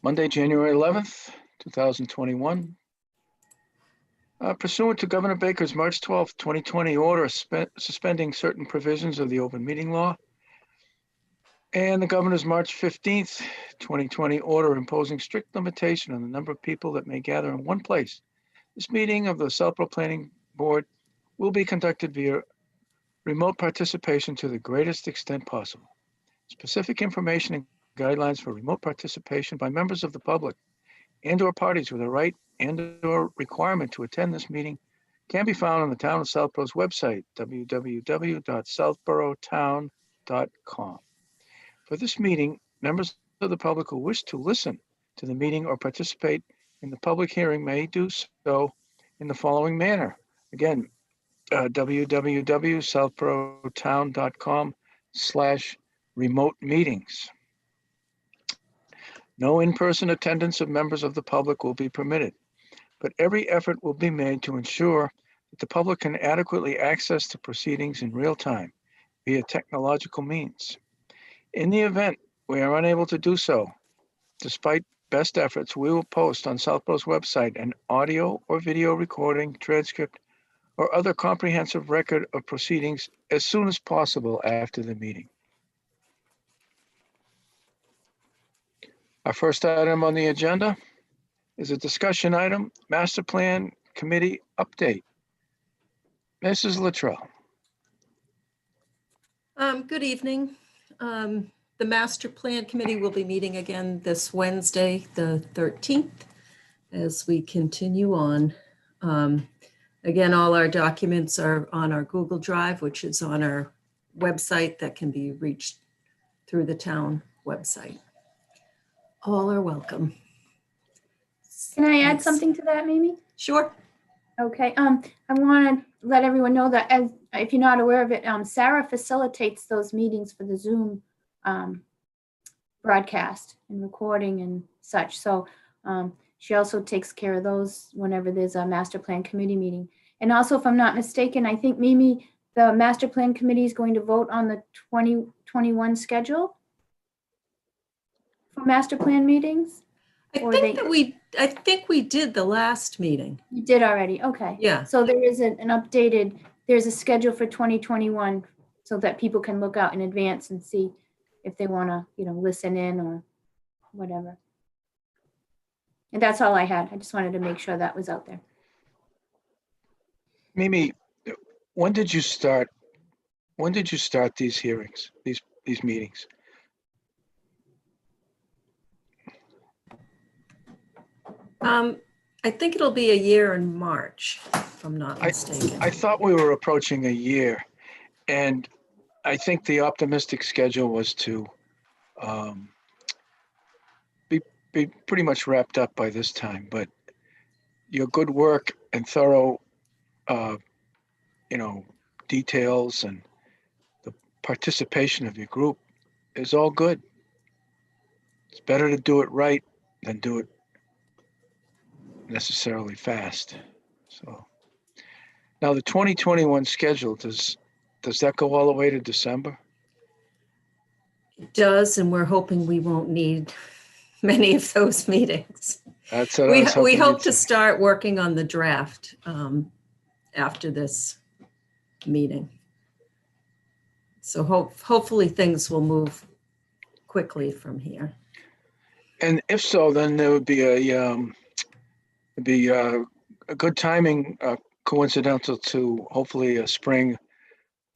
Monday, January 11th, 2021. Pursuant to Governor Baker's March 12th, 2020 order suspending certain provisions of the open meeting law and the governor's March 15th, 2020 order imposing strict limitation on the number of people that may gather in one place, this meeting of the Southborough Planning Board will be conducted via remote participation to the greatest extent possible. Specific information and guidelines for remote participation by members of the public and/or parties with a right and/or requirement to attend this meeting can be found on the Town of Southborough's website, www.southboroughtown.com. For this meeting, members of the public who wish to listen to the meeting or participate in the public hearing may do so in the following manner. Again, www.southboroughtown.com/remote meetings. No in-person attendance of members of the public will be permitted, but every effort will be made to ensure that the public can adequately access the proceedings in real time via technological means. In the event we are unable to do so, despite best efforts, we will post on Southborough's website an audio or video recording, transcript, or other comprehensive record of proceedings as soon as possible after the meeting. Our first item on the agenda is a discussion item, Master Plan Committee update. Mrs. Luttrell. Good evening. The Master Plan Committee will be meeting again this Wednesday, the 13th, as we continue on. Again, all our documents are on our Google Drive, which is on our website that can be reached through the town website. All are welcome. Can I add something to that, Mimi? Sure. Okay. I want to let everyone know that, as if you're not aware of it, Sarah facilitates those meetings for the Zoom broadcast and recording and such. So she also takes care of those whenever there's a master plan committee meeting. And also, if I'm not mistaken, I think, Mimi, the master plan committee is going to vote on the 2021 schedule for master plan meetings. I think we did the last meeting. You did already. Okay. Yeah. So there is an updated, there's a schedule for 2021 so that people can look out in advance and see if they want to, listen in or whatever. And that's all I had. I just wanted to make sure that was out there. Mimi, when did you start these hearings, these meetings? I think it'll be a year in March, if I'm not mistaken. I thought we were approaching a year, and I think the optimistic schedule was to be pretty much wrapped up by this time. But your good work and thorough, details and the participation of your group is all good. It's better to do it right than do it necessarily fast. So now the 2021 schedule, does that go all the way to December? It does, and we're hoping we won't need many of those meetings. That's what we hope to start working on the draft after this meeting. So hopefully things will move quickly from here. And if so, then there would be a good timing, coincidental to hopefully a spring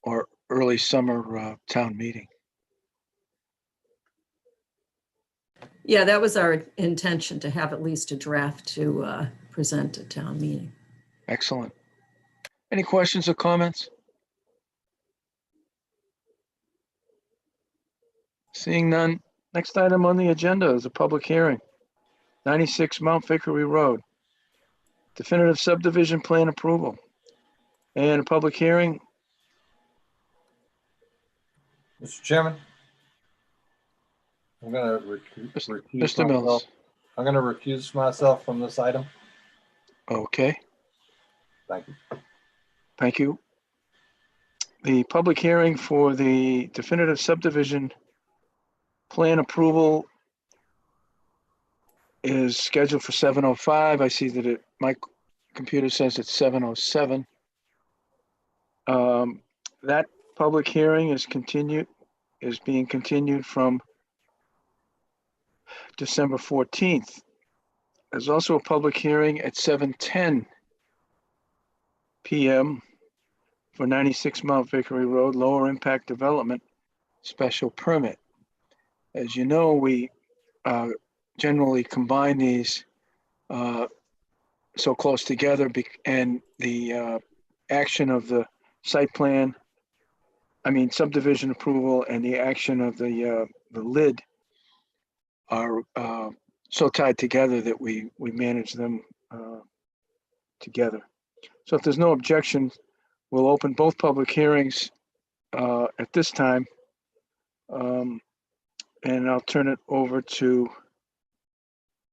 or early summer town meeting. Yeah, that was our intention, to have at least a draft to present at town meeting. Excellent. Any questions or comments? Seeing none, next item on the agenda is a public hearing. 96 Mount Vickery Road. Definitive subdivision plan approval. And a public hearing. Mr. Chairman, I'm going to recuse Mr. Mills. I'm going to recuse myself from this item. Okay, Thank you. thank you. The public hearing for the definitive subdivision plan approval is scheduled for 7:05. I see that my computer says it's 7:07. That public hearing is being continued from December 14th. There's also a public hearing at 7:10 p.m. for 96 Mount Vickery Road, lower impact development special permit. As you know, we generally combine these so close together, and the action of the subdivision approval and the action of the lid are so tied together that we manage them together. So if there's no objection, we'll open both public hearings at this time. And I'll turn it over to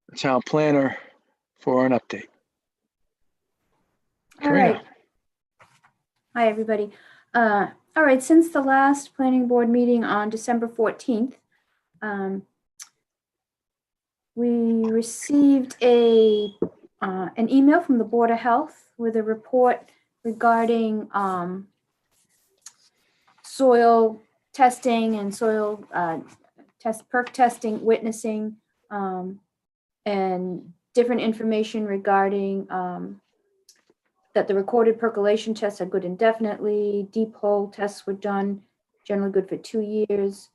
the town planner for an update. All Karina. right. Hi, everybody. All right, since the last planning board meeting on December 14th, we received an email from the Board of Health with a report regarding soil testing and soil perk testing, witnessing, and different information regarding that the recorded percolation tests are good indefinitely. Deep hole tests were done, generally good for 2 years.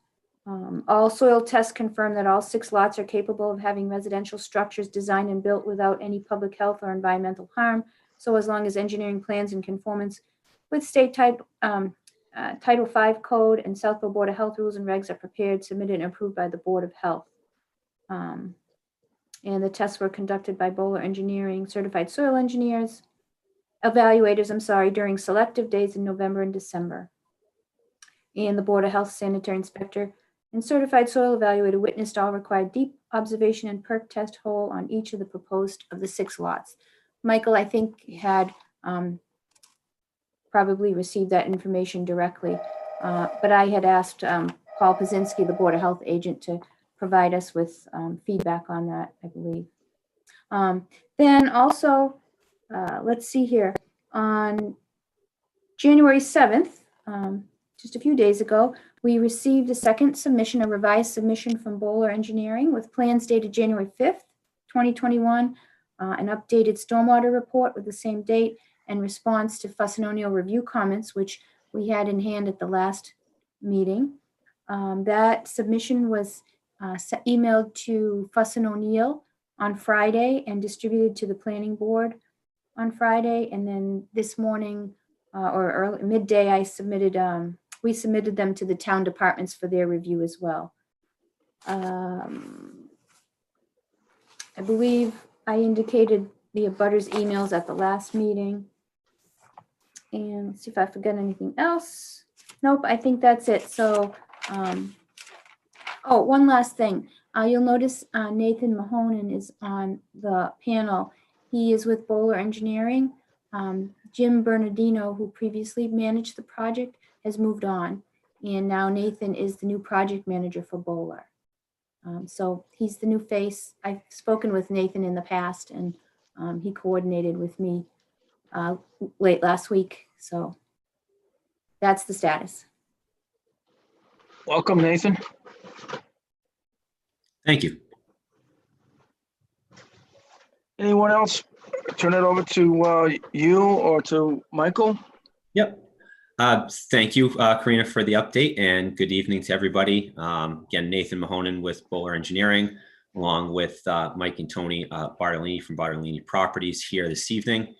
All soil tests confirm that all 6 lots are capable of having residential structures designed and built without any public health or environmental harm. So as long as engineering plans in conformance with state Title V code and Southfield Board of Health rules and regs are prepared, submitted, and approved by the Board of Health. And the tests were conducted by Bowler Engineering, certified soil engineers, evaluators, during selective days in November and December. And the Board of Health sanitary inspector and certified soil evaluator witnessed all required deep observation and perk test hole on each of the proposed of the 6 lots. Michael, I think, had probably received that information directly, but I had asked Paul Pazinski, the Board of Health agent, to provide us with feedback on that, I believe. Then also, let's see here, on January 7th, just a few days ago, we received a second submission, a revised submission from Bowler Engineering with plans dated January 5th, 2021, an updated stormwater report with the same date and response to Fuss and O'Neill review comments, which we had in hand at the last meeting. That submission was emailed to Fuss and O'Neill on Friday and distributed to the planning board on Friday. And then this morning or early midday, we submitted them to the town departments for their review as well. I believe I indicated the abutters emails at the last meeting. And let's see if I forgot anything else. Nope, I think that's it. So, oh, one last thing. You'll notice Nathan Mahonen is on the panel. He is with Bowler Engineering. Jim Bernardino, who previously managed the project, has moved on. And now Nathan is the new project manager for Bowler. So he's the new face. I've spoken with Nathan in the past, and he coordinated with me late last week. So that's the status. Welcome, Nathan. Thank you. Anyone else? Turn it over to you or to Michael. Yep. Thank you, Karina, for the update, and good evening to everybody. Again, Nathan Mahonen with Bowler Engineering, along with Mike and Tony Bartolini from Bartolini Properties here this evening.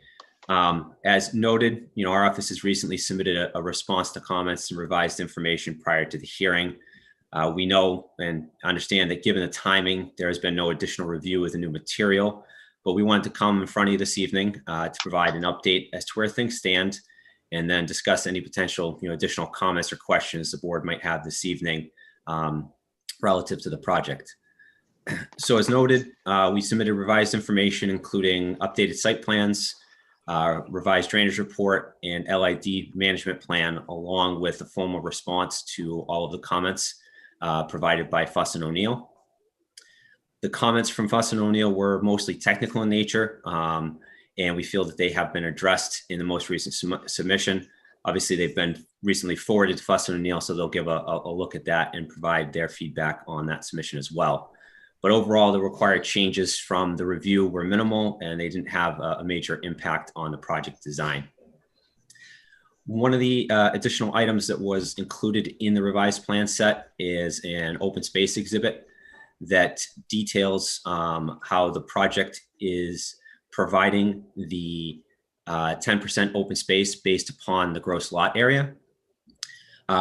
As noted, our office has recently submitted a response to comments and revised information prior to the hearing. We know and understand that given the timing, there has been no additional review of the new material, but we wanted to come in front of you this evening to provide an update as to where things stand, and then discuss any potential additional comments or questions the board might have this evening relative to the project. So as noted, we submitted revised information, including updated site plans, revised drainage report, and LID management plan, along with a formal response to all of the comments provided by Fuss and O'Neill. The comments from Fuss and O'Neill were mostly technical in nature, and we feel that they have been addressed in the most recent submission. Obviously, they've been recently forwarded to Fuss and O'Neill, so they'll give a look at that and provide their feedback on that submission as well. But overall, the required changes from the review were minimal, and they didn't have a major impact on the project design. One of the additional items that was included in the revised plan set is an open space exhibit that details how the project is providing the 10% open space based upon the gross lot area.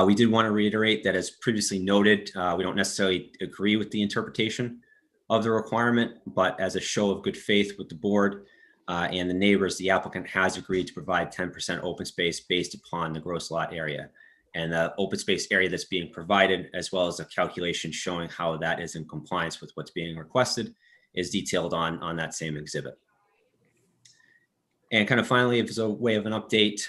We did want to reiterate that, as previously noted, we don't necessarily agree with the interpretation of the requirement, but as a show of good faith with the board and the neighbors, the applicant has agreed to provide 10% open space based upon the gross lot area. And the open space area that's being provided, as well as a calculation showing how that is in compliance with what's being requested, is detailed on that same exhibit. And kind of finally, as a way of an update,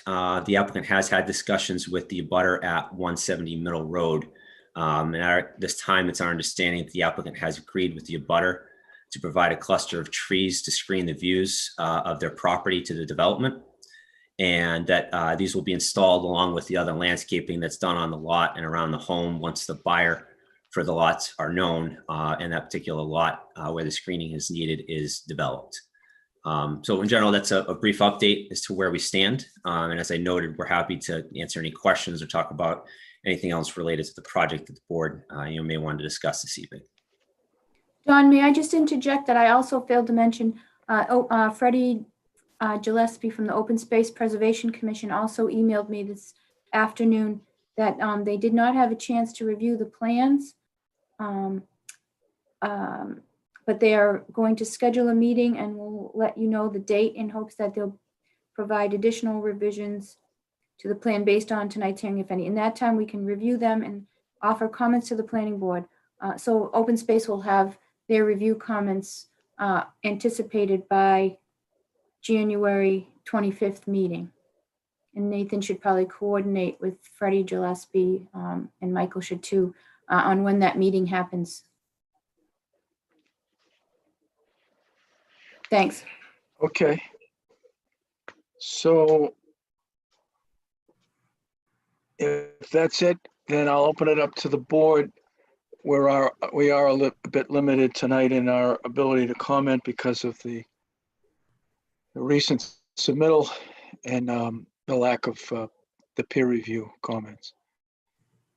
the applicant has had discussions with the abutter at 170 Middle Road. And at this time, it's our understanding that the applicant has agreed with the abutter to provide a cluster of trees to screen the views of their property to the development, and that these will be installed along with the other landscaping that's done on the lot and around the home once the buyer for the lots are known and that particular lot where the screening is needed is developed. So in general, that's a brief update as to where we stand. And as I noted, we're happy to answer any questions or talk about anything else related to the project that the board may want to discuss this evening. Don, may I just interject that I also failed to mention Freddie Gillespie from the Open Space Preservation Commission also emailed me this afternoon that they did not have a chance to review the plans. But they are going to schedule a meeting, and we'll let you know the date in hopes that they'll provide additional revisions to the plan based on tonight's hearing, if any. In that time, we can review them and offer comments to the planning board. So Open Space will have their review comments anticipated by January 25th meeting. And Nathan should probably coordinate with Freddie Gillespie, and Michael should too, on when that meeting happens. Thanks. Okay. So if that's it, then I'll open it up to the board. We are a bit limited tonight in our ability to comment because of the recent submittal and the lack of the peer review comments.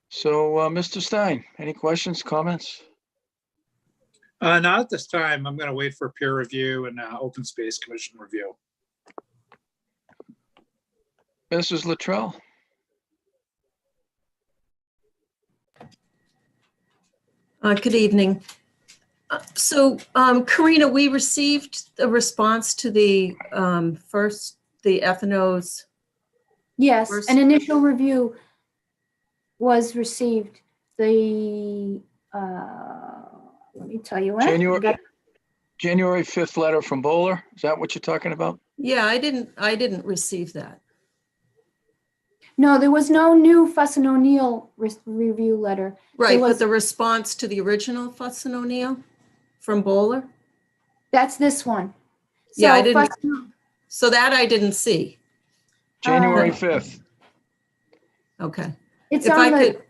So Mr. Stein, any questions, comments? Not at this time. I'm going to wait for peer review and Open Space Commission review. Mrs. Luttrell? Good evening. So Karina, we received a response to the the F&O's. Yes, First- an initial review was received. The, let me tell you when. January 5th letter from Bowler. Is that what you're talking about? Yeah, I didn't receive that. No, there was no new Fuss and O'Neill review letter. Right, was- but the response to the original Fuss and O'Neill from Bowler? That's this one. Yeah, I So didn't- Fuss- So that I didn't see. January 5th. Okay. It's If I on the could,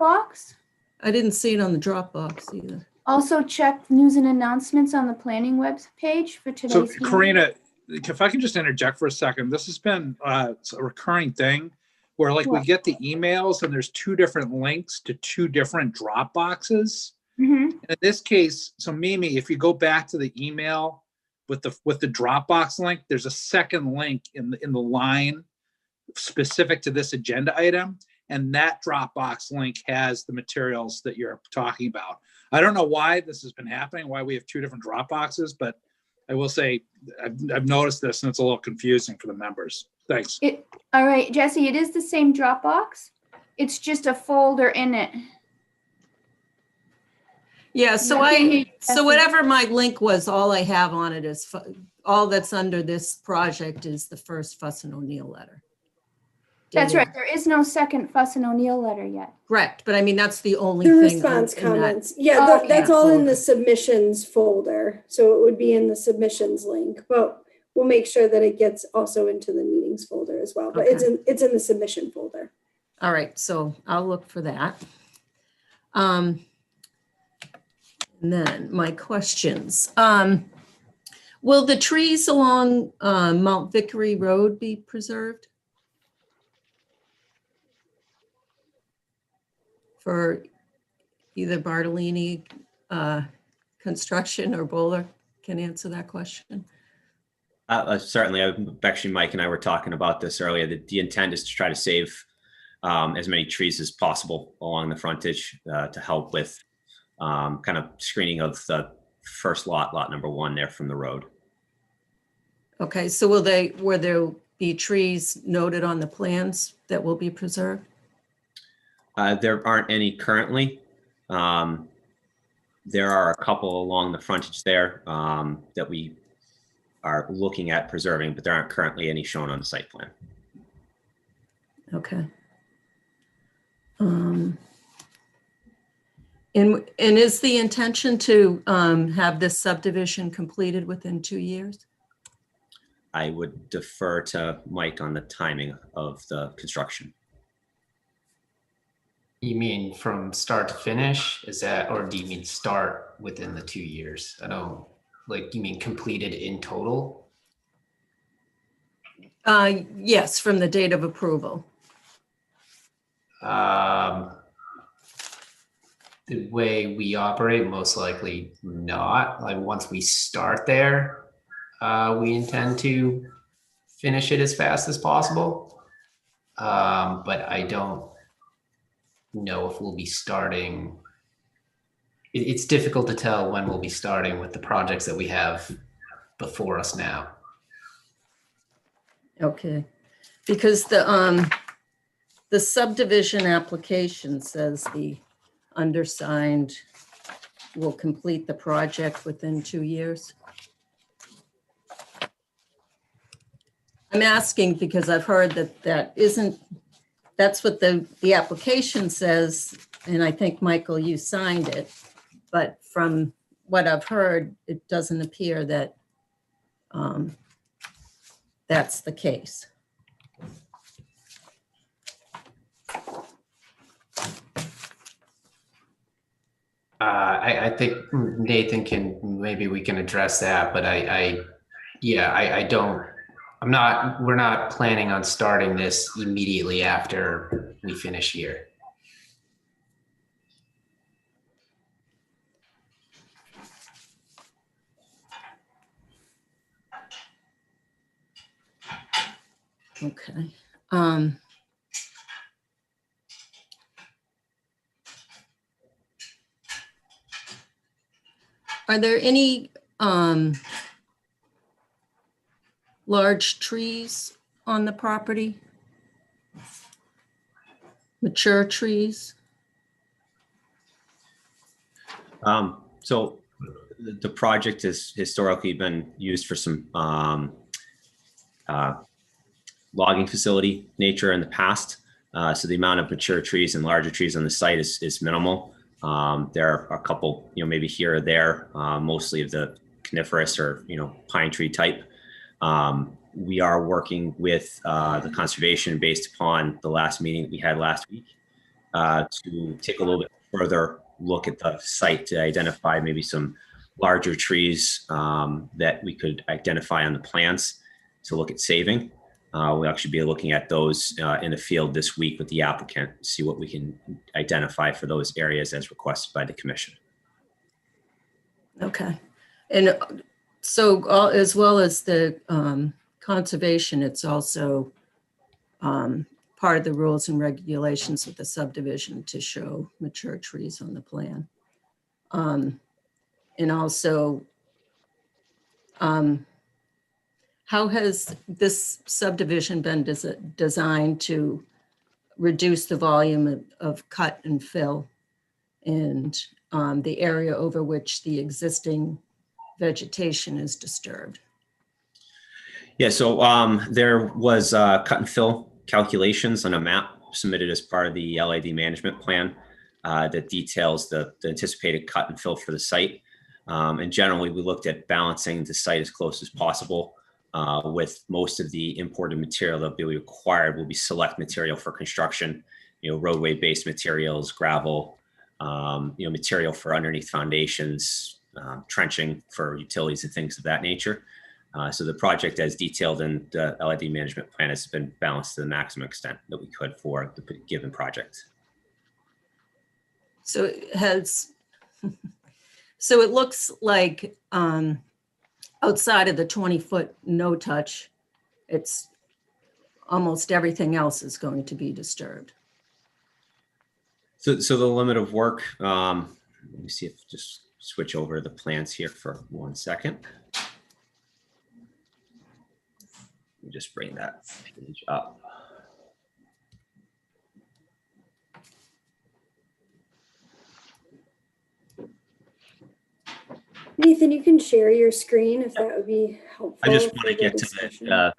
Dropbox. I didn't see it on the Dropbox either. Also check news and announcements on the planning webs page for today's. So hearing. Karina, if I can just interject for a second, this has been it's a recurring thing where like we What? get the emails and there's two different links to two different drop boxes. Mhm. And in this case, so Mimi, if you go back to the email with the Dropbox link, there's a second link in the line specific to this agenda item. And that Dropbox link has the materials that you're talking about. I don't know why this has been happening, why we have two different Dropboxes, but I will say I've noticed this and it's a little confusing for the members. Thanks. All right, Jesse, it is the same Dropbox. It's just a folder in it. Yeah, so whatever my link was, all I have on it is, all that's under this project is the first Fuss and O'Neill letter. That's dated- right. There is no second Fuss and O'Neill letter yet. Correct, but I mean, that's the only The thing. response in that- comments. Yeah, Oh, that's yeah. all in the Folder. submissions folder. So it would be in the submissions link, but we'll make sure that it gets also into the meetings folder as well. But it's in the submission folder. All right, so I'll look for that. And then my questions. Will the trees along Mount Vickery Road be preserved? For either Bartolini Construction or Bowler can answer that question. Certainly, actually, Mike and I were talking about this earlier. The intent is to try to save as many trees as possible along the frontage to help with kind of screening of the first lot number 1 there from the road. Okay, so will there be trees noted on the plans that will be preserved? There aren't any currently. There are a couple along the frontage there that we are looking at preserving, but there aren't currently any shown on the site plan. Okay. And is the intention to have this subdivision completed within 2 years? I would defer to Mike on the timing of the construction. You mean from start to finish? Is that, or do you mean start within the 2 years? I don't, like, you mean completed in total? Yes, from the date of approval. The way we operate, most likely not. Like, once we start there, we intend to finish it as fast as possible. But I don't know if we'll be starting. It's difficult to tell when we'll be starting with the projects that we have before us now. Okay, because the subdivision application says the undersigned will complete the project within 2 years. I'm asking because I've heard that's what the application says, and I think, Michael, you signed it. But from what I've heard, it doesn't appear that that's the case. I think Nathan maybe we can address that, but we're not planning on starting this immediately after we finish here. Okay. Are there any large trees on the property? Mature trees? So the project has historically been used for some logging facility nature in the past. So the amount of mature trees and larger trees on the site is minimal. There are a couple, maybe here or there, mostly of the coniferous or, pine tree type. We are working with the conservation based upon the last meeting that we had last week to take a little bit further look at the site to identify maybe some larger trees that we could identify on the plans to look at saving. We'll actually be looking at those in the field this week with the applicant, see what we can identify for those areas as requested by the commission. Okay. And so as well as the conservation, it's also part of the rules and regulations with the subdivision to show mature trees on the plan. And also, how has this subdivision been designed to reduce the volume of cut and fill and the area over which the existing vegetation is disturbed? Yeah, so there was cut and fill calculations on a map submitted as part of the LID management plan that details the anticipated cut and fill for the site. And generally, we looked at balancing the site as close as possible with most of the imported material that will be required will be select material for construction, roadway-based materials, gravel, material for underneath foundations, trenching for utilities and things of that nature. So the project as detailed in the LID management plan has been balanced to the maximum extent that we could for the given project. So it has, so it looks like outside of the 20-foot no touch, it's almost everything else is going to be disturbed. So the limit of work, let me see if just switch over the plans here for 1 second. Let me just bring that page up. Nathan, you can share your screen if that would be helpful. I just want for to the get to discussion. the,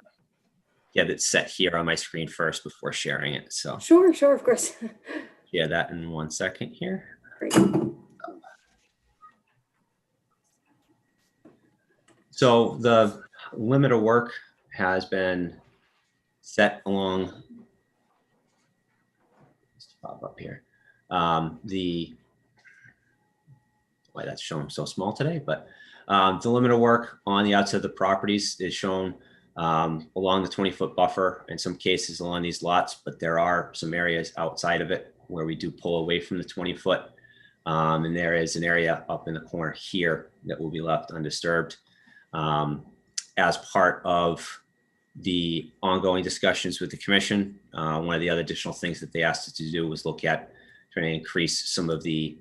get it set here on my screen first before sharing it. So Sure, of course. yeah, that in 1 second here. Great. So the limit of work has been set along, just pop up here. Why that's shown so small today, but the limit of work on the outside of the properties is shown along the 20-foot buffer in some cases along these lots, but there are some areas outside of it where we do pull away from the 20-foot. And there is an area up in the corner here that will be left undisturbed. As part of the ongoing discussions with the commission, one of the other additional things that they asked us to do was look at trying to increase some of the,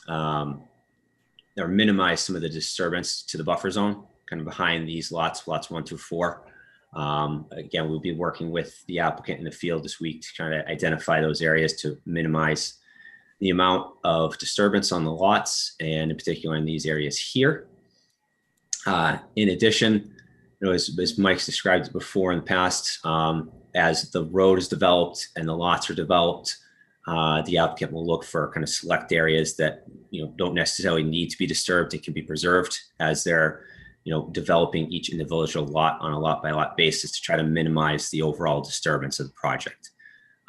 or minimize some of the disturbance to the buffer zone, kind of behind these lots 1 through 4. Again, we'll be working with the applicant in the field this week to try to identify those areas to minimize the amount of disturbance on the lots, and in particular in these areas here. In addition, as Mike's described it before in the past, as the road is developed and the lots are developed, the applicant will look for kind of select areas that don't necessarily need to be disturbed. It can be preserved as they're developing each individual lot on a lot by lot basis to try to minimize the overall disturbance of the project.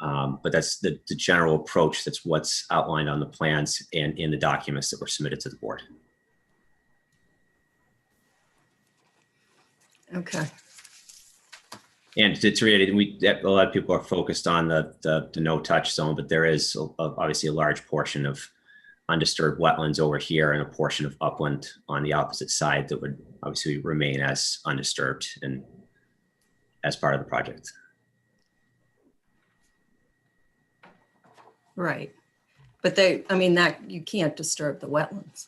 But that's the general approach. That's what's outlined on the plans and in the documents that were submitted to the board. Okay. And to reiterate, a lot of people are focused on the no-touch zone, but there is obviously a large portion of undisturbed wetlands over here and a portion of upland on the opposite side that would obviously remain as undisturbed and as part of the project. Right. But that you can't disturb the wetlands.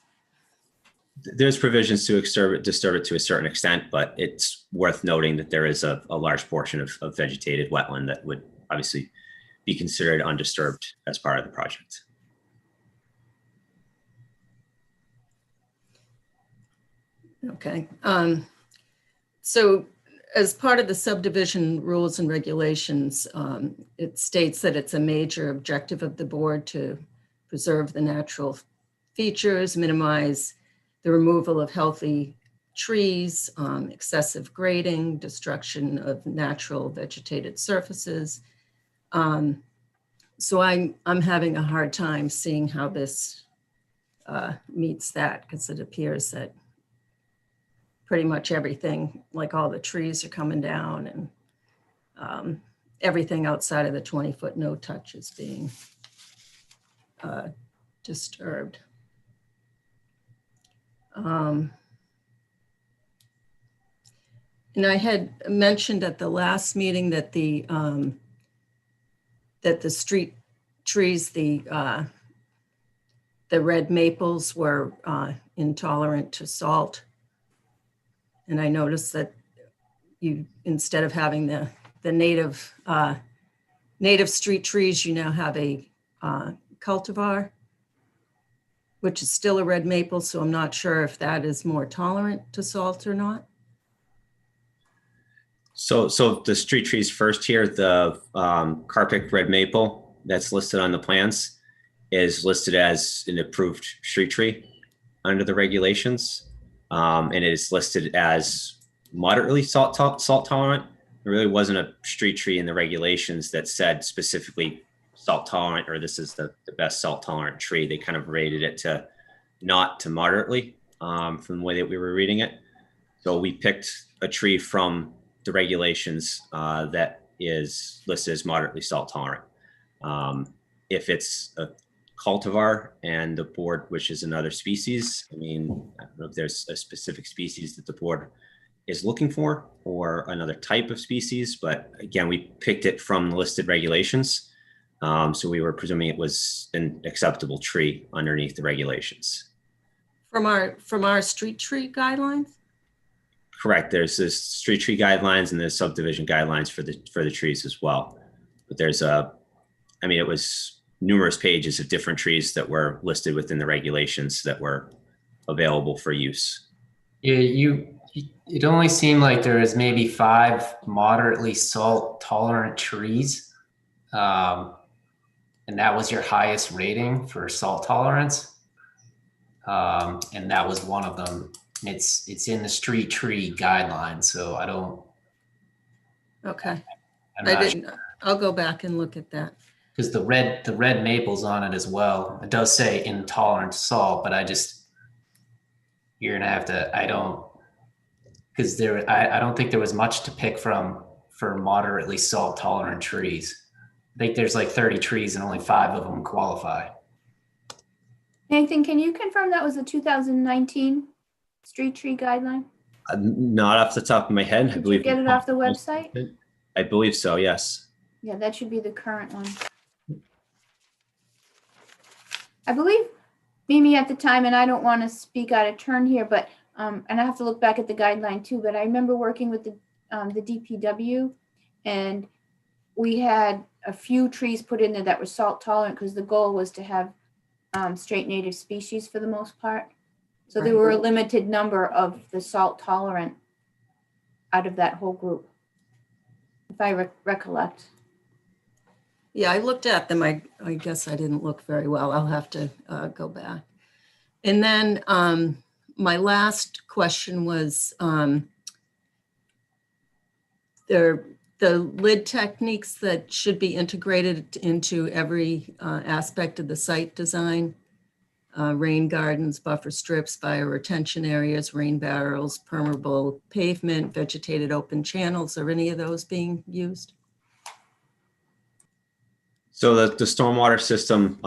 There's provisions to disturb it to a certain extent, but it's worth noting that there is a large portion of vegetated wetland that would obviously be considered undisturbed as part of the project. Okay. So as part of the subdivision rules and regulations, it states that it's a major objective of the board to preserve the natural features, minimize the removal of healthy trees, excessive grading, destruction of natural vegetated surfaces. So I'm having a hard time seeing how this meets that, because it appears that pretty much everything, like all the trees are coming down and everything outside of the 20-foot no touch is being disturbed. And I had mentioned at the last meeting that the street trees, the red maples were intolerant to salt. And I noticed that you, instead of having the native street trees, you now have a cultivar, which is still a red maple. So I'm not sure if that is more tolerant to salt or not. So the street trees first here, the Carpic red maple that's listed on the plans is listed as an approved street tree under the regulations. And it is listed as moderately salt tolerant. There really wasn't a street tree in the regulations that said specifically salt tolerant, or this is the best salt tolerant tree. They kind of rated it to not to moderately from the way that we were reading it. So we picked a tree from the regulations that is listed as moderately salt tolerant. If it's a cultivar and the board wishes another species, I mean, I don't know if there's a specific species that the board is looking for or another type of species, but again, we picked it from the listed regulations. So we were presuming it was an acceptable tree underneath the regulations. From our street tree guidelines? Correct. There's this street tree guidelines and there's subdivision guidelines for the trees as well. But there's it was numerous pages of different trees that were listed within the regulations that were available for use. Yeah, it only seemed like there was maybe 5 moderately salt tolerant trees. And that was your highest rating for salt tolerance. And that was one of them. It's in the street tree guidelines, so I don't. Okay, I'm I not didn't, I'll go back and look at that. because the red maple's on it as well. It does say intolerant to salt, but you're gonna have to. I don't think there was much to pick from for moderately salt tolerant trees. I think there's like 30 trees and only 5 of them qualify. Nathan, can you confirm that was the 2019 street tree guideline? Not off the top of my head. I Did believe you get it off the website? I believe so. Yes. Yeah, that should be the current one. I believe Mimi at the time, and I don't want to speak out of turn here, but and I have to look back at the guideline too, but I remember working with the DPW, and we had a few trees put in there that were salt tolerant because the goal was to have straight native species for the most part. So there were a limited number of the salt tolerant out of that whole group, if I recollect. Yeah, I looked at them. I guess I didn't look very well. I'll have to go back. And then my last question was the lid techniques that should be integrated into every aspect of the site design. Rain gardens, buffer strips, bioretention areas, rain barrels, permeable pavement, vegetated open channels. Are any of those being used? So the stormwater system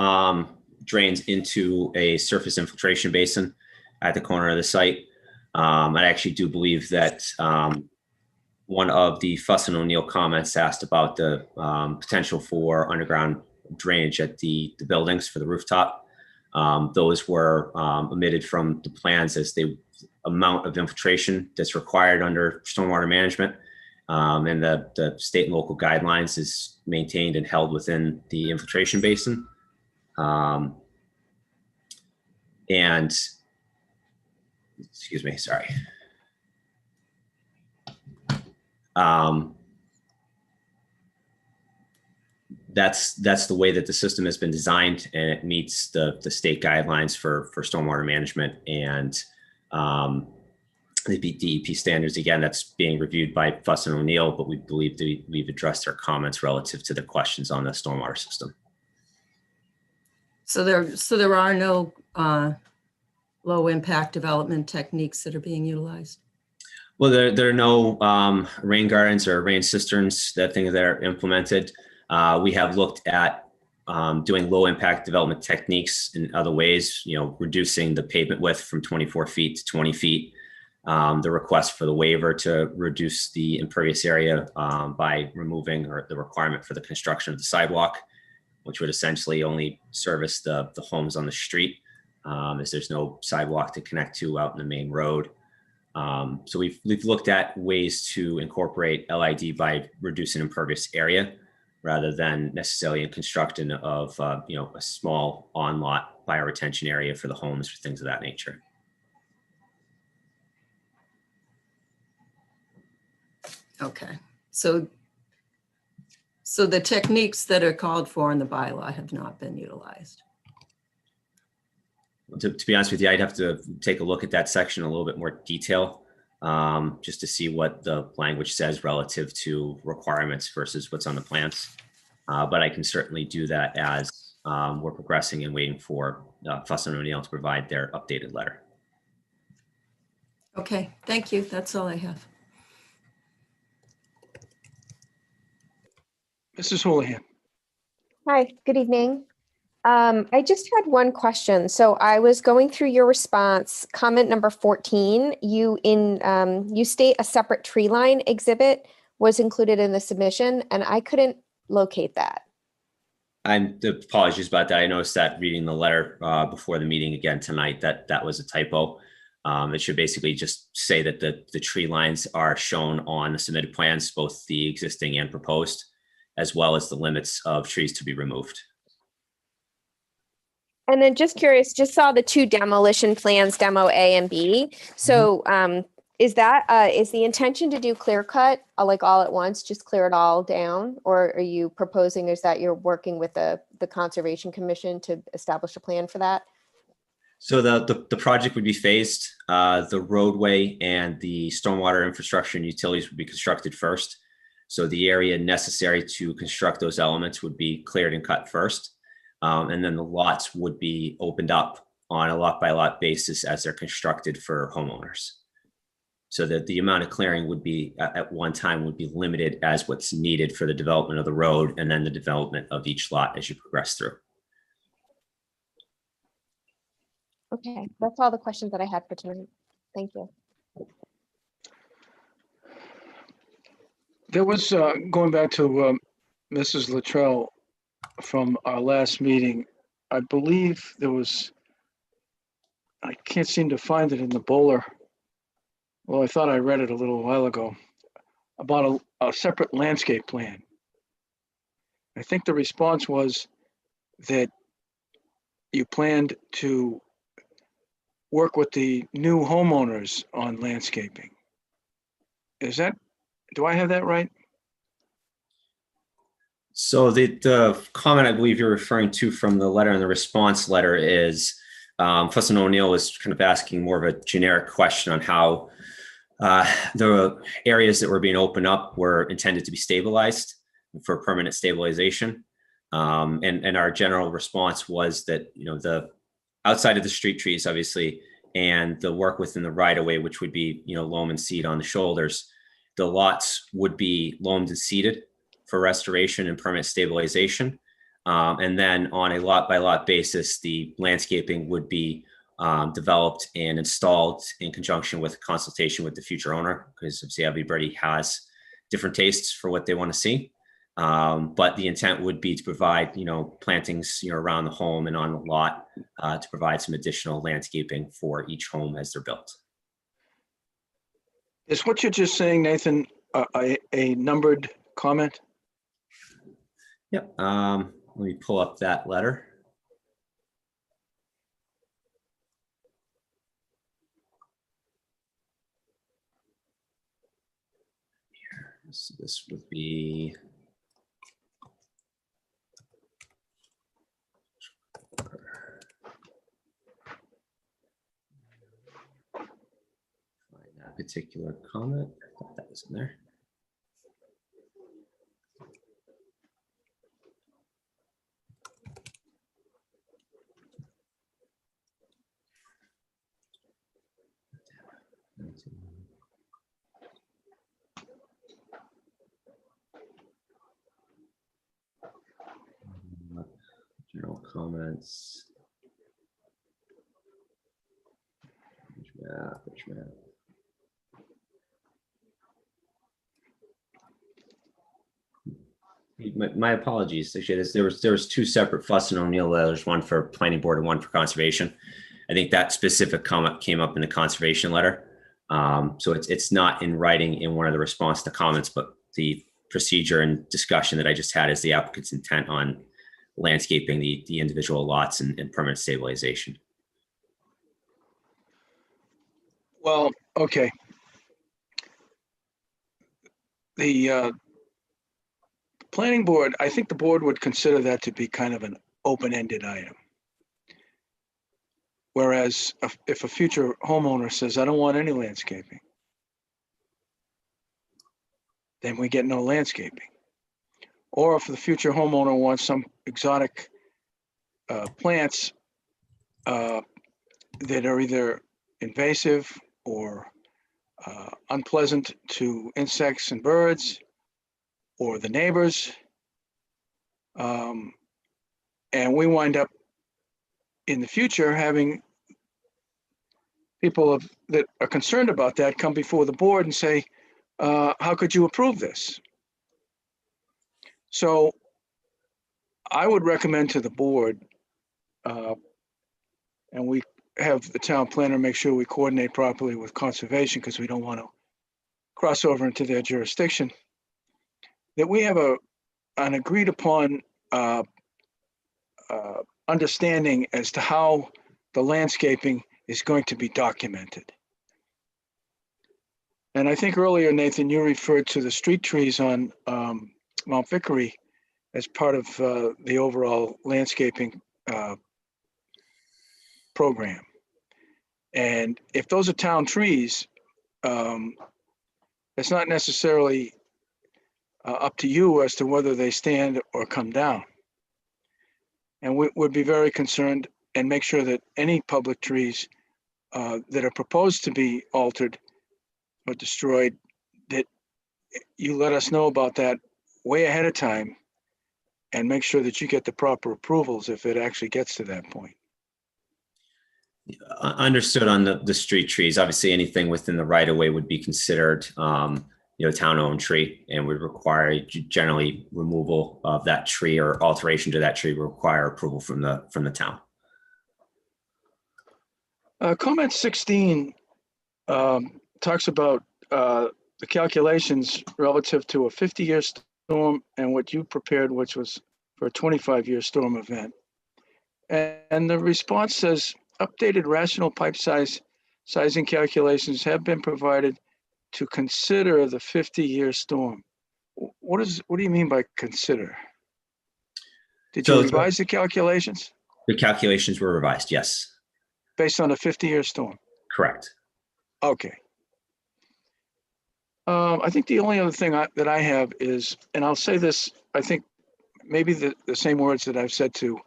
drains into a surface infiltration basin at the corner of the site. I actually do believe that one of the Fuss and O'Neill comments asked about the potential for underground drainage at the buildings for the rooftop. Those were omitted from the plans as the amount of infiltration that's required under stormwater management. And the state and local guidelines is maintained and held within the infiltration basin. And excuse me, sorry. That's the way that the system has been designed, and it meets the state guidelines for stormwater management and the DEP standards. Again, that's being reviewed by Fuss and O'Neill, but we believe that we've addressed their comments relative to the questions on the stormwater system. So there are no low impact development techniques that are being utilized? Well, there are no rain gardens or rain cisterns that are implemented. We have looked at doing low impact development techniques in other ways, reducing the pavement width from 24 feet to 20 feet. The request for the waiver to reduce the impervious area by removing or the requirement for the construction of the sidewalk, which would essentially only service the homes on the street, as there's no sidewalk to connect to out in the main road. So we've looked at ways to incorporate LID by reducing impervious area rather than necessarily in construction of a small on-lot bioretention area for the homes or things of that nature. Okay, so the techniques that are called for in the bylaw have not been utilized. To be honest with you, I'd have to take a look at that section in a little bit more detail, just to see what the language says relative to requirements versus what's on the plans. But I can certainly do that as we're progressing and waiting for Fuss and O'Neill to provide their updated letter. Okay, thank you. That's all I have. Mrs. Houlihan. Hi, good evening. I just had one question. So I was going through your response, comment number 14. You state a separate tree line exhibit was included in the submission, and I couldn't locate that. Apologies about that. I noticed that reading the letter before the meeting again tonight, that was a typo. It should basically just say that the tree lines are shown on the submitted plans, both the existing and proposed, as well as the limits of trees to be removed. And then just curious, just saw the two demolition plans, demo A and B. So is the intention to do clear cut like all at once, just clear it all down? Or are you proposing is that you're working with the Conservation Commission to establish a plan for that? So the project would be phased. The roadway and the stormwater infrastructure and utilities would be constructed first. So the area necessary to construct those elements would be cleared and cut first. And then the lots would be opened up on a lot by lot basis as they're constructed for homeowners. So that the amount of clearing would be at one time would be limited as what's needed for the development of the road and then the development of each lot as you progress through. Okay, that's all the questions that I had for tonight. Thank you. There was, going back to Mrs. Luttrell from our last meeting, I believe there was, I can't seem to find it in the Bowler. Well, I thought I read it a little while ago about a separate landscape plan. I think the response was that you planned to work with the new homeowners on landscaping. Do I have that right? So the comment I believe you're referring to from the letter and the response letter is Fuss and O'Neill was kind of asking more of a generic question on how the areas that were being opened up were intended to be stabilized for permanent stabilization. And our general response was that, the outside of the street trees, obviously, and the work within the right of way, which would be, loam and seed on the shoulders, the lots would be loamed and seeded for restoration and permanent stabilization. And then on a lot by lot basis, the landscaping would be developed and installed in conjunction with consultation with the future owner, because obviously everybody has different tastes for what they want to see. But the intent would be to provide, plantings, around the home and on the lot to provide some additional landscaping for each home as they're built. Is what you're just saying, Nathan, a numbered comment? Yep. Let me pull up that letter. So this would be that particular comment. I thought that was in there. General comments. Which map? My apologies. Actually, there was two separate Fuss and O'Neill letters, one for planning board and one for conservation. I think that specific comment came up in the conservation letter. So it's not in writing in one of the response to comments, but the procedure and discussion that I just had is the applicant's intent on landscaping the individual lots and permanent stabilization. Well, okay. the planning board, I think the board would consider that to be kind of an open-ended item. Whereas if a future homeowner says, I don't want any landscaping, then we get no landscaping. Or if the future homeowner wants some exotic plants that are either invasive or unpleasant to insects and birds or the neighbors, and we wind up in the future having people that are concerned about that come before the board and say, how could you approve this? So I would recommend to the board, and we have the town planner make sure we coordinate properly with conservation because we don't want to cross over into their jurisdiction, that we have an agreed upon understanding as to how the landscaping is going to be documented. And I think earlier, Nathan, you referred to the street trees on Mount Vickery as part of the overall landscaping program. And if those are town trees, it's not necessarily up to you as to whether they stand or come down. And we would be very concerned and make sure that any public trees that are proposed to be altered or destroyed, that you let us know about that way ahead of time and make sure that you get the proper approvals if it actually gets to that point. Understood on the street trees. Obviously, anything within the right of way would be considered, town-owned tree, and would require generally removal of that tree or alteration to that tree would require approval from the town. Comment 16 talks about the calculations relative to a 50-year storm and what you prepared, which was for a 25-year storm event. And the response says, updated rational pipe sizing calculations have been provided to consider the 50-year storm. What do you mean by consider? Did you revise the calculations? The calculations were revised, yes. Based on a 50-year storm? Correct. Okay. I think the only other thing that I have is, and I'll say this, I think maybe the same words that I've said to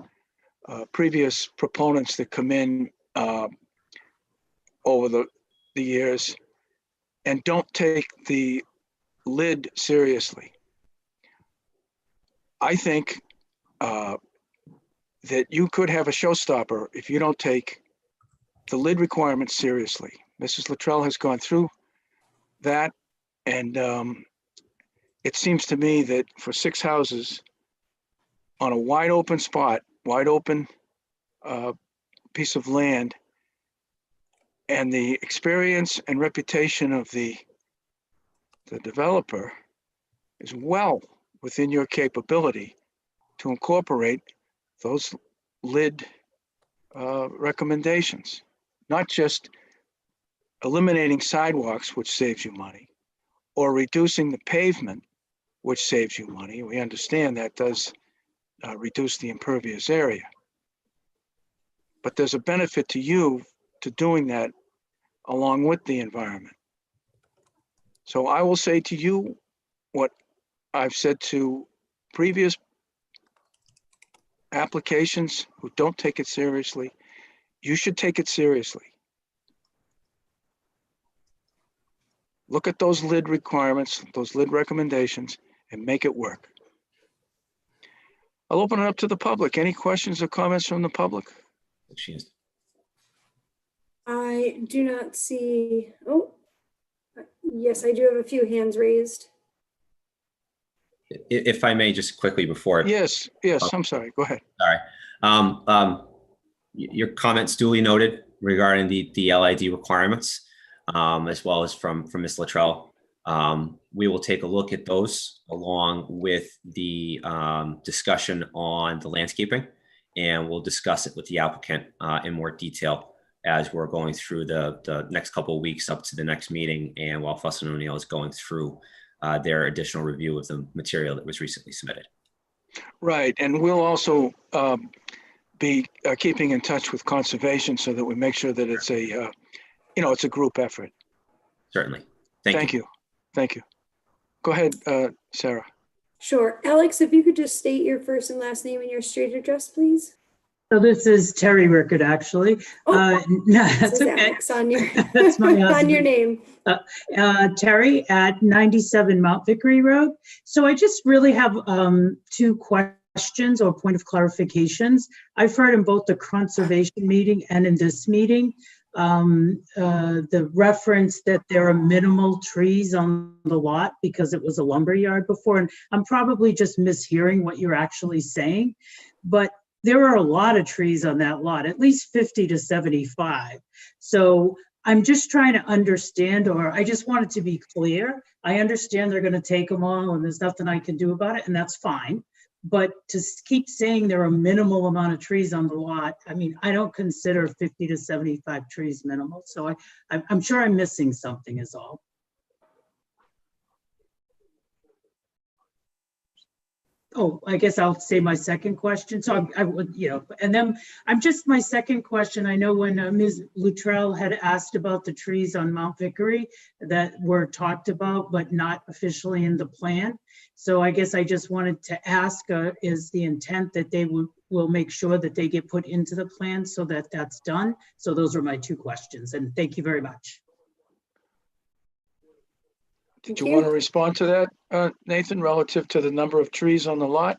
previous proponents that come in over the years and don't take the lid seriously. I think that you could have a showstopper if you don't take the lid requirements seriously. Mrs. Luttrell has gone through that, and it seems to me that for 6 houses on a wide open spot, wide open piece of land, and the experience and reputation of the developer is well within your capability to incorporate those lid recommendations, not just eliminating sidewalks, which saves you money, or reducing the pavement, which saves you money. We understand that does reduce the impervious area. But there's a benefit to you to doing that along with the environment. So I will say to you what I've said to previous applications who don't take it seriously. You should take it seriously. Look at those lid requirements, those lid recommendations, and make it work. I'll open it up to the public. Any questions or comments from the public? I do not see, oh, yes, I do have a few hands raised. If I may, just quickly before. Yes, I'm sorry, go ahead. Sorry. Your comments duly noted regarding the LID requirements, as well as from Ms. Luttrell. We will take a look at those along with the discussion on the landscaping, and we'll discuss it with the applicant in more detail as we're going through the next couple of weeks up to the next meeting, and while Fuss and O'Neill is going through their additional review of the material that was recently submitted. Right, and we'll also be keeping in touch with conservation so that we make sure that it's a, it's a group effort. Certainly. Thank you. Thank you. Go ahead, Sarah. Sure. Alex, if you could just state your first and last name and your street address, please. So this is Terry Rickard, actually. Oh, No, this that's is okay. Alex on your, That's my on your husband. name. Terry at 97 Mount Vickery Road. So I just really have two questions or point of clarifications. I've heard in both the conservation meeting and in this meeting, the reference that there are minimal trees on the lot because it was a lumber yard before. And I'm probably just mishearing what you're actually saying, but there are a lot of trees on that lot, at least 50 to 75. So I'm just trying to understand, or I just want it to be clear. I understand they're going to take them all and there's nothing I can do about it, and that's fine. But to keep saying there are a minimal amount of trees on the lot, I mean, I don't consider 50 to 75 trees minimal. So I'm sure I'm missing something is all. Oh, I guess I'll say my second question. So I would, and then my second question, I know when Ms. Luttrell had asked about the trees on Mount Vickery that were talked about, but not officially in the plan. So I guess I just wanted to ask, is the intent that they will make sure that they get put into the plan so that that's done? So those are my two questions, and thank you very much. Did you want to respond to that, Nathan, relative to the number of trees on the lot?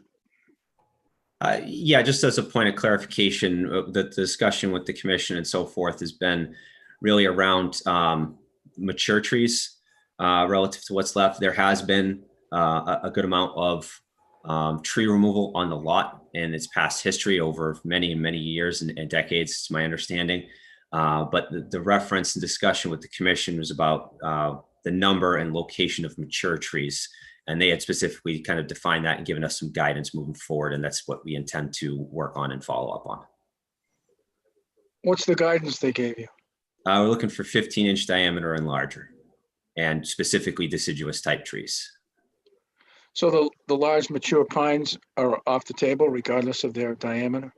Yeah, just as a point of clarification, the discussion with the commission and so forth has been really around mature trees relative to what's left. There has been a good amount of tree removal on the lot in its past history over many, many years and decades, to my understanding. But the reference and discussion with the commission was about the number and location of mature trees. And they had specifically kind of defined that and given us some guidance moving forward. And that's what we intend to work on and follow up on. What's the guidance they gave you? We're looking for 15-inch diameter and larger, and specifically deciduous type trees. So the large mature pines are off the table regardless of their diameter?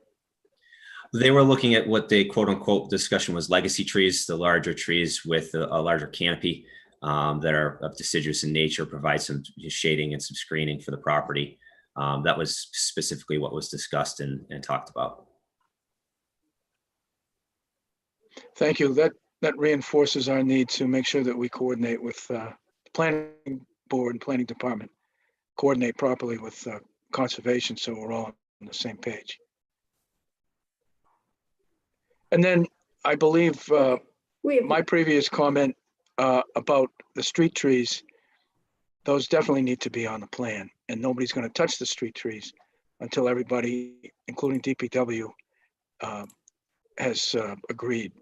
They were looking at what they quote unquote discussion was legacy trees, the larger trees with a larger canopy. That are of deciduous in nature, provide some shading and some screening for the property. That was specifically what was discussed and talked about. Thank you. That reinforces our need to make sure that we coordinate with the planning board and planning department, coordinate properly with conservation so we're all on the same page. And then I believe my previous comment about the street trees, those definitely need to be on the plan, and nobody's going to touch the street trees until everybody, including DPW, has agreed.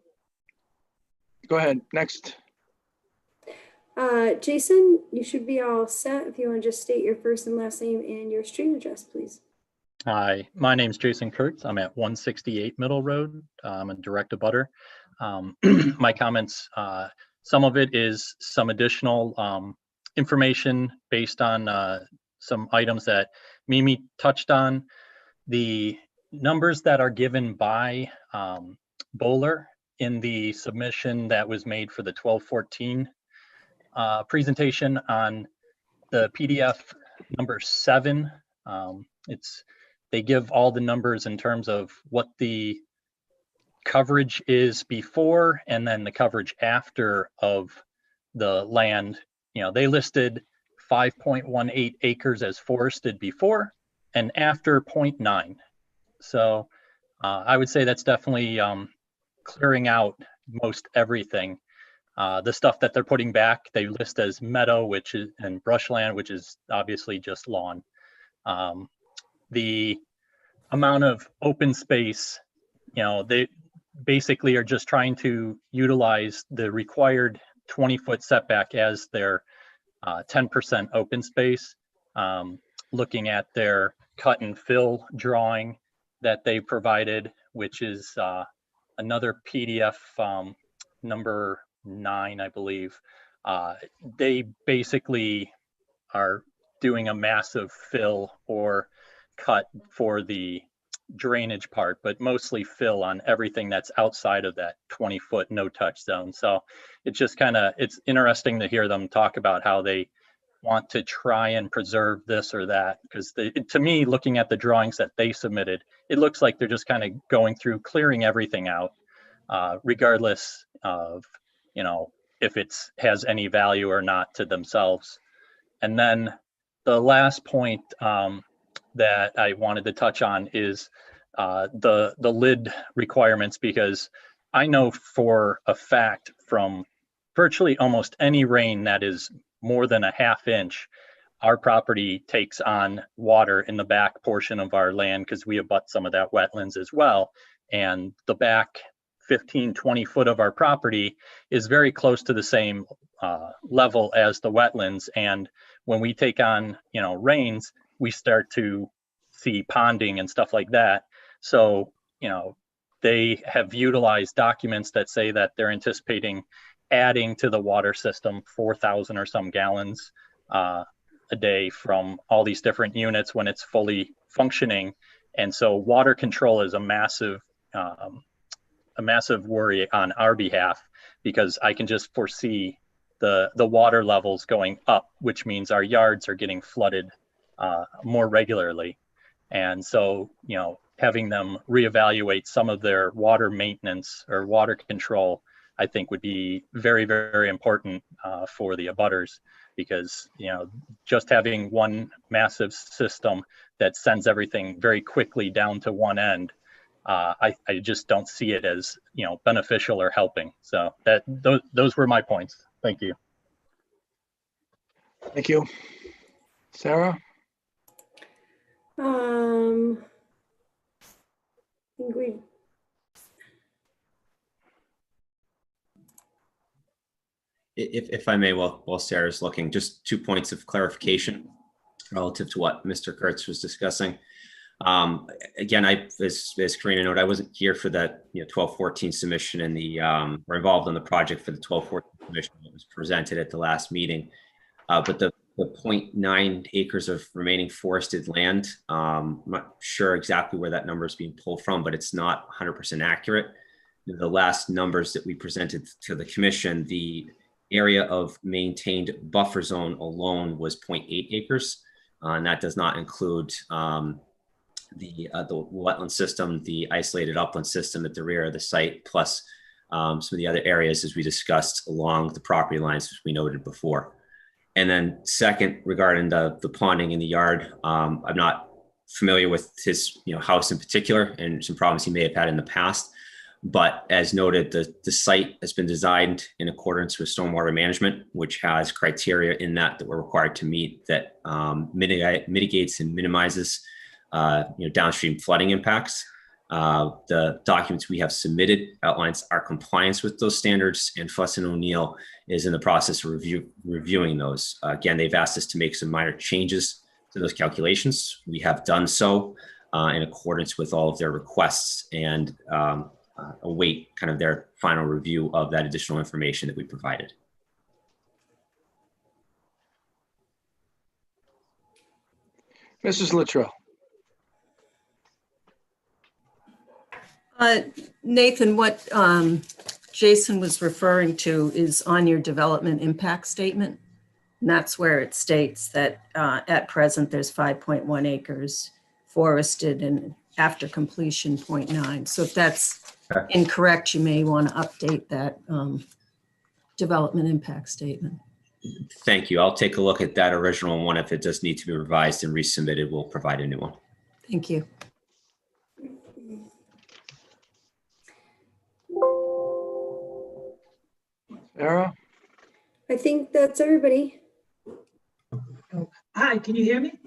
Go ahead, next. Jason, you should be all set. If you want to just state your first and last name and your street address, please. Hi, my name's Jason Kurtz. I'm at 168 Middle Road. I'm a direct abutter. My comments, some of it is some additional information based on some items that Mimi touched on. The numbers that are given by Bowler in the submission that was made for the 1214 presentation on the PDF number 7. They give all the numbers in terms of what the coverage is before and then the coverage after of the land. They listed 5.18 acres as forested before and after 0.9. So I would say that's definitely clearing out most everything. The stuff that they're putting back, they list as meadow, which is, and brushland, which is obviously just lawn. The amount of open space, they basically are just trying to utilize the required 20-foot setback as their 10% open space. Looking at their cut and fill drawing that they provided, which is another PDF number 9, I believe. They basically are doing a massive fill or cut for the drainage part, but mostly fill on everything that's outside of that 20-foot no-touch zone. So it's just it's interesting to hear them talk about how they want to try and preserve this or that, because to me, looking at the drawings that they submitted, it looks like they're just kind of going through, clearing everything out, regardless of, if it has any value or not to themselves. And then the last point that I wanted to touch on is the lid requirements, because I know for a fact from virtually almost any rain that is more than a ½ inch, our property takes on water in the back portion of our land, because we abut some of that wetlands as well. And the back 15, 20 foot of our property is very close to the same level as the wetlands. And when we take on, rains, we start to see ponding and stuff like that. So, they have utilized documents that say that they're anticipating adding to the water system 4,000 or some gallons a day from all these different units when it's fully functioning. And so water control is a massive worry on our behalf, because I can just foresee the water levels going up, which means our yards are getting flooded more regularly. And so, having them reevaluate some of their water maintenance or water control, I think would be very, very important for the abutters, because, just having one massive system that sends everything very quickly down to one end, I just don't see it as, beneficial or helping. So those were my points. Thank you. Thank you. Sarah? I think we, If I may, while Sarah's looking, just 2 points of clarification relative to what Mr. Kurtz was discussing. Again, as Karina noted, I wasn't here for that 1214 submission and or involved in the project for the 1214 submission that was presented at the last meeting. But the 0.9 acres of remaining forested land, I'm not sure exactly where that number is being pulled from, but it's not 100% accurate. The last numbers that we presented to the commission, the area of maintained buffer zone alone was 0.8 acres. And that does not include the wetland system, the isolated upland system at the rear of the site, plus some of the other areas as we discussed along the property lines, as we noted before. And then second, regarding the ponding in the yard, I'm not familiar with his house in particular and some problems he may have had in the past. But as noted, the site has been designed in accordance with stormwater management, which has criteria in that we're required to meet that mitigates and minimizes downstream flooding impacts. The documents we have submitted outlines our compliance with those standards, and Fuss and O'Neill is in the process of reviewing those. Again, they've asked us to make some minor changes to those calculations. We have done so in accordance with all of their requests, and await kind of their final review of that additional information that we provided. Mrs. Luttrell? Nathan, what Jason was referring to is on your development impact statement. And that's where it states that at present there's 5.1 acres forested and after completion 0.9. So if that's incorrect, you may want to update that development impact statement. Thank you. I'll take a look at that original one. If it does need to be revised and resubmitted, we'll provide a new one. Thank you. Sarah? I think that's everybody. Hi, can you hear me?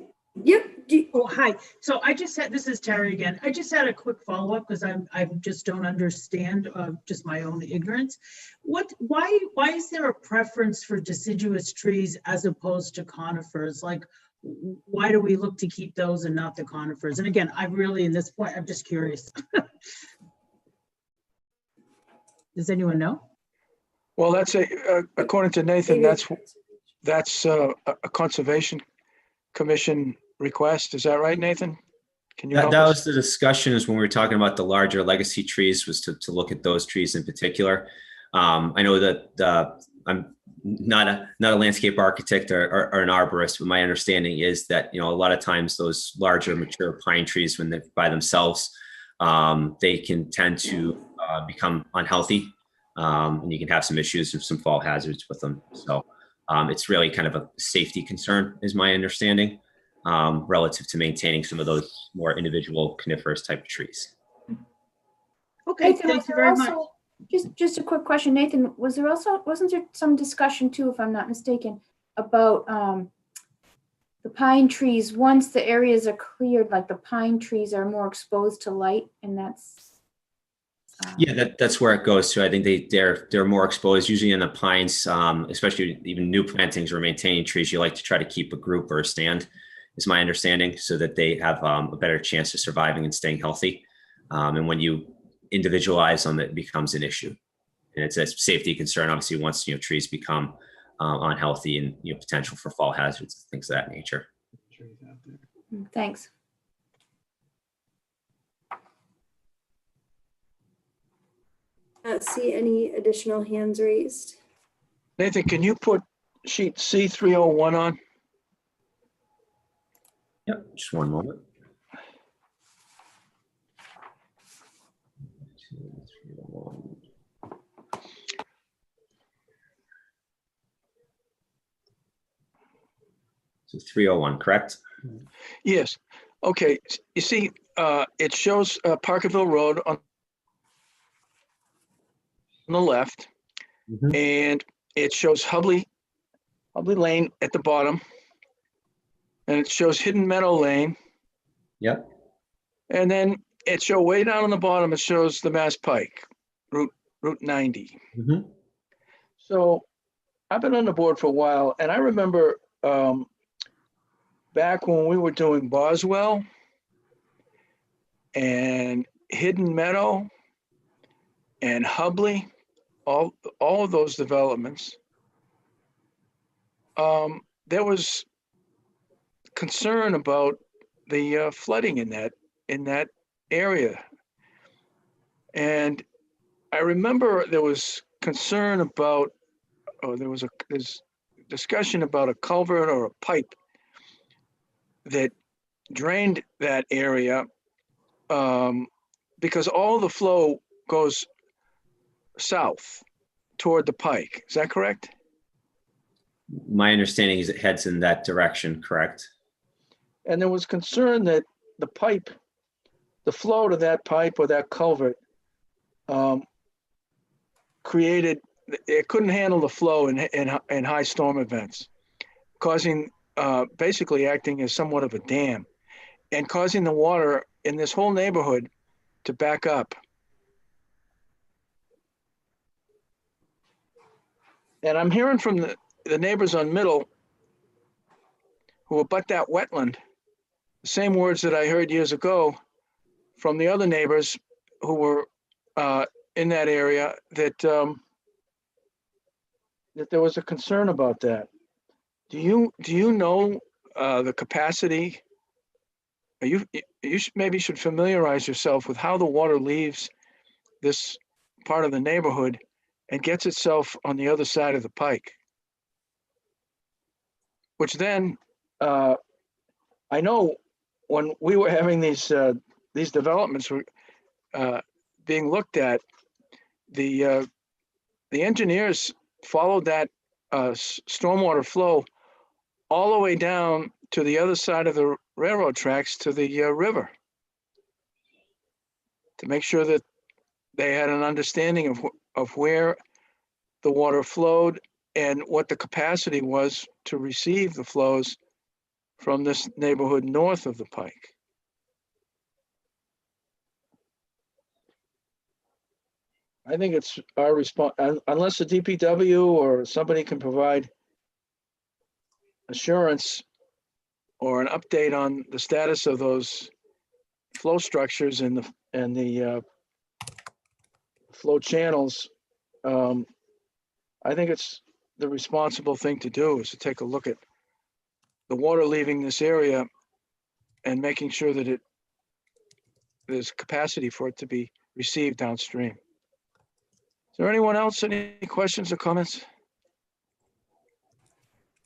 Yep. Oh, hi. So I just had, this is Terry again. I just had a quick follow-up because I just don't understand just my own ignorance. Why is there a preference for deciduous trees as opposed to conifers? Like, why do we look to keep those and not the conifers? And again, I really, in this point, I'm just curious. Does anyone know? Well, that's according to Nathan, that's a Conservation Commission request. Is that right, Nathan? Can you help That us? was the discussion, is when we were talking about the larger legacy trees, was to look at those trees in particular. I know that I'm not a landscape architect or an arborist, but my understanding is that, a lot of times those larger mature pine trees, when they're by themselves, they can tend to become unhealthy, and you can have some issues with some fall hazards with them. So it's really kind of a safety concern, is my understanding, relative to maintaining some of those more individual coniferous type of trees. Okay, Nathan, thank was you there very much. also- Just a quick question, Nathan, wasn't there some discussion too, if I'm not mistaken, about the pine trees, once the areas are cleared, like the pine trees are more exposed to light, and that's Yeah, that's where it goes to. I think they're more exposed, usually in the pines, especially even new plantings or maintaining trees. You like to try to keep a group or a stand, is my understanding, so that they have a better chance of surviving and staying healthy. And when you individualize them, it becomes an issue, and it's a safety concern. Obviously, once trees become unhealthy and potential for fall hazards, things of that nature. Thanks. See any additional hands raised? Nathan, can you put sheet C301 on? Yep, just one moment. So 301, correct? Yes. Okay. You see, it shows Parkerville Road on the left, Mhm. and it shows Hubley Lane at the bottom, and it shows Hidden Meadow Lane, Yep. and then it shows way down on the bottom, it shows the Mass Pike, Route 90. Mhm. So I've been on the board for a while, and I remember back when we were doing Boswell and Hidden Meadow and Hubley, all of those developments, there was concern about the flooding in that area. And I remember there was concern about, or there's discussion about a culvert or a pipe that drained that area, because all the flow goes south toward the pike. Is that correct? My understanding is it heads in that direction, correct? And there was concern that the pipe, the flow to that pipe or that culvert, it couldn't handle the flow in high storm events, causing, basically acting as somewhat of a dam, and causing the water in this whole neighborhood to back up. And I'm hearing from the neighbors on Middle who abut that wetland, the same words that I heard years ago from the other neighbors who were in that area, that there was a concern about that. Do you know the capacity? You maybe should familiarize yourself with how the water leaves this part of the neighborhood and gets itself on the other side of the pike, which then I know when we were having these developments being looked at, the engineers followed that stormwater flow all the way down to the other side of the railroad tracks to the river, to make sure that they had an understanding of where the water flowed and what the capacity was to receive the flows from this neighborhood north of the pike. I think it's our response, unless the DPW or somebody can provide assurance or an update on the status of those flow structures and the flow channels. I think it's the responsible thing to do is to take a look at the water leaving this area and making sure that there's capacity for it to be received downstream. Is there anyone else, any questions or comments?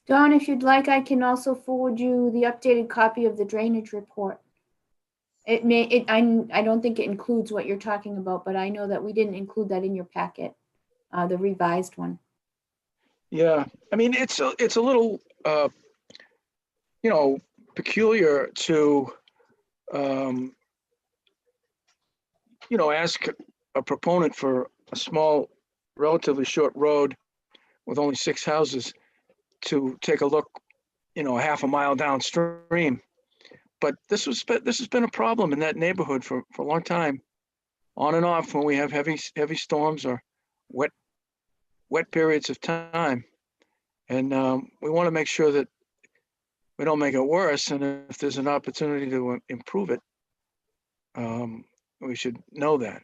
Don, if you'd like, I can also forward you the updated copy of the drainage report. I don't think it includes what you're talking about, but I know that we didn't include that in your packet, the revised one. Yeah, I mean, it's a little, peculiar to, ask a proponent for a small, relatively short road with only 6 houses to take a look, half a mile downstream. But this has been a problem in that neighborhood for a long time, on and off when we have heavy storms or wet periods of time. And we want to make sure that we don't make it worse. And if there's an opportunity to improve it, we should know that.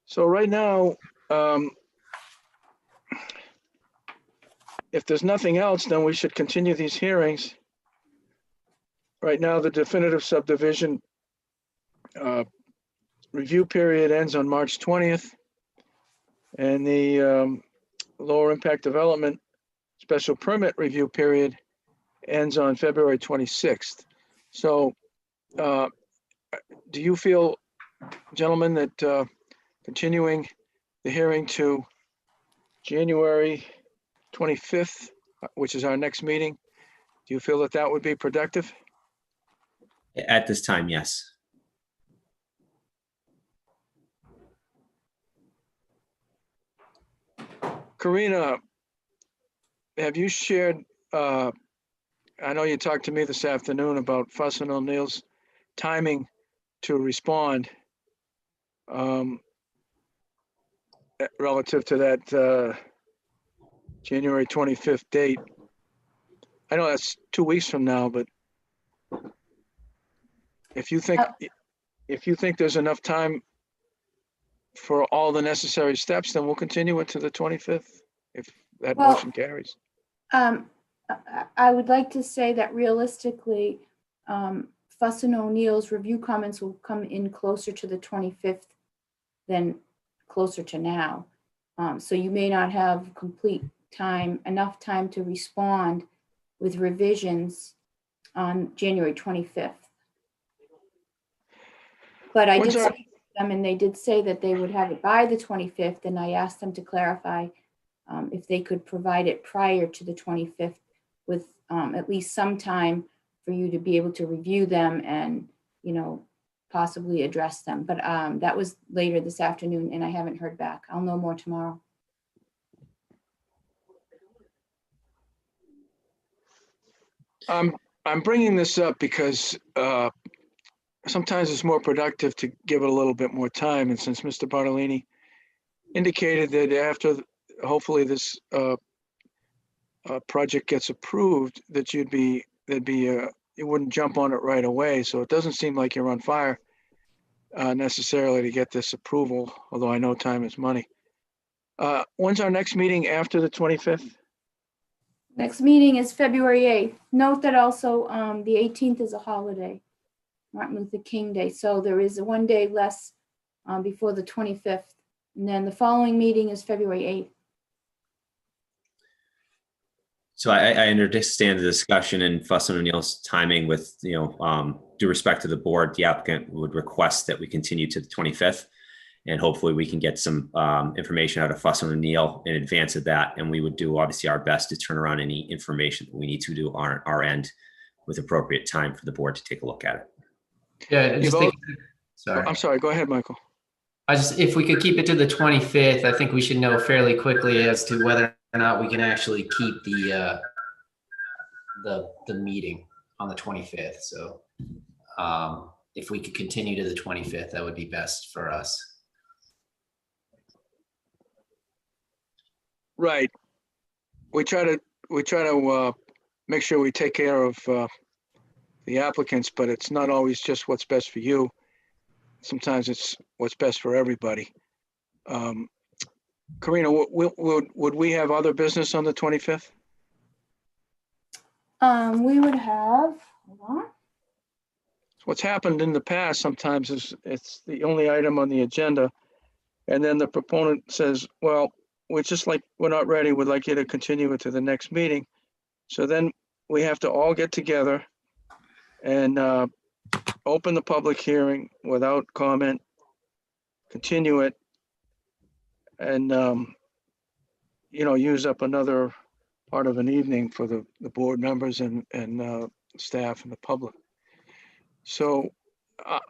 So right now, if there's nothing else, then we should continue these hearings. Right now, the definitive subdivision review period ends on March 20th. And the lower impact development special permit review period ends on February 26th. So do you feel, gentlemen, that continuing the hearing to January 25th, which is our next meeting, do you feel that that would be productive? At this time, yes. Karina, have you shared, I know you talked to me this afternoon about Fuss and O'Neill's timing to respond relative to that January 25th date. I know that's 2 weeks from now, but if you think there's enough time for all the necessary steps, then we'll continue it to the 25th if that motion carries. I would like to say that realistically, Fuss and O'Neill's review comments will come in closer to the 25th than closer to now. So you may not have enough time to respond with revisions on January 25th. But I did speak to them and they did say that they would have it by the 25th, and I asked them to clarify if they could provide it prior to the 25th with at least some time for you to be able to review them and, possibly address them. But that was later this afternoon and I haven't heard back. I'll know more tomorrow. I'm bringing this up because sometimes it's more productive to give it a little bit more time. And since Mr. Bartolini indicated that after, hopefully this project gets approved, that you wouldn't jump on it right away. So it doesn't seem like you're on fire necessarily to get this approval, although I know time is money. When's our next meeting after the 25th? Next meeting is February 8th. Note that also the 18th is a holiday, Martin Luther King Day. So there is 1 day less before the 25th. And then the following meeting is February 8th. So I understand the discussion and Fuss and O'Neill's timing with, due respect to the board, the applicant would request that we continue to the 25th. And hopefully we can get some information out of Fuss and O'Neill in advance of that. And we would do obviously our best to turn around any information that we need to do on our end with appropriate time for the board to take a look at it. Yeah, sorry. I'm sorry, go ahead, Michael. If we could keep it to the 25th, I think we should know fairly quickly as to whether or not we can actually keep the meeting on the 25th. So if we could continue to the 25th, that would be best for us. Right. We try to make sure we take care of the applicants, but it's not always just what's best for you. sometimes it's what's best for everybody. Karina, would we have other business on the 25th? We would have, hold on. What's happened in the past sometimes is it's the only item on the agenda. And then the proponent says, well, we're not ready. We'd like you to continue it to the next meeting. So then we have to all get together and open the public hearing without comment, continue it, and, use up another part of an evening for the board members and staff and the public. So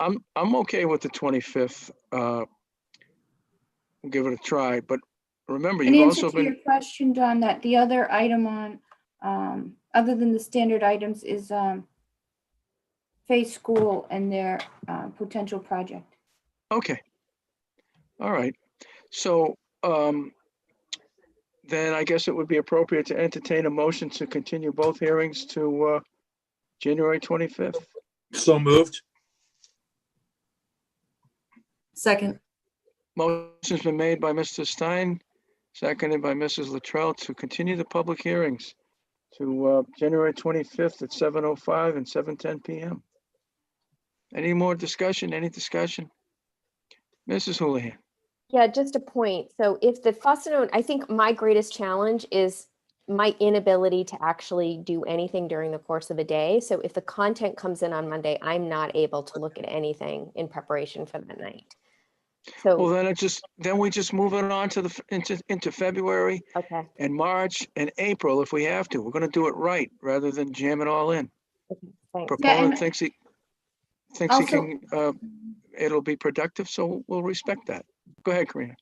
I'm okay with the 25th. We'll give it a try, but remember, In you've answer also to your been, question, John, that the other item on, other than the standard items is Face School and their potential project. okay. All right. So then I guess it would be appropriate to entertain a motion to continue both hearings to January 25th. So moved. Second, Motion's been made by Mr. Stein, seconded by Mrs. Latrell to continue the public hearings to January 25th at 7:05 and 7:10 PM. Any more discussion? Any discussion? Mrs. Houlihan? Yeah, just a point. So if the fuss and I think my greatest challenge is my inability to actually do anything during the course of a day. So if the content comes in on Monday, I'm not able to look at anything in preparation for that night. Well, So, then we just move it on to into February okay, and March and April if we have to. We're gonna do it right rather than jam it all in. thanks. Proponent thinks he Also- can, it'll be productive, so we'll respect that. Go ahead, Karina.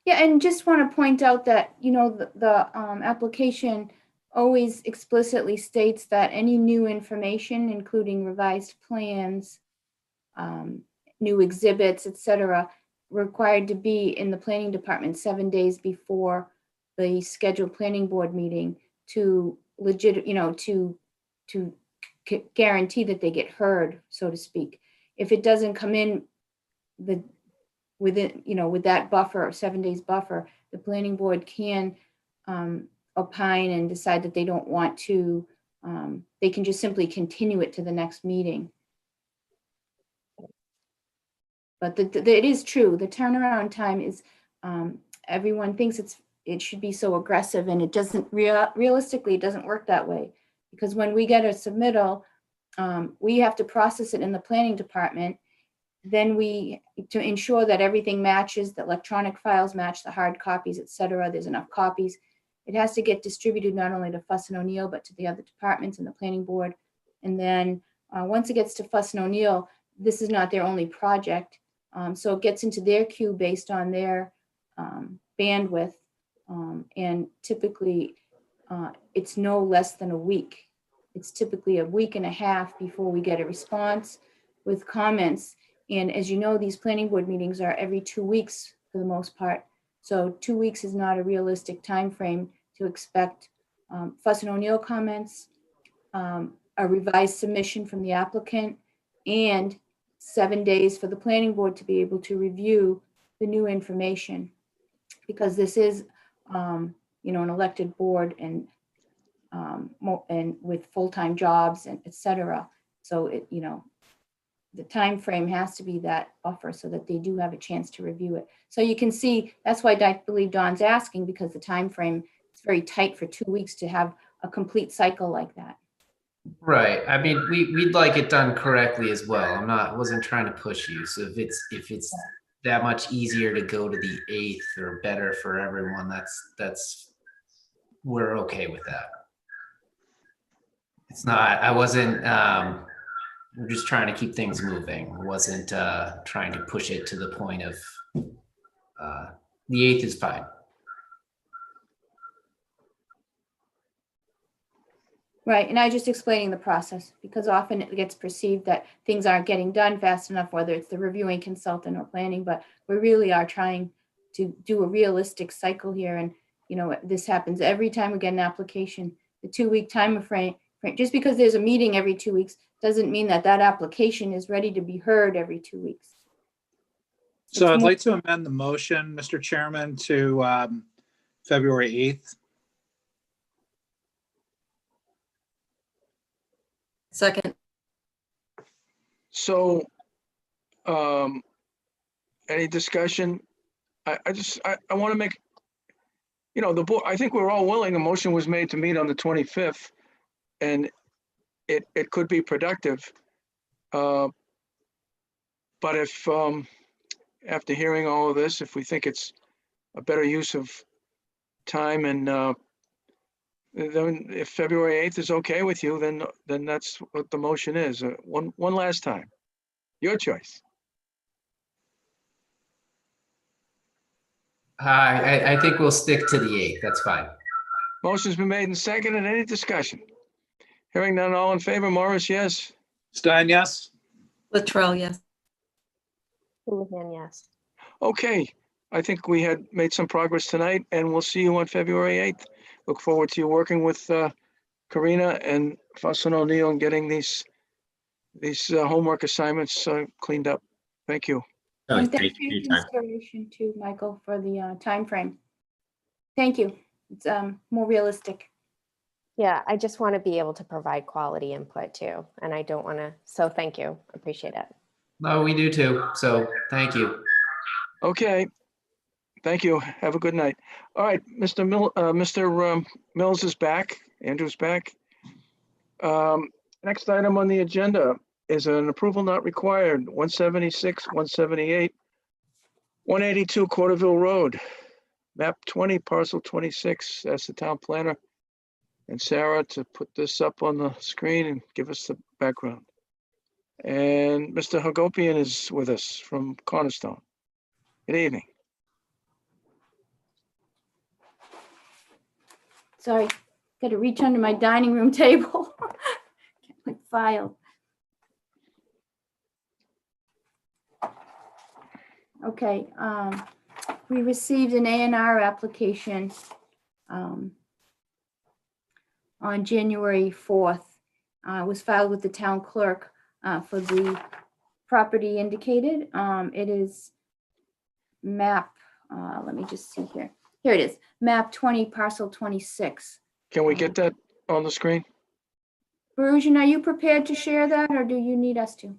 Yeah, and just want to point out that, the application always explicitly states that any new information, including revised plans, new exhibits, et cetera, required to be in the planning department 7 days before the scheduled planning board meeting to guarantee that they get heard, so to speak. If it doesn't come in with that buffer, 7 days buffer, the planning board can opine and decide that they don't want to, they can just simply continue it to the next meeting. But it is true, the turnaround time is, everyone thinks it should be so aggressive, and it doesn't, realistically, it doesn't work that way. Because when we get a submittal, we have to process it in the planning department. Then to ensure that everything matches, the electronic files match the hard copies, et cetera, there's enough copies. It has to get distributed not only to Fuss and O'Neill, but to the other departments and the planning board. And then once it gets to Fuss and O'Neill, this is not their only project. So it gets into their queue based on their bandwidth. And typically it's no less than a week. It's typically a week and a half before we get a response with comments. And as you know, these planning board meetings are every 2 weeks for the most part. So 2 weeks is not a realistic timeframe to expect Fuss and O'Neill comments, a revised submission from the applicant, and 7 days for the planning board to be able to review the new information. Because this is, an elected board and with full-time jobs and et cetera. So the time frame has to be that buffer so that they do have a chance to review it. So you can see, that's why I believe Don's asking, because the time frame is very tight for 2 weeks to have a complete cycle like that. Right. I mean, we'd like it done correctly as well. Wasn't trying to push you. So if it's that much easier to go to the 8th or better for everyone, we're okay with that. It's not, we're just trying to keep things moving. I wasn't trying to push it to the point of the 8th is fine. Right, and I just explaining the process, because often it gets perceived that things aren't getting done fast enough, whether it's the reviewing consultant or planning, but we really are trying to do a realistic cycle here. And, this happens every time we get an application, the 2 week time frame, just because there's a meeting every 2 weeks, doesn't mean that application is ready to be heard every 2 weeks. So It's I'd more- like to amend the motion, Mr. Chairman, to February 8th. Second, So, any discussion? I want to make, the board, I think we're all willing, a motion was made to meet on the 25th, and it could be productive. But if, after hearing all of this, if we think it's a better use of time and, then if February 8th is okay with you, then that's what the motion is. One last time. Your choice. I think we'll stick to the 8th. That's fine. Motion's been made and seconded. Any discussion? Hearing none, all in favor, Morris, yes. Stein, yes? Latrell, yes. Houlihan, yes. Okay, I think we had made some progress tonight, and we'll see you on February 8th. Look forward to you working with Karina and Fossil O'Neill and getting these homework assignments cleaned up. Thank you. And Thank thank you you for your time. consideration too, Michael, for the time frame. Thank you. It's more realistic. Yeah, I just want to be able to provide quality input too. And I don't want to, so thank you. Appreciate it. No, we do too. So thank you. Okay. Thank you. Have a good night. All right, Mr. Mills is back. Andrew's back. Next item on the agenda is an approval not required, 176, 178, 182 Corderville Road, map 20, parcel 26. That's the town planner and Sarah to put this up on the screen and give us the background. And Mr. Hagopian is with us from Cornerstone. Good evening. Sorry, got to reach under my dining room table. Get my file. Okay, we received an A&R application on January 4th. It was filed with the town clerk for the property indicated. It is map, let me just see here. Here it is, map 20, parcel 26. Can we get that on the screen? Verusian, are you prepared to share that or do you need us to?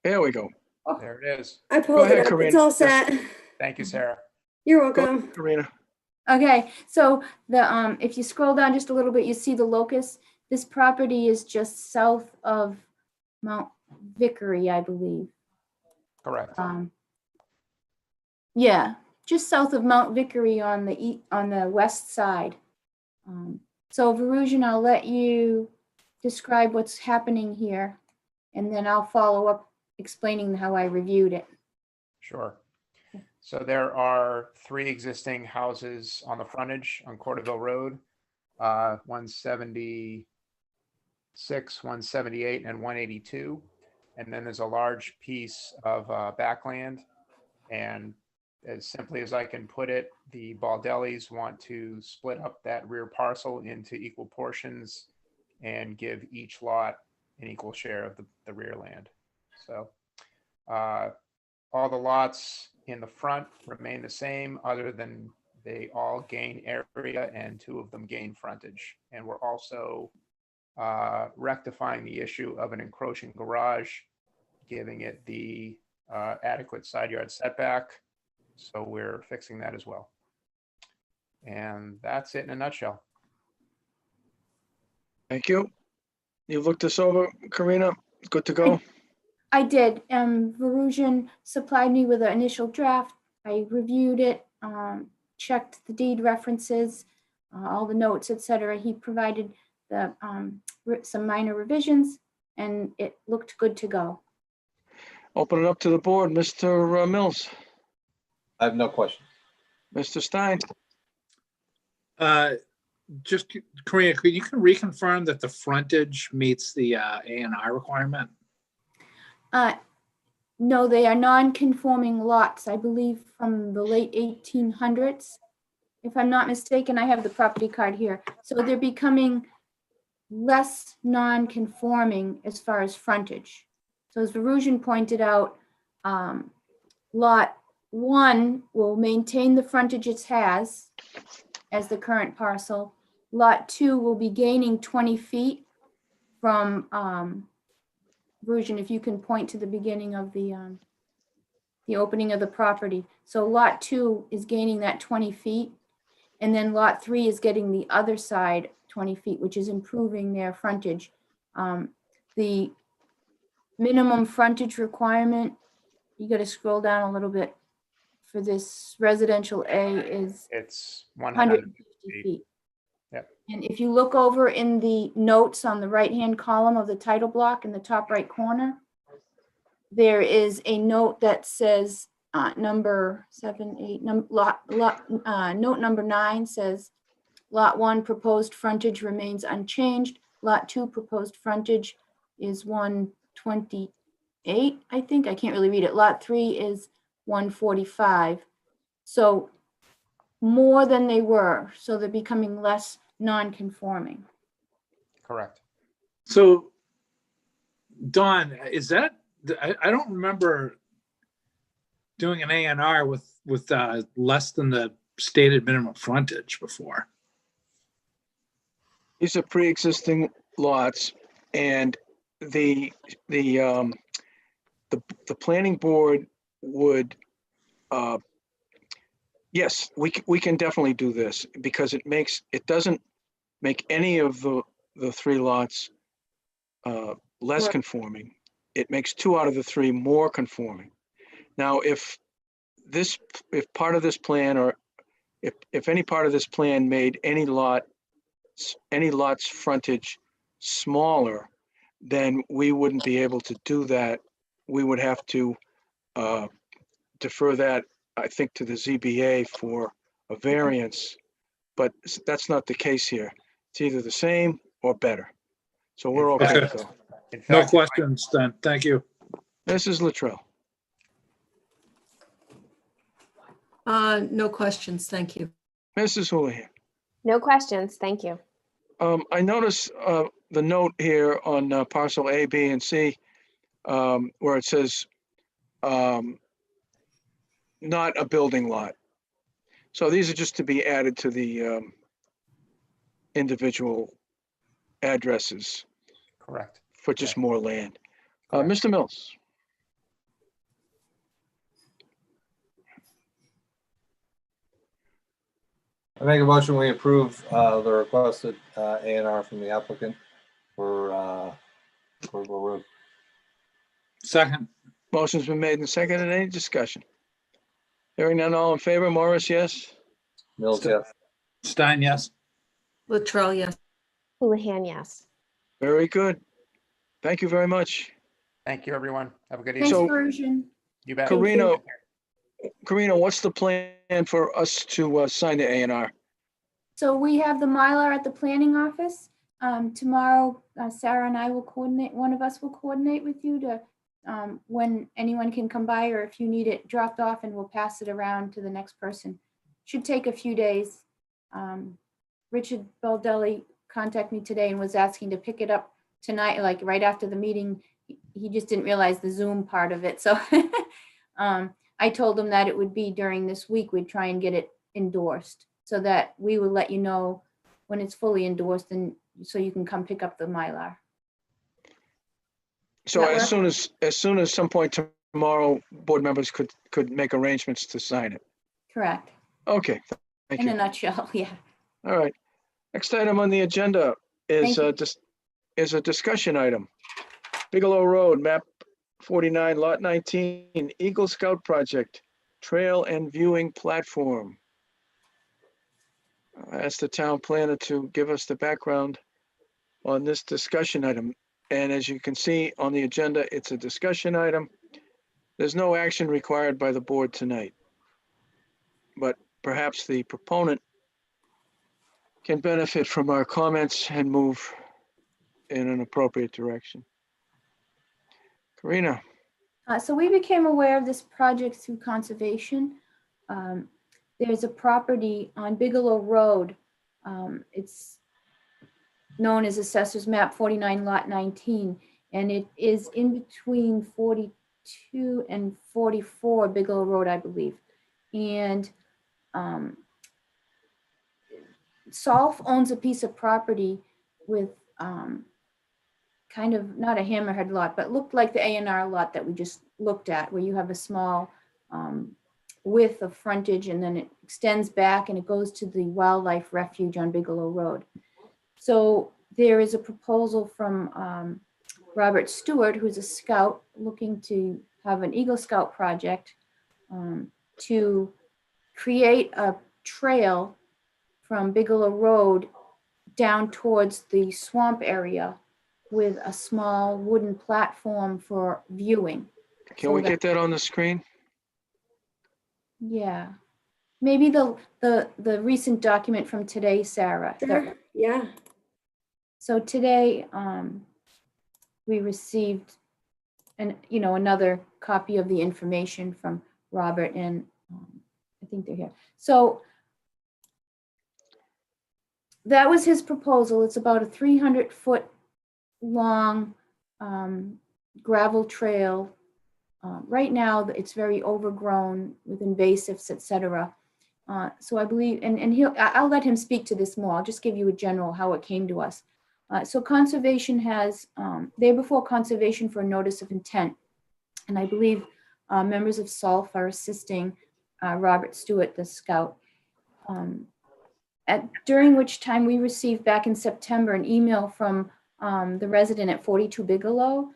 There we go. There it is. I pulled ahead, it up. Corinne. It's all set. Thank you, Sarah. You're Go welcome. ahead, Karina. Okay, so the if you scroll down just a little bit, you see the locus. This property is just south of Mount Vickery, I believe. Correct. Yeah, just south of Mount Vickery on the west side. So Verusian, I'll let you describe what's happening here, and then I'll follow up explaining how I reviewed it. Sure. So there are 3 existing houses on the frontage on Corderville Road, 176, 178, and 182. And then there's a large piece of backland. And as simply as I can put it, the Baldellis want to split up that rear parcel into equal portions and give each lot an equal share of the rear land. So all the lots in the front remain the same, other than they all gain area and 2 of them gain frontage. And we're also rectifying the issue of an encroaching garage, giving it the adequate side yard setback. So we're fixing that as well. And that's it in a nutshell. Thank you. You looked this over, Karina? Good to go? I did. Verusian supplied me with an initial draft. I reviewed it, checked the deed references, all the notes, etc. He provided the some minor revisions, and it looked good to go. Open it up to the board. Mr. Mills, I have no questions. Mr. Stein. Just, Karina, could you reconfirm that the frontage meets the A&R requirement? No, they are non-conforming lots, I believe from the late 1800s. If I'm not mistaken, I have the property card here. So they're becoming less non-conforming as far as frontage. So as Verusian pointed out, Lot 1 will maintain the frontage it has as the current parcel. Lot 2 will be gaining 20 feet from, Virgin, if you can point to the beginning of the opening of the property. So Lot 2 is gaining that 20 feet. And then Lot 3 is getting the other side 20 feet, which is improving their frontage. The minimum frontage requirement, you got to scroll down a little bit, for this residential A is It's 100 150 feet. feet. Yep. And if you look over in the notes on the right-hand column of the title block in the top right corner, there is a note that says, number 7, 8, note number 9 says, Lot 1 proposed frontage remains unchanged. Lot 2 proposed frontage is 128, I think. I can't really read it. Lot 3 is 145. So more than they were. So they're becoming less non-conforming. Correct. So, Don, is that, I don't remember doing an A&R with less than the stated minimum frontage before. These are pre-existing lots, and the planning board would, yes, we can definitely do this, because it doesn't make any of the 3 lots less Right. conforming. It makes 2 out of the 3 more conforming. Now, if part of this plan, or if any part of this plan made any lot's frontage smaller, then we wouldn't be able to do that. We would have to defer that, I think, to the ZBA for a variance, but that's not the case here. It's either the same or better. So we're okay to Okay. go. In No fact, questions, then. Thank you. Mrs. Luttrell. No questions, thank you. Mrs. Houlihan. No questions. Thank you. I notice the note here on parcel A, B, and C, where it says not a building lot. So these are just to be added to the individual addresses correct. for just more land. Correct. Mr. Mills. I make a motion, we approve the requested A&R from the applicant for Corporal Road. Second, Motion's been made and seconded. Any discussion? Hearing none, all in favor. Morris, yes. Mills, yes. Stein, yes. Latrell, yes. Houlihan, yes. Very good. Thank you very much. Thank you, everyone. Have a good Thanks, evening. So- Version. You bet. Karina, what's the plan for us to sign the A&R? So we have the Mylar at the planning office. Tomorrow, Sarah and I will coordinate, one of us will coordinate with you to, when anyone can come by, or if you need it dropped off, and we'll pass it around to the next person. Should take a few days. Richard Baldelli contacted me today and was asking to pick it up tonight, like right after the meeting. He just didn't realize the Zoom part of it. So I told him that it would be during this week, we'd try and get it endorsed, so that we will let you know when it's fully endorsed, and so you can come pick up the Mylar. So That as soon as some point tomorrow, board members could make arrangements to sign it. Correct. Okay, thank In a you. nutshell, yeah. All right. Next item on the agenda is Thank a discussion item. Bigelow Road, map 49, lot 19, Eagle Scout Project, trail and viewing platform. I asked the town planner to give us the background on this discussion item. And as you can see on the agenda, it's a discussion item. There's no action required by the board tonight. But perhaps the proponent can benefit from our comments and move in an appropriate direction. Karina, So we became aware of this project through conservation. There's a property on Bigelow Road. It's known as Assessor's Map 49, Lot 19, and it is in between 42 and 44 Bigelow Road, I believe. And Solf owns a piece of property with kind of not a hammerhead lot, but looked like the A&R lot that we just looked at, where you have a small width of frontage and then it extends back and it goes to the wildlife refuge on Bigelow Road. So there is a proposal from Robert Stewart, who's a scout looking to have an Eagle Scout project to create a trail from Bigelow Road down towards the swamp area with a small wooden platform for viewing. Can we get that on the screen? Yeah. Maybe the recent document from today, Sarah. Sure, yeah. So today, we received another copy of the information from Robert, and I think they're here. So that was his proposal. It's about a 300-foot long gravel trail. Right now, it's very overgrown with invasives, etc. So I believe, and I'll let him speak to this more. I'll just give you a general how it came to us. So conservation has, they're before conservation for a notice of intent. And I believe members of SOLF are assisting Robert Stewart, the scout. During which time we received back in September an email from the resident at 42 Bigelow,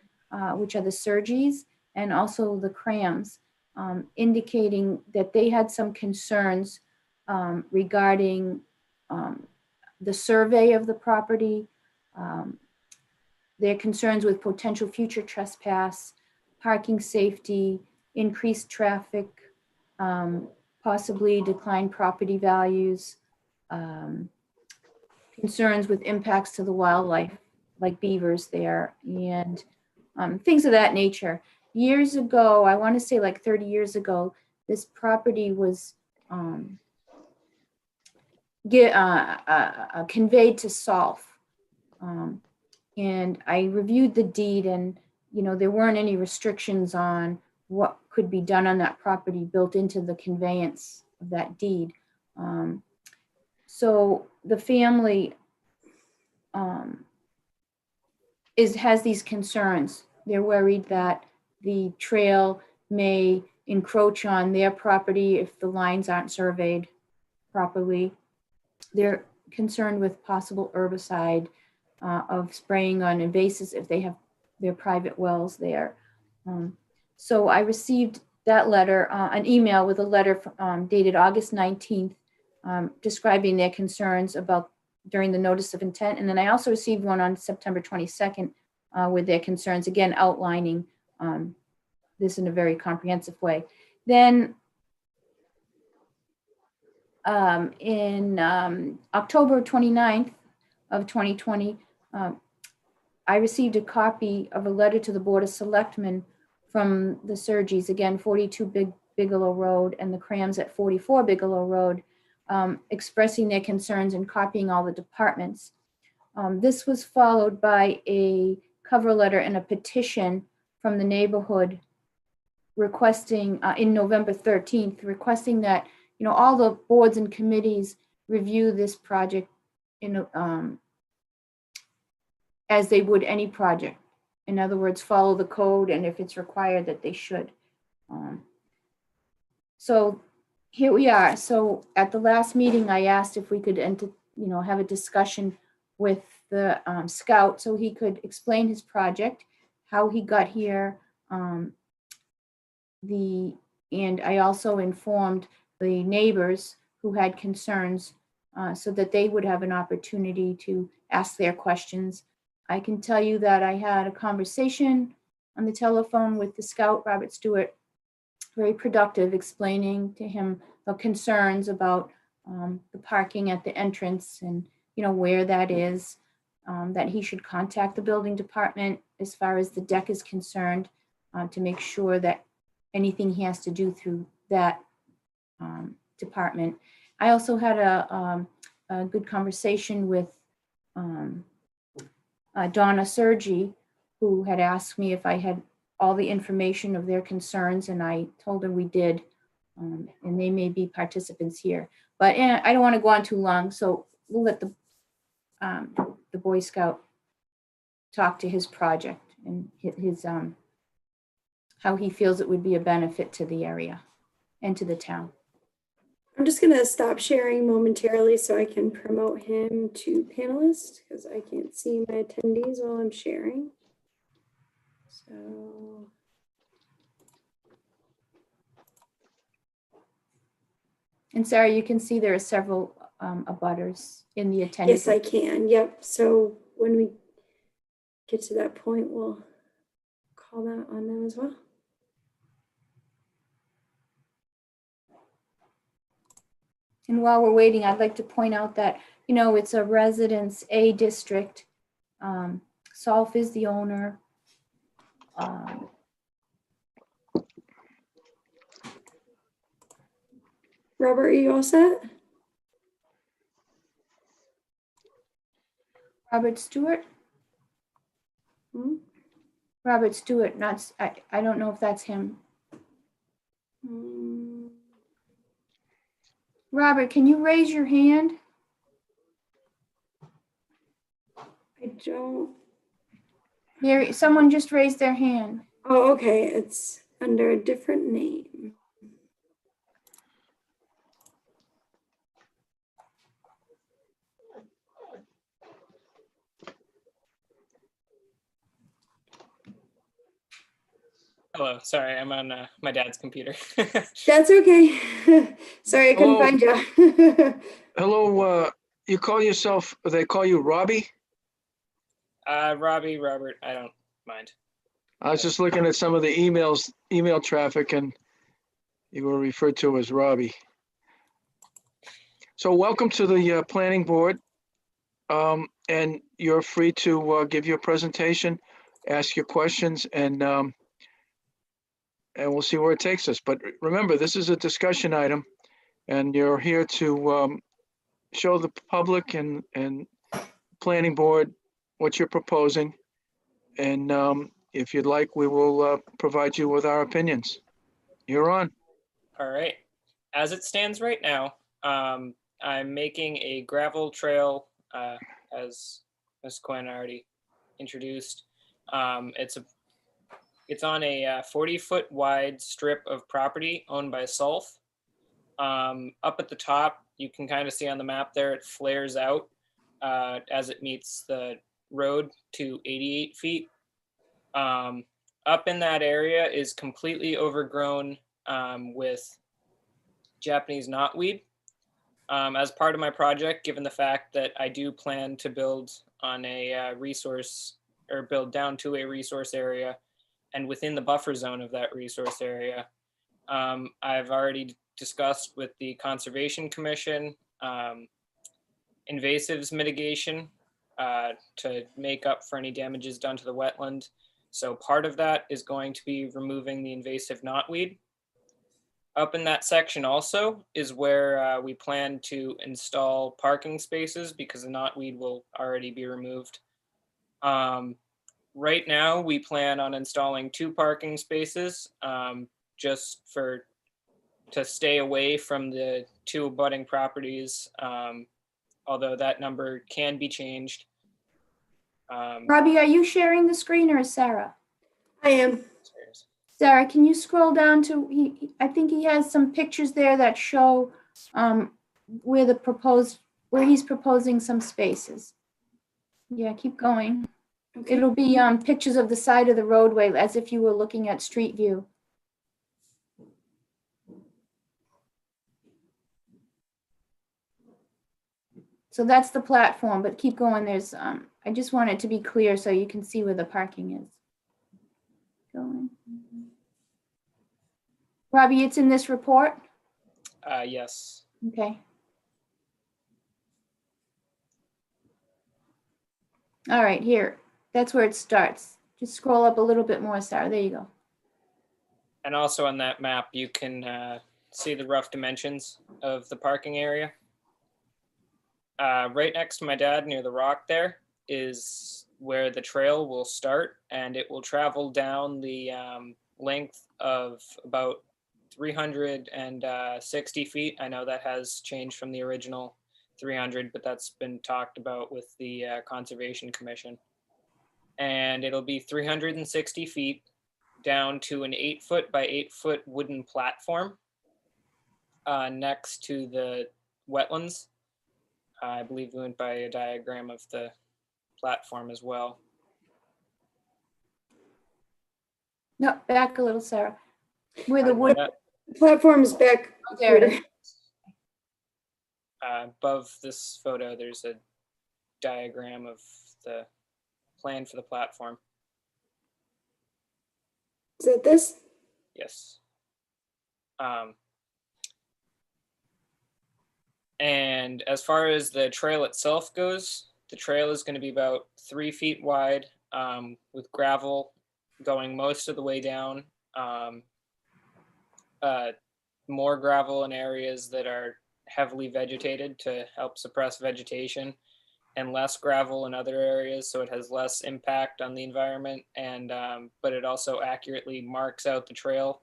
which are the Surgeys, and also the Crams, indicating that they had some concerns regarding the survey of the property, their concerns with potential future trespass, parking safety, increased traffic, possibly declined property values, concerns with impacts to the wildlife, like beavers there, and things of that nature. Years ago, I want to say like 30 years ago, this property was conveyed to SOLF. And I reviewed the deed, and there weren't any restrictions on what could be done on that property built into the conveyance of that deed. So the family has these concerns. They're worried that the trail may encroach on their property if the lines aren't surveyed properly. They're concerned with possible herbicide of spraying on invasives if they have their private wells there. So I received that letter, an email with a letter dated August 19th, describing their concerns during the notice of intent. And then I also received one on September 22nd with their concerns, again, outlining this in a very comprehensive way. Then in October 29th of 2020, I received a copy of a letter to the Board of Selectmen from the Surgeys, again, 42 Bigelow Road, and the Crams at 44 Bigelow Road, expressing their concerns and copying all the departments. This was followed by a cover letter and a petition from the neighborhood requesting, in November 13th, requesting that all the boards and committees review this project as they would any project. In other words, follow the code, and if it's required, that they should. So here we are. So at the last meeting, I asked if we could have a discussion with the scout so he could explain his project, how he got here. And I also informed the neighbors who had concerns so that they would have an opportunity to ask their questions. I can tell you that I had a conversation on the telephone with the scout, Robert Stewart, very productive, explaining to him the concerns about the parking at the entrance and where that is, that he should contact the building department as far as the deck is concerned to make sure that anything he has to do through that department. I also had a good conversation with Donna Sergi, who had asked me if I had all the information of their concerns, and I told her we did. And they may be participants here, but I don't want to go on too long, so we'll let the Boy Scout talk to his project and his how he feels it would be a benefit to the area and to the town. I'm just gonna stop sharing momentarily so I can promote him to panelist because I can't see my attendees while I'm sharing. So. And Sarah, you can see there are several abutters in the attendance. Yes, I can. Yep. So when we get to that point, we'll call that on them as well. And while we're waiting, I'd like to point out that, you know, it's a Residence A district. Solf is the owner. Robert, are you all set? Robert Stewart? Hmm? Robert Stewart, not, I don't know if that's him. Robert, can you raise your hand? I don't. There, someone just raised their hand. Oh, okay. It's under a different name. Hello, sorry, I'm on my dad's computer. That's okay. Sorry, I couldn't Hello. find you. Hello, you call yourself, they call you Robbie? Robbie, Robert, I don't mind. I was just looking at some of the email traffic, and you were referred to as Robbie. So welcome to the planning board. And you're free to give your presentation, ask your questions, and we'll see where it takes us. But remember, this is a discussion item, and you're here to show the public and planning board what you're proposing. And if you'd like, we will provide you with our opinions. You're on. All right. As it stands right now, I'm making a gravel trail, as Ms. Quinn already introduced. It's on a 40-foot wide strip of property owned by Solf. Up at the top, you can kind of see on the map there, it flares out as it meets the road to 88 feet. Up in that area is completely overgrown with Japanese knotweed. As part of my project, given the fact that I do plan to build on a resource, or build down to a resource area, and within the buffer zone of that resource area, I've already discussed with the Conservation Commission invasives mitigation to make up for any damages done to the wetland. So part of that is going to be removing the invasive knotweed. Up in that section also is where we plan to install parking spaces because the knotweed will already be removed. Right now, we plan on installing 2 parking spaces just to stay away from the 2 abutting properties, although that number can be changed. Robbie, are you sharing the screen or is Sarah? I am. Sarah, can you scroll down to, I think he has some pictures there that show where he's proposing some spaces. Yeah, keep going. Okay. It'll be pictures of the side of the roadway as if you were looking at street view. So that's the platform, but keep going. There's, I just want it to be clear so you can see where the parking is. Going. Robbie, it's in this report? Yes. Okay. All right, here. That's where it starts. Just scroll up a little bit more, Sarah. There you go. And also on that map, you can see the rough dimensions of the parking area. Right next to my dad near the rock there is where the trail will start, and it will travel down the length of about 360 feet. I know that has changed from the original 300, but that's been talked about with the Conservation Commission. And it'll be 360 feet down to an 8-foot by 8-foot wooden platform next to the wetlands. I believe we went by a diagram of the platform as well. No, back a little, Sarah. Where the wood, Platform is back. oh, there it is. Above this photo, there's a diagram of the plan for the platform. Is that this? Yes. And as far as the trail itself goes, the trail is going to be about 3 feet wide, with gravel going most of the way down. More gravel in areas that are heavily vegetated to help suppress vegetation, and less gravel in other areas so it has less impact on the environment. And but it also accurately marks out the trail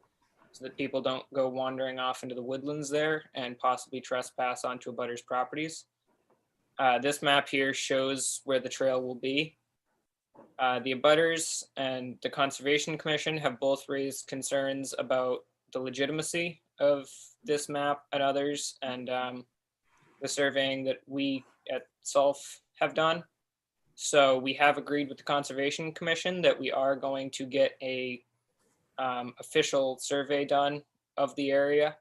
so that people don't go wandering off into the woodlands there and possibly trespass onto abutters' properties. This map here shows where the trail will be. The abutters and the Conservation Commission have both raised concerns about the legitimacy of this map and others, and the surveying that we at SOLF have done. So we have agreed with the Conservation Commission that we are going to get a official survey done of the area.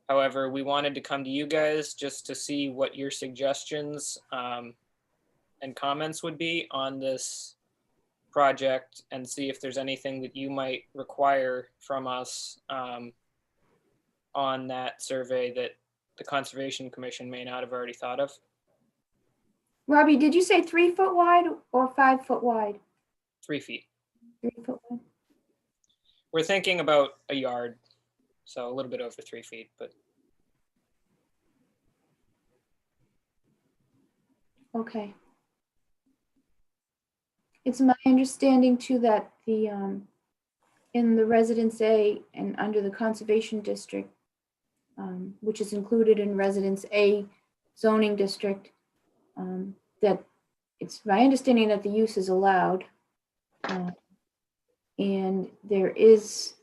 However, we wanted to come to you guys just to see what your suggestions and comments would be on this project, and see if there's anything that you might require from us on that survey that the Conservation Commission may not have already thought of. Robbie, did you say 3 foot wide or 5 foot wide? 3 feet. 3 foot wide. We're thinking about a yard, so a little bit over 3 feet, but Okay. It's my understanding too that the, in the Residence A and under the Conservation District, which is included in Residence A zoning district, that it's my understanding that the use is allowed. And there is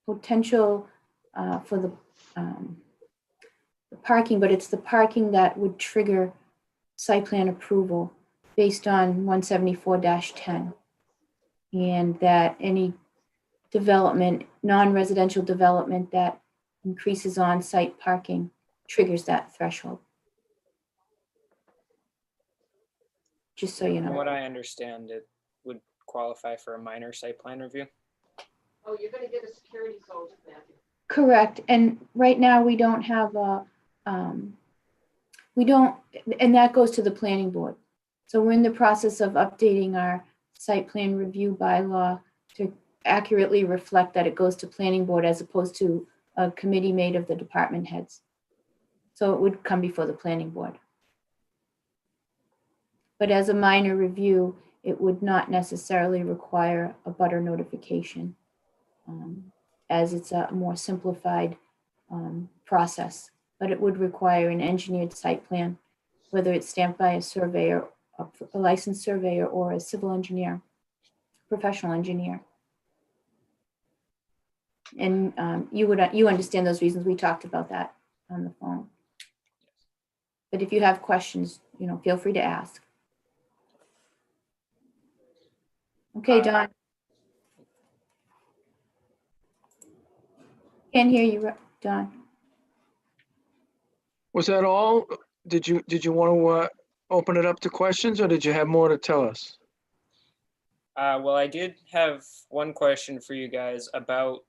potential for the parking, but it's the parking that would trigger site plan approval based on 174-10. And that any development, non-residential development that increases on-site parking triggers that threshold. Just so you from know. what I understand, it would qualify for a minor site plan review. Oh, you're gonna get a security soldier, Matthew. Correct, and right now we don't have a, we don't, and that goes to the planning board. So we're in the process of updating our site plan review bylaw to accurately reflect that it goes to planning board as opposed to a committee made of the department heads. So it would come before the planning board. But as a minor review, it would not necessarily require a butter notification, as it's a more simplified process. But it would require an engineered site plan, whether it's stamped by a surveyor, a licensed surveyor, or a civil engineer, professional engineer. And you understand those reasons. We talked about that on the phone. But if you have questions, feel free to ask. Okay, Don. Can't hear you, Don. Was that all? Did you want to open it up to questions, or did you have more to tell us? Well, I did have one question for you guys about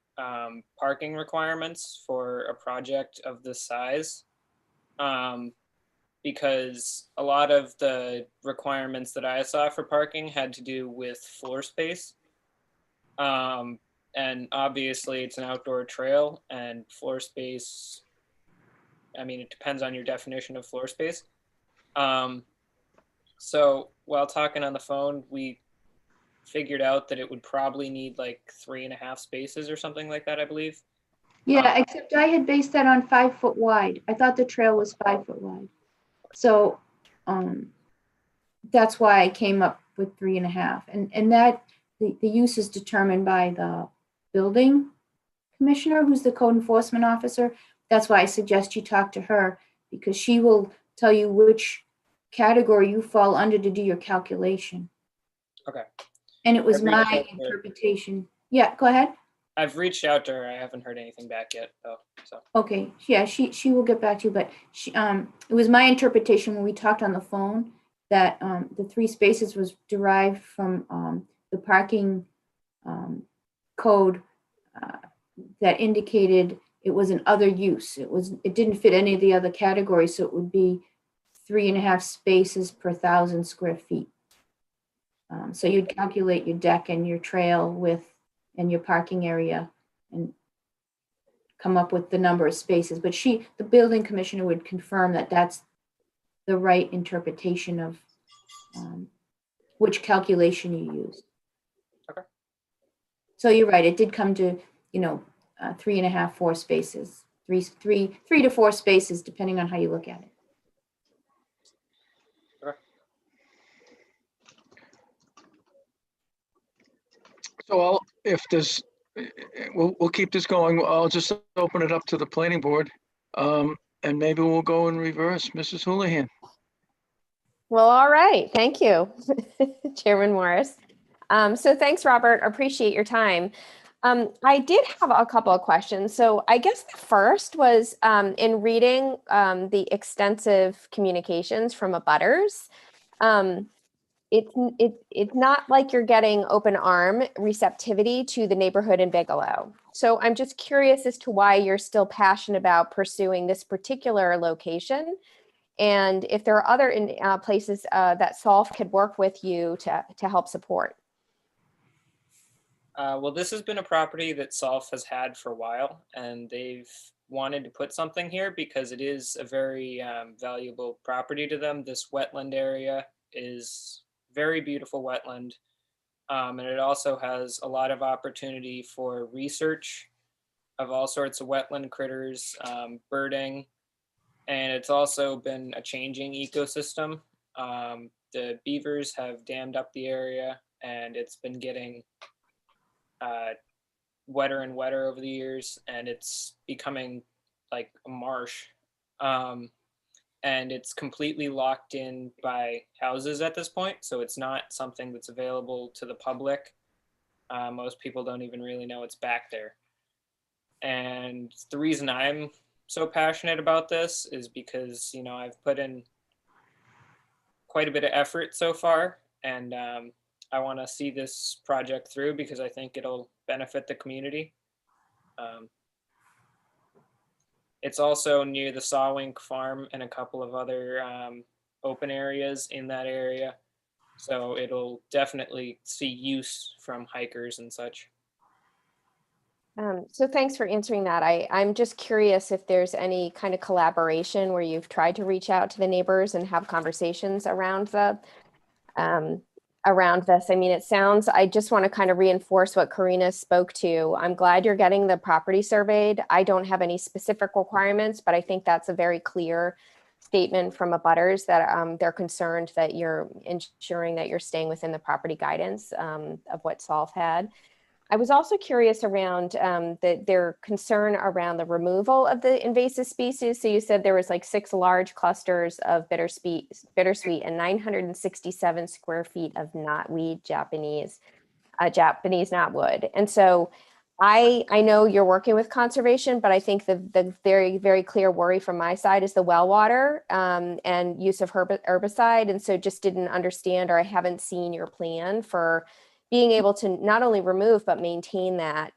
parking requirements for a project of this size. Because a lot of the requirements that I saw for parking had to do with floor space. And obviously it's an outdoor trail, and floor space, I mean, it depends on your definition of floor space. So while talking on the phone, we figured out that it would probably need like 3.5 spaces or something like that, I believe. Yeah, except I had based that on 5 foot wide. I thought the trail was 5 foot wide. So, that's why I came up with 3.5. And that, the use is determined by the building commissioner, who's the code enforcement officer. That's why I suggest you talk to her, because she will tell you which category you fall under to do your calculation. Okay. And it was I've reached my out to her. interpretation. Yeah, go ahead. I've reached out to her. I haven't heard anything back yet, though. So Okay, yeah, she will get back to you, but it was my interpretation when we talked on the phone that the 3 spaces was derived from the parking code that indicated it was an other use. It didn't fit any of the other categories, so it would be 3.5 spaces per 1,000 square feet. So you'd calculate your deck and your trail width and your parking area and come up with the number of spaces. But the building commissioner would confirm that that's the right interpretation of which calculation you use. Okay. So you're right, it did come to, 3.5, 4 spaces, three to 4 spaces, depending on how you look at it. So we'll keep this going. I'll just open it up to the planning board. And maybe we'll go in reverse. Mrs. Houlihan. Well, all right. Thank you, Chairman Morris. So thanks, Robert. Appreciate your time. I did have a couple of questions. So I guess the first was in reading the extensive communications from abutters. It's not like you're getting open arm receptivity to the neighborhood in Bigelow. So I'm just curious as to why you're still passionate about pursuing this particular location, and if there are other places that SOLF could work with you to help support. Well, this has been a property that SOLF has had for a while, and they've wanted to put something here because it is a very valuable property to them. This wetland area is very beautiful wetland, and it also has a lot of opportunity for research of all sorts of wetland critters, birding, and it's also been a changing ecosystem. The beavers have dammed up the area, and it's been getting wetter and wetter over the years, and it's becoming like a marsh. And it's completely locked in by houses at this point, so it's not something that's available to the public. Most people don't even really know it's back there. And the reason I'm so passionate about this is because, I've put in quite a bit of effort so far, and I want to see this project through because I think it'll benefit the community. It's also near the Sawwink Farm and a couple of other open areas in that area. So it'll definitely see use from hikers and such. So thanks for answering that. I'm just curious if there's any kind of collaboration where you've tried to reach out to the neighbors and have conversations around around this. I mean, I just want to kind of reinforce what Karina spoke to. I'm glad you're getting the property surveyed. I don't have any specific requirements, but I think that's a very clear statement from abutters that they're concerned that you're ensuring that you're staying within the property guidance of what SOLF had. I was also curious around their concern around the removal of the invasive species. So you said there was like 6 large clusters of bittersweet and 967 square feet of knotweed Japanese knotwood. And so I know you're working with conservation, but I think the very, very clear worry from my side is the well water and use of herbicide. And so just didn't understand, or I haven't seen your plan for being able to not only remove but maintain that,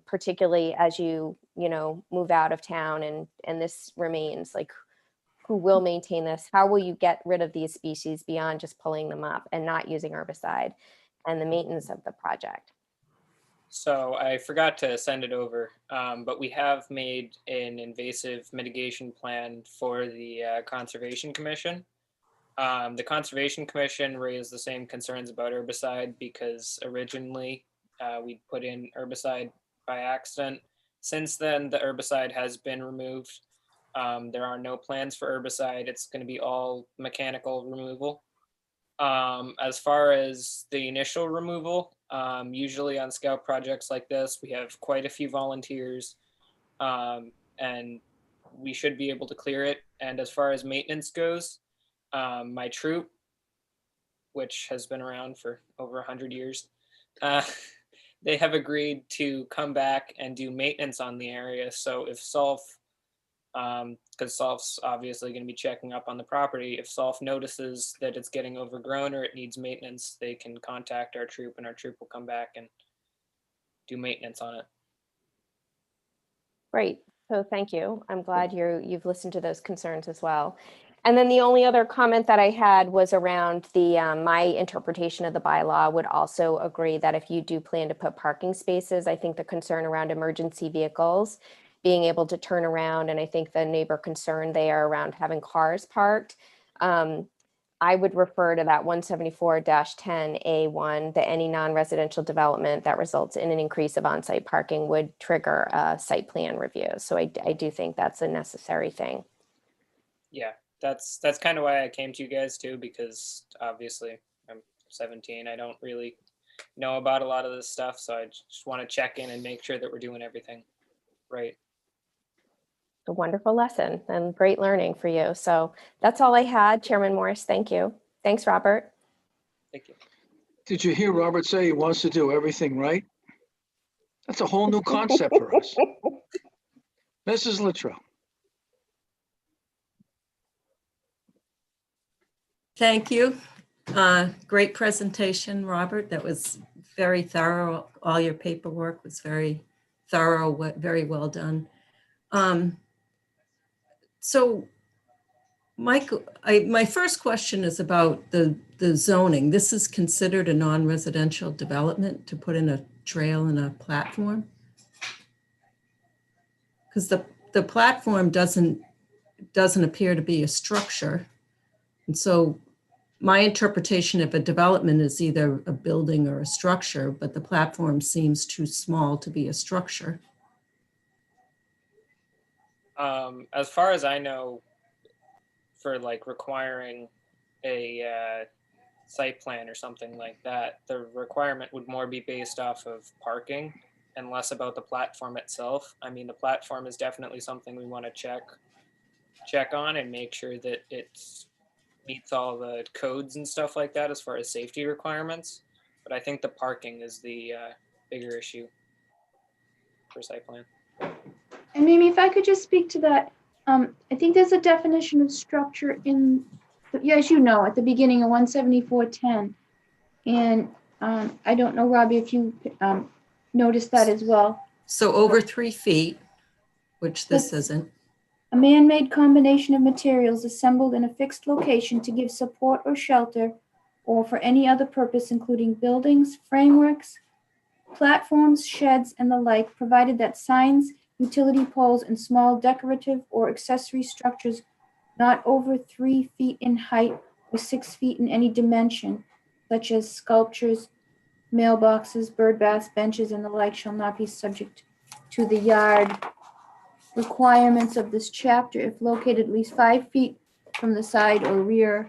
particularly as you move out of town and this remains. Like, who will maintain this? How will you get rid of these species beyond just pulling them up and not using herbicide, and the maintenance of the project? So I forgot to send it over, but we have made an invasive mitigation plan for the Conservation Commission. The Conservation Commission raised the same concerns about herbicide because originally we put in herbicide by accident. Since then, the herbicide has been removed. There are no plans for herbicide. It's going to be all mechanical removal. As far as the initial removal, usually on scout projects like this, we have quite a few volunteers, and we should be able to clear it. And as far as maintenance goes, my troop, which has been around for over 100 years, they have agreed to come back and do maintenance on the area. So if Solf, because Solf's obviously going to be checking up on the property, if Solf notices that it's getting overgrown or it needs maintenance, they can contact our troop and our troop will come back and do maintenance on it. Great. So thank you. I'm glad you've listened to those concerns as well. And then the only other comment that I had was around the my interpretation of the bylaw would also agree that if you do plan to put parking spaces, I think the concern around emergency vehicles being able to turn around, and I think the neighbor concern there around having cars parked, I would refer to that 174-10A1, that any non-residential development that results in an increase of on-site parking would trigger a site plan review. So I do think that's a necessary thing. Yeah, that's kind of why I came to you guys too, because obviously I'm 17. I don't really know about a lot of this stuff. So I just want to check in and make sure that we're doing everything right. A wonderful lesson and great learning for you. So that's all I had. Chairman Morris, thank you. Thanks, Robert. Thank you. Did you hear Robert say he wants to do everything right? That's a whole new concept for us. Mrs. Littrow. Thank you. Great presentation, Robert. That was very thorough. All your paperwork was very thorough, very well done. So, Michael, my first question is about the zoning. This is considered a non-residential development to put in a trail and a platform? Because the platform doesn't appear to be a structure. And so my interpretation of a development is either a building or a structure, but the platform seems too small to be a structure. As far as I know, for like requiring a site plan or something like that, the requirement would more be based off of parking and less about the platform itself. I mean, the platform is definitely something we want to check on and make sure that it meets all the codes and stuff like that as far as safety requirements. But I think the parking is the bigger issue for site plan. And Mimi, if I could just speak to that, I think there's a definition of structure in, as you know, at the beginning of 174-10. And I don't know, Robbie, if you noticed that as well. So over 3 feet, which this isn't. A man-made combination of materials assembled in a fixed location to give support or shelter or for any other purpose, including buildings, frameworks, platforms, sheds, and the like, provided that signs, utility poles, and small decorative or accessory structures not over 3 feet in height or 6 feet in any dimension, such as sculptures, mailboxes, bird baths, benches, and the like, shall not be subject to the yard requirements of this chapter if located at least 5 feet from the side or rear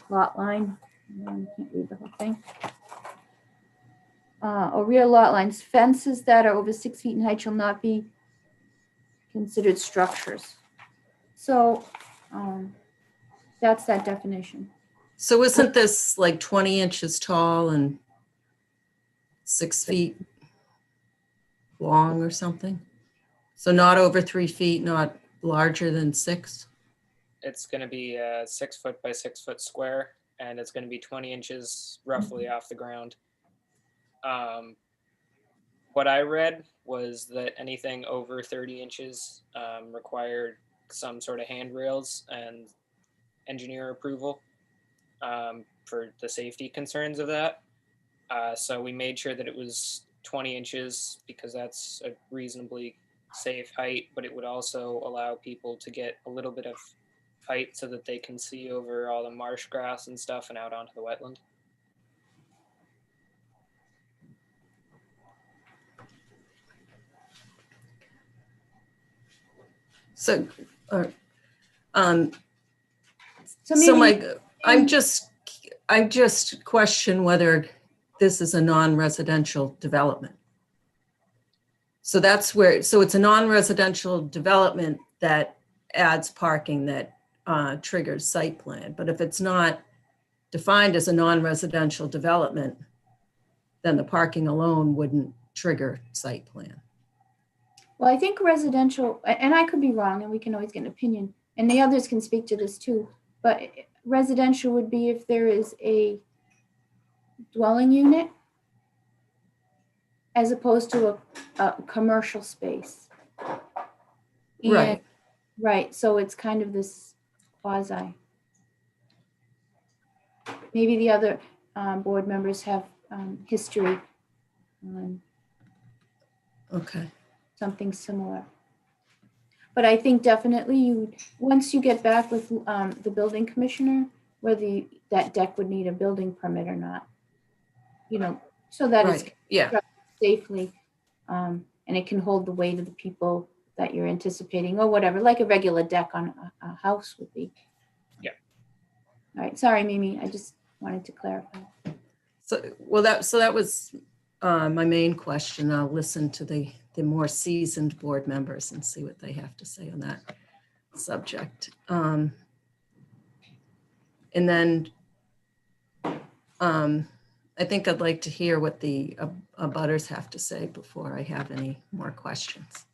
lot line. I can't read the whole thing. Or rear lot lines. Fences that are over 6 feet in height shall not be considered structures. So that's that definition. So isn't this like 20 inches tall and 6 feet long or something? So not over 3 feet, not larger than 6? It's going to be a 6 foot by 6 foot square, and it's going to be 20 inches roughly off the ground. What I read was that anything over 30 inches required some sort of handrails and engineer approval for the safety concerns of that. So we made sure that it was 20 inches because that's a reasonably safe height, but it would also allow people to get a little bit of height so that they can see over all the marsh grass and stuff and out onto the wetland. So, So so maybe, I just question whether this is a non-residential development. So that's where, so it's a non-residential development that adds parking that triggers site plan. But if it's not defined as a non-residential development, then the parking alone wouldn't trigger site plan. well, I think residential, and I could be wrong, and we can always get an opinion, and the others can speak to this too, but residential would be if there is a dwelling unit as opposed to a commercial space. And- Right. Right, so it's kind of this quasi. Maybe the other board members have history on Okay. something similar. But I think definitely once you get back with the building commissioner, whether that deck would need a building permit or not, so that it's Right, yeah. constructed safely, and it can hold the weight of the people that you're anticipating or whatever, like a regular deck on a house would be. Yeah. All right, sorry, Mimi, I just wanted to clarify. So, well, that was my main question. I'll listen to the more seasoned board members and see what they have to say on that subject. And then I think I'd like to hear what the abutters have to say before I have any more questions.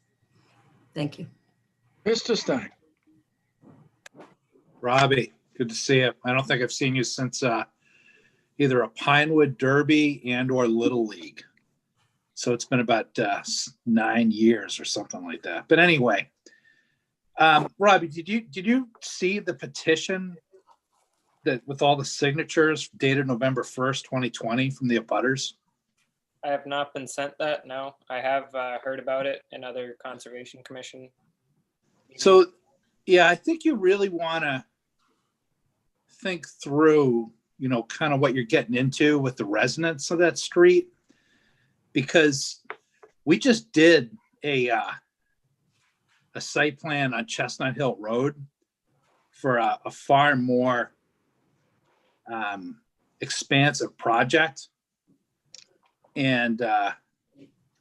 Thank you. Mr. Stein. Robbie, good to see you. I don't think I've seen you since either a Pinewood Derby and or Little League. So it's been about 9 years or something like that. But anyway, Robbie, did you see the petition that with all the signatures dated November 1st, 2020 from the abutters? I have not been sent that, no. I have heard about it in other Conservation Commission. So, yeah, I think you really want to think through, kind of what you're getting into with the residents of that street, because we just did a site plan on Chestnut Hill Road for a far more expansive project. And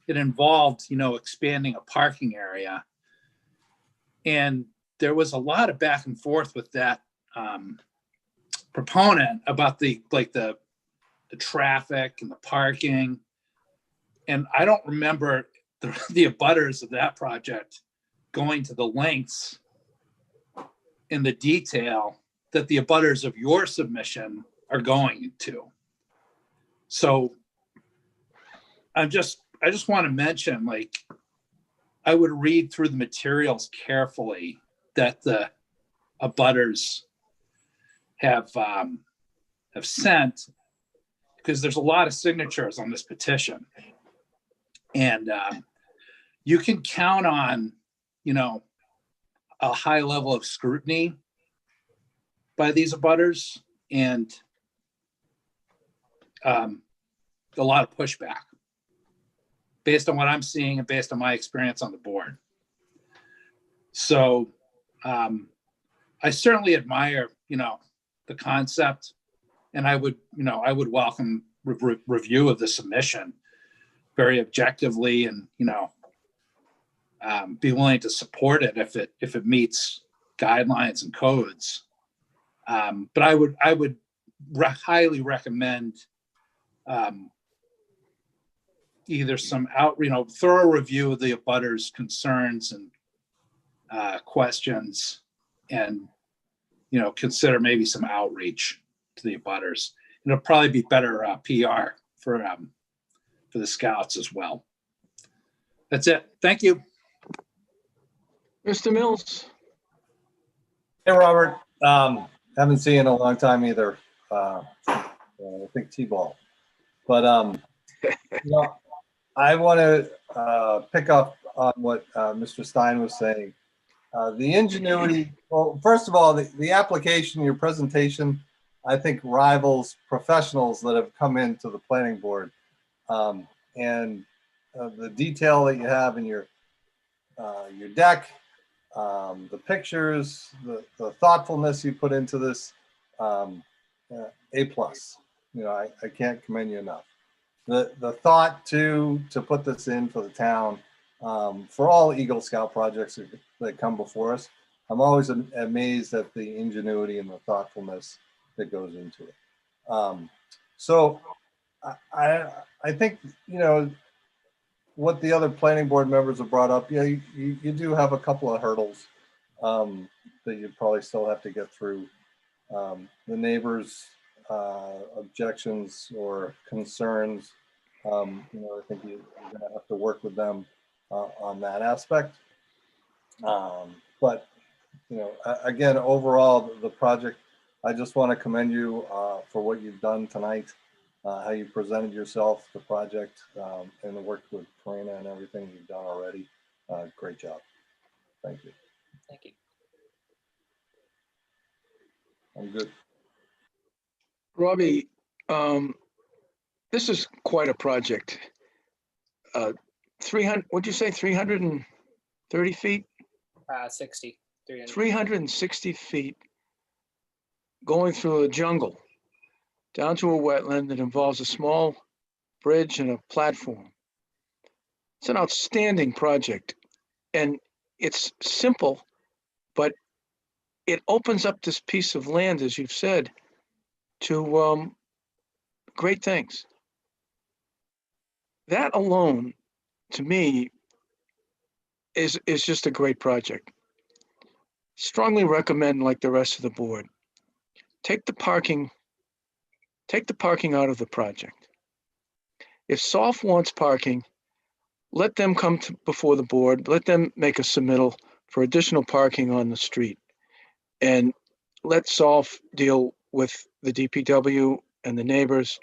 it involved, expanding a parking area. And there was a lot of back and forth with that proponent about the traffic and the parking. And I don't remember the abutters of that project going to the lengths in the detail that the abutters of your submission are going to. So I just want to mention, I would read through the materials carefully that the abutters have sent, because there's a lot of signatures on this petition. And you can count on, a high level of scrutiny by these abutters and a lot of pushback based on what I'm seeing and based on my experience on the board. So I certainly admire, the concept, and I would welcome review of the submission very objectively, and, be willing to support it if it meets guidelines and codes. But I would highly recommend either some thorough review of the abutters' concerns and questions, and consider maybe some outreach to the abutters. It'll probably be better PR for the scouts as well. That's it. Thank you. Mr. Mills. Hey, Robert. Haven't seen you in a long time either. I think T-ball. But I want to pick up on what Mr. Stein was saying. The ingenuity, well, first of all, the application, your presentation, I think rivals professionals that have come into the planning board. And the detail that you have in your deck, the pictures, the thoughtfulness you put into this, A+. You know, I can't commend you enough. The thought to put this in for the town, for all Eagle Scout projects that come before us, I'm always amazed at the ingenuity and the thoughtfulness that goes into it. So I think, you know, what the other planning board members have brought up, yeah, you do have a couple of hurdles that you probably still have to get through. The neighbors' objections or concerns, you know, I think you're going to have to work with them on that aspect. But, you know, again, overall, the project, I just want to commend you for what you've done tonight, how you presented yourself, the project, and the work with Karina and everything you've done already. Great job. Thank you. Thank you. I'm good. Robbie, this is quite a project. 300, what'd you say, 330 feet? 60. 360 feet going through a jungle down to a wetland that involves a small bridge and a platform. It's an outstanding project, and it's simple, but it opens up this piece of land, as you've said, to great things. That alone, to me, is just a great project. Strongly recommend, like the rest of the board, take the parking out of the project. If SOLF wants parking, let them come before the board, let them make a submittal for additional parking on the street, and let SOLF deal with the DPW and the neighbors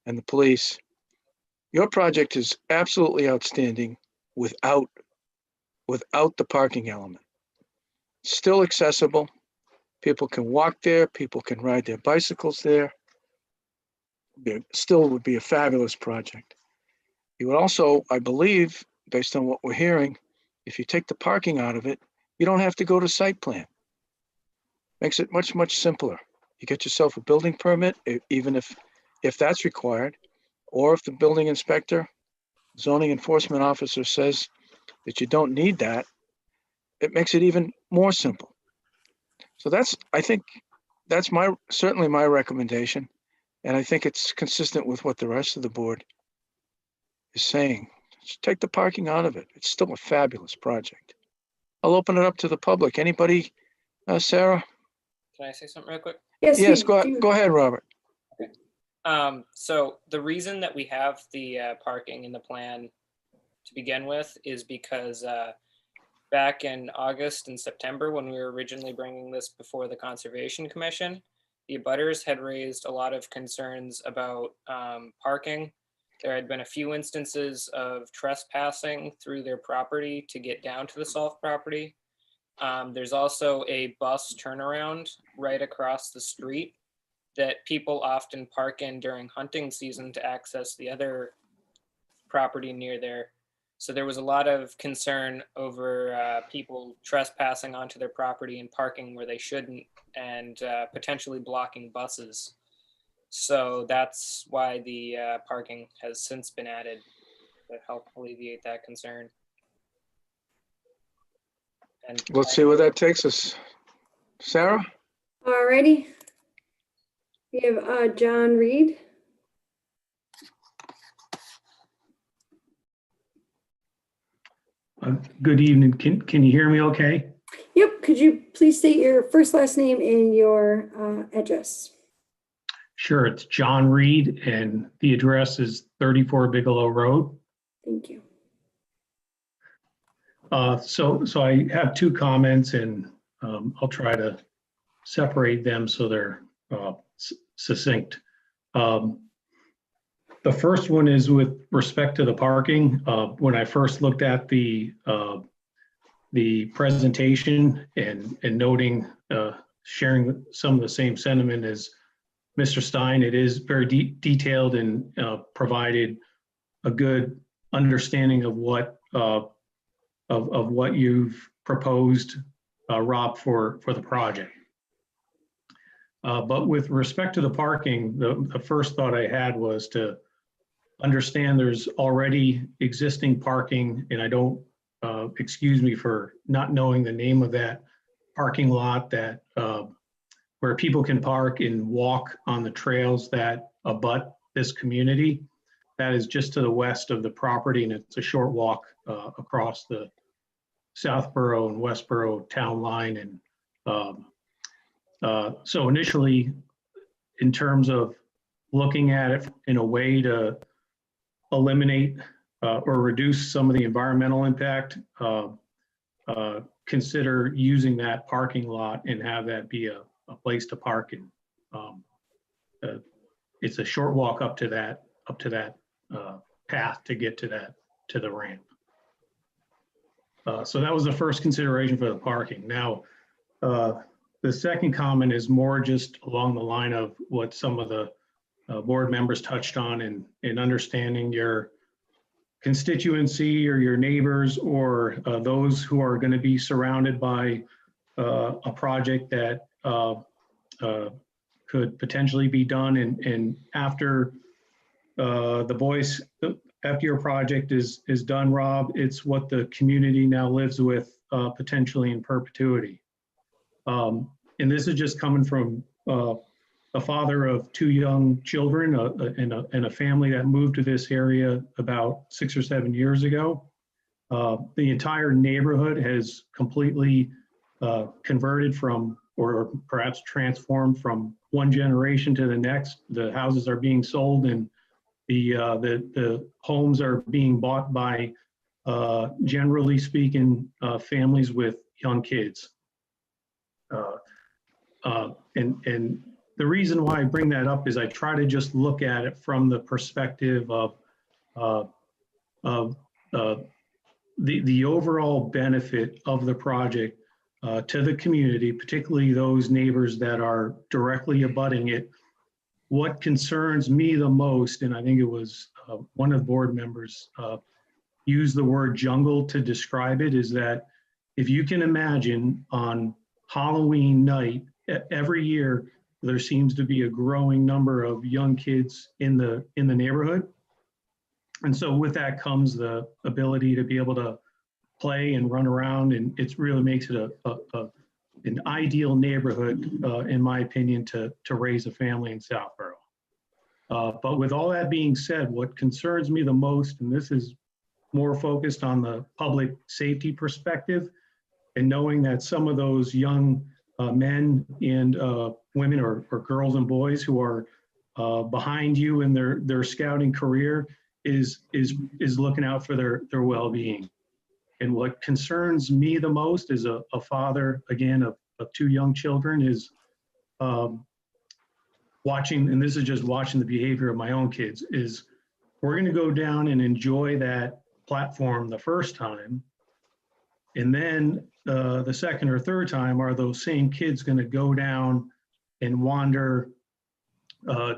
and the police. Your project is absolutely outstanding without the parking element. Still accessible. People can walk there, people can ride their bicycles there. It still would be a fabulous project. You would also, I believe, based on what we're hearing, if you take the parking out of it, you don't have to go to site plan. Makes it much, much simpler. You get yourself a building permit, even if that's required, or if the building inspector, zoning enforcement officer says that you don't need that, it makes it even more simple. So I think that's certainly my recommendation. And I think it's consistent with what the rest of the board is saying. Just take the parking out of it. It's still a fabulous project. I'll open it up to the public. Anybody, Sarah? Can I say something real quick? Yes, go ahead, Robert. Okay. So the reason that we have the parking in the plan to begin with is because back in August and September, when we were originally bringing this before the Conservation Commission, the abutters had raised a lot of concerns about parking. There had been a few instances of trespassing through their property to get down to the SOLF property. There's also a bus turnaround right across the street that people often park in during hunting season to access the other property near there. So there was a lot of concern over people trespassing onto their property and parking where they shouldn't, and potentially blocking buses. So that's why the parking has since been added to help alleviate that concern. And let's see where that takes us. Sarah? Alrighty. We have John Reed. Good evening. Can you hear me okay? Yep. Could you please state your first, last name and your address? Sure. It's John Reed and the address is 34 Bigelow Road. Thank you. So I have two comments and I'll try to separate them so they're succinct. The first one is with respect to the parking. When I first looked at the the presentation and noting, sharing some of the same sentiment as Mr. Stein. It is very detailed and provided a good understanding of what you've proposed, Rob, for the project. But with respect to the parking, the first thought I had was to understand there's already existing parking, and I don't, excuse me for not knowing the name of that parking lot that where people can park and walk on the trails that abut this community. That is just to the west of the property, and it's a short walk across the Southborough and Westborough town line. And so initially, in terms of looking at it in a way to eliminate or reduce some of the environmental impact, consider using that parking lot and have that be a place to park. And it's a short walk up to that path to get to the ramp. So that was the first consideration for the parking. Now, the second comment is more just along the line of what some of the board members touched on in understanding your constituency or your neighbors or those who are going to be surrounded by a project that could potentially be done. And after after your project is done, Rob, it's what the community now lives with potentially in perpetuity. And this is just coming from a father of 2 young children and a family that moved to this area about 6 or 7 years ago. The entire neighborhood has completely converted from, or perhaps transformed from one generation to the next. The houses are being sold and the homes are being bought by, generally speaking, families with young kids. And the reason why I bring that up is I try to just look at it from the perspective of the overall benefit of the project to the community, particularly those neighbors that are directly abutting it. What concerns me the most, and I think it was one of the board members used the word jungle to describe it, is that if you can imagine on Halloween night, every year there seems to be a growing number of young kids in the neighborhood. And so with that comes the ability to be able to play and run around, and it really makes it an ideal neighborhood, in my opinion, to raise a family in Southborough. But with all that being said, what concerns me the most, and this is more focused on the public safety perspective, and knowing that some of those young men and women or girls and boys who are behind you in their scouting career is looking out for their well-being. And what concerns me the most as a father, again, of 2 young children, is watching, and this is just watching the behavior of my own kids, is we're going to go down and enjoy that platform the first time. And then the second or third time, are those same kids going to go down and wander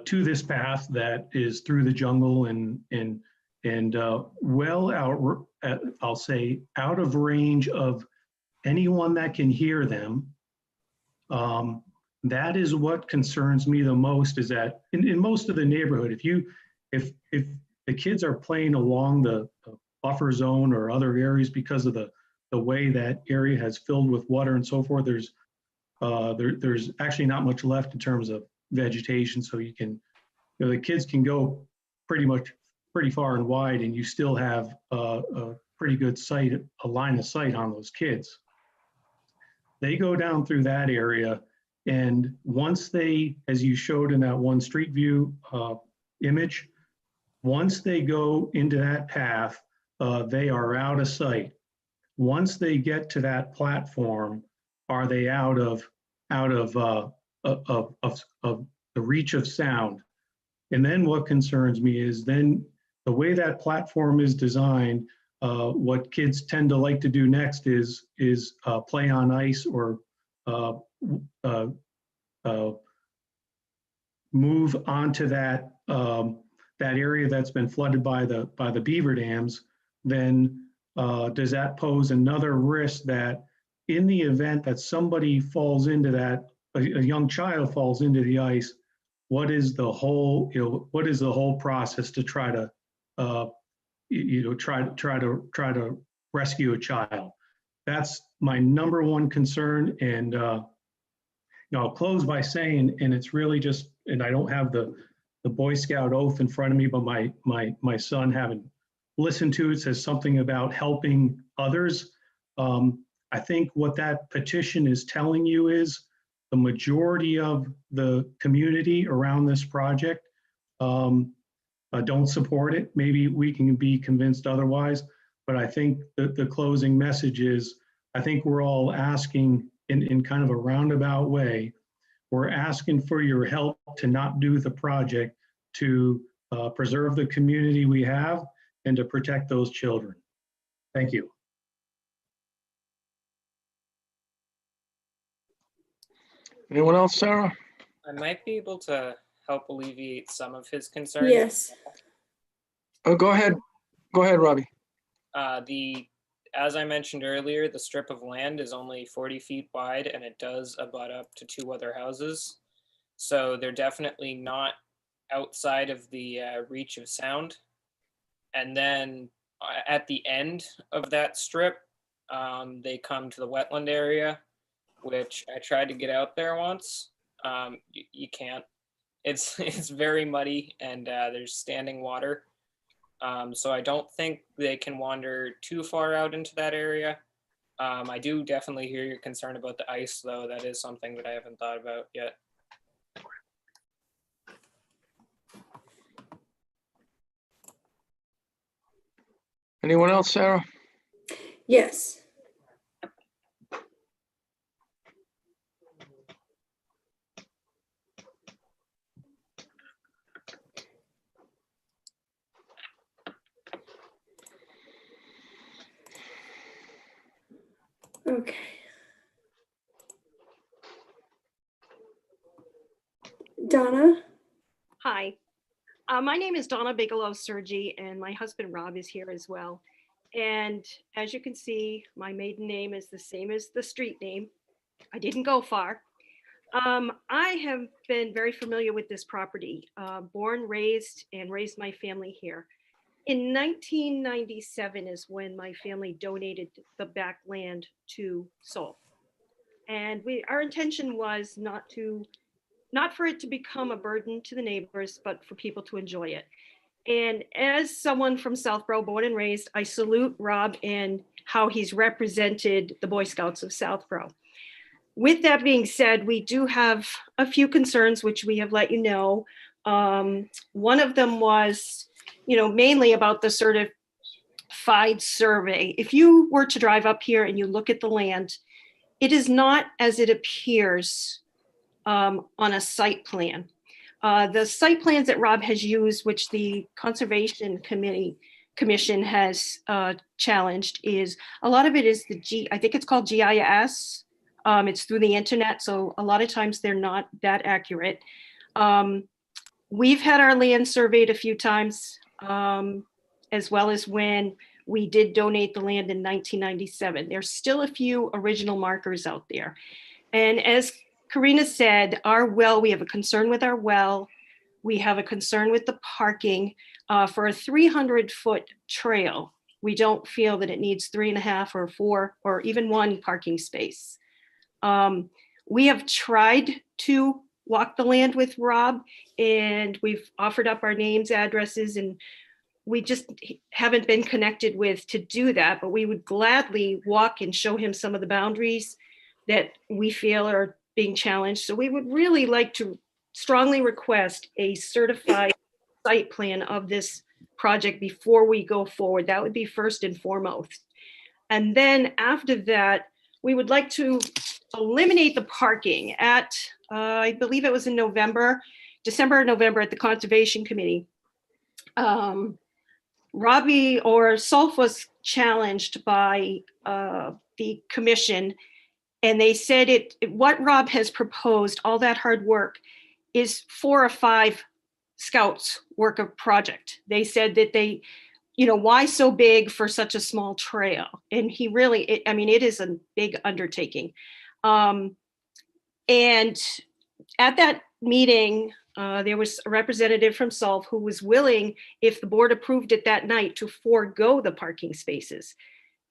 to this path that is through the jungle and well out, I'll say, out of range of anyone that can hear them. That is what concerns me the most, is that in most of the neighborhood, if the kids are playing along the buffer zone or other areas because of the way that area has filled with water and so forth, there's actually not much left in terms of vegetation. So the kids can go pretty far and wide, and you still have a pretty good sight, a line of sight on those kids. They go down through that area, and once they, as you showed in that one street view image, once they go into that path, they are out of sight. Once they get to that platform, are they out of the reach of sound? And then what concerns me is then the way that platform is designed, what kids tend to like to do next is play on ice or move onto that that area that's been flooded by the beaver dams, then does that pose another risk that in the event that somebody falls into that, a young child falls into the ice, what is the whole, what is the whole process to try to try to rescue a child? That's my number one concern. And I'll close by saying, and it's really just, and I don't have the Boy Scout oath in front of me, but my son, having listened to it, says something about helping others. I think what that petition is telling you is the majority of the community around this project don't support it. Maybe we can be convinced otherwise, but I think that the closing message is, I think we're all asking in kind of a roundabout way, we're asking for your help to not do the project, to preserve the community we have and to protect those children. Thank you. Anyone else, Sarah? I might be able to help alleviate some of his concerns. Yes. Oh, go ahead. Go ahead, Robbie. As I mentioned earlier, the strip of land is only 40 feet wide and it does abut up to 2 other houses. So they're definitely not outside of the reach of sound. And then at the end of that strip, they come to the wetland area, which I tried to get out there once. You can't. It's very muddy and there's standing water. So I don't think they can wander too far out into that area. I do definitely hear your concern about the ice, though. That is something that I haven't thought about yet. Anyone else, Sarah? Yes. Okay. Donna? Hi, my name is Donna Bigelow Sergi, and my husband Rob is here as well. And as you can see, my maiden name is the same as the street name. I didn't go far. I have been very familiar with this property, born, raised my family here. In 1997 is when my family donated the back land to SOLF. And our intention was not for it to become a burden to the neighbors, but for people to enjoy it. And as someone from Southborough, born and raised, I salute Rob and how he's represented the Boy Scouts of Southborough. With that being said, we do have a few concerns, which we have let you know. One of them was, mainly about the certified survey. If you were to drive up here and you look at the land, it is not as it appears on a site plan. The site plans that Rob has used, which the Conservation Commission has challenged, is a lot of it is I think it's called GIS. It's through the internet, so a lot of times they're not that accurate. We've had our land surveyed a few times, as well as when we did donate the land in 1997. There's still a few original markers out there. And as Karina said, our well, we have a concern with our well. We have a concern with the parking. For a 300-foot trail, we don't feel that it needs 3.5 or 4 or even 1 parking space. We have tried to walk the land with Rob, and we've offered up our names, addresses, and we just haven't been connected with to do that, but we would gladly walk and show him some of the boundaries that we feel are being challenged. So we would really like to strongly request a certified site plan of this project before we go forward. That would be first and foremost. And then after that, we would like to eliminate the parking at, I believe it was in December or November at the Conservation Committee. Robbie or SOLF was challenged by the commission. And they said what Rob has proposed, all that hard work, is 4 or 5 scouts work of project. They said that why so big for such a small trail? And he really, it is a big undertaking. And at that meeting, there was a representative from SOLV who was willing, if the board approved it that night, to forego the parking spaces.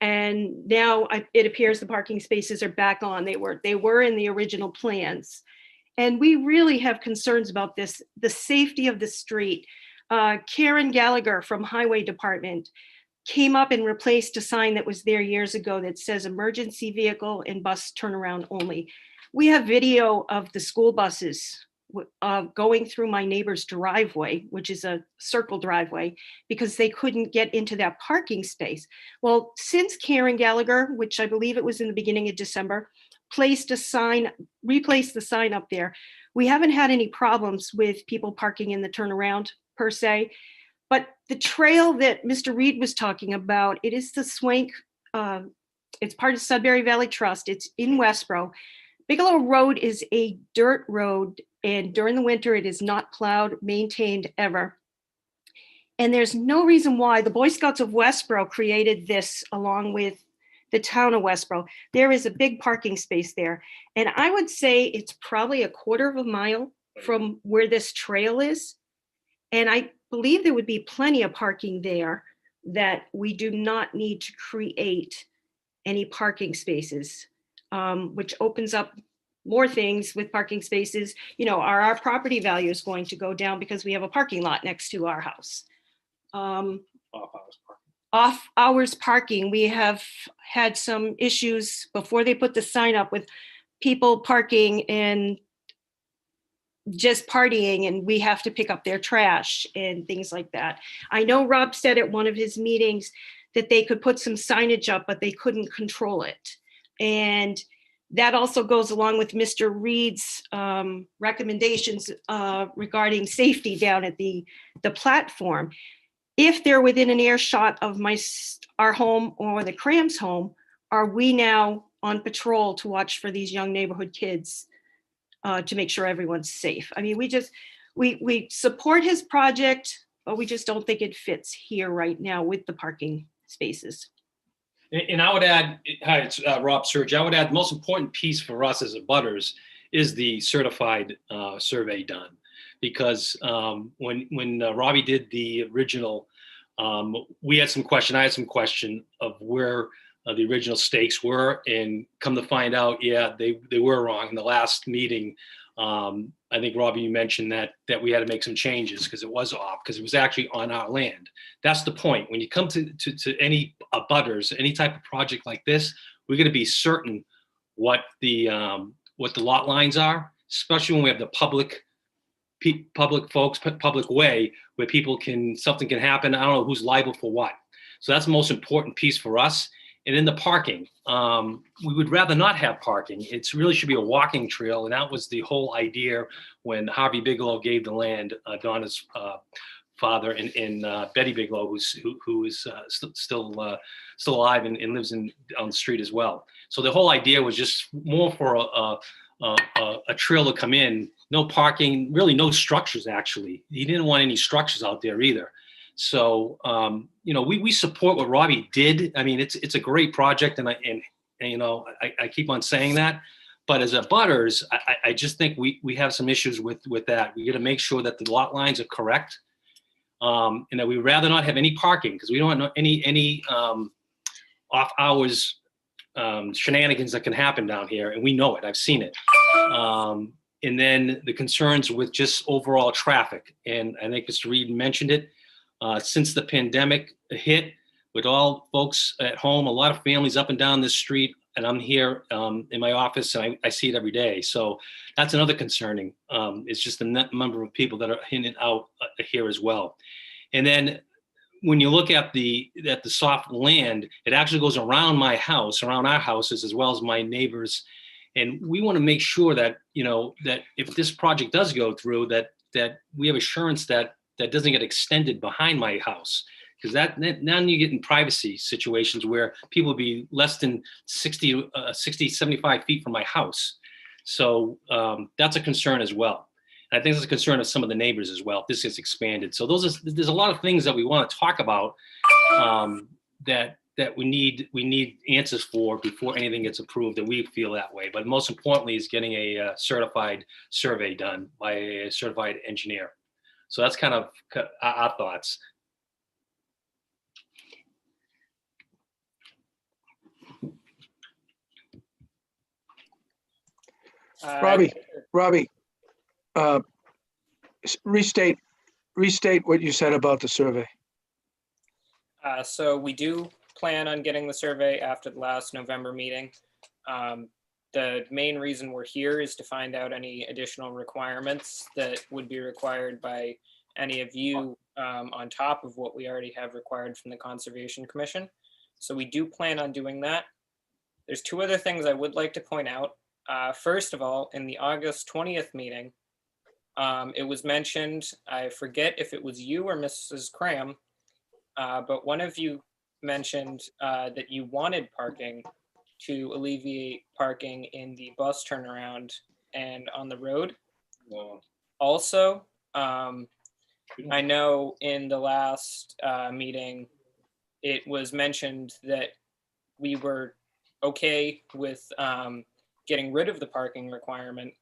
And now it appears the parking spaces are back on. They were in the original plans. And we really have concerns about this, the safety of the street. Karen Gallagher from Highway Department came up and replaced a sign that was there years ago that says emergency vehicle and bus turnaround only. We have video of the school buses going through my neighbor's driveway, which is a circle driveway, because they couldn't get into that parking space. Well, since Karen Gallagher, which I believe it was in the beginning of December, replaced the sign up there, we haven't had any problems with people parking in the turnaround per se. But the trail that Mr. Reed was talking about, it is the Swank, it's part of Sudbury Valley Trust. It's in Westboro. Bigelow Road is a dirt road, and during the winter, it is not plowed, maintained ever. And there's no reason why the Boy Scouts of Westboro created this along with the town of Westboro. There is a big parking space there. And I would say it's probably a 1/4 mile from where this trail is. And I believe there would be plenty of parking there, that we do not need to create any parking spaces, which opens up more things with parking spaces. Are our property value is going to go down because we have a parking lot next to our house. Off hours parking. We have had some issues before they put the sign up with people parking and just partying, and we have to pick up their trash and things like that. I know Rob said at one of his meetings that they could put some signage up, but they couldn't control it. And that also goes along with Mr. Reed's recommendations regarding safety down at the platform. If they're within an earshot of our home or the Crams home, are we now on patrol to watch for these young neighborhood kids to make sure everyone's safe? We support his project, but we just don't think it fits here right now with the parking spaces. And I would add, hi, it's Rob Surge. I would add the most important piece for us as abutters is the certified survey done. Because when Robbie did the original, we had some question, I had some question of where the original stakes were, and come to find out, yeah, they were wrong. In the last meeting, I think, Robbie, you mentioned that we had to make some changes because it was off, because it was actually on our land. That's the point. When you come to any abutters, any type of project like this, we're going to be certain what the lot lines are, especially when we have the public folks, public way, where something can happen. I don't know who's liable for what. So that's the most important piece for us. And in the parking, we would rather not have parking. It really should be a walking trail. And that was the whole idea when Harvey Bigelow gave the land, Donna's father, and Betty Bigelow, who is still alive and lives on the street as well. So the whole idea was just more for a trail to come in, no parking, really no structures, actually. He didn't want any structures out there either. So, we support what Robbie did. I mean, it's a great project, and I keep on saying that. But as abutters, I just think we have some issues with that. We got to make sure that the lot lines are correct, and that we'd rather not have any parking, because we don't want any off hours shenanigans that can happen down here, and we know it. I've seen it. And then the concerns with just overall traffic, and I think Mr. Reed mentioned it. Since the pandemic hit, with all folks at home, a lot of families up and down this street, and I'm here in my office, and I see it every day. So that's another concerning. It's just the number of people that are in and out here as well. And then when you look at the soft land, it actually goes around my house, around our houses, as well as my neighbors. And we want to make sure that, that if this project does go through, that we have assurance that doesn't get extended behind my house, because now you get in privacy situations where people will be less than 60, 75 feet from my house. So that's a concern as well. And I think it's a concern of some of the neighbors as well, if this gets expanded. So there's a lot of things that we want to talk about that we need answers for before anything gets approved, that we feel that way. But most importantly is getting a certified survey done by a certified engineer. So that's kind of our thoughts. Robbie, restate what you said about the survey. So we do plan on getting the survey after the last November meeting. The main reason we're here is to find out any additional requirements that would be required by any of you on top of what we already have required from the Conservation Commission. So we do plan on doing that. There's two other things I would like to point out. First of all, in the August 20th meeting, it was mentioned, I forget if it was you or Mrs. Cram, but one of you mentioned that you wanted parking to alleviate parking in the bus turnaround and on the road. Also, I know in the last meeting, it was mentioned that we were okay with getting rid of the parking requirement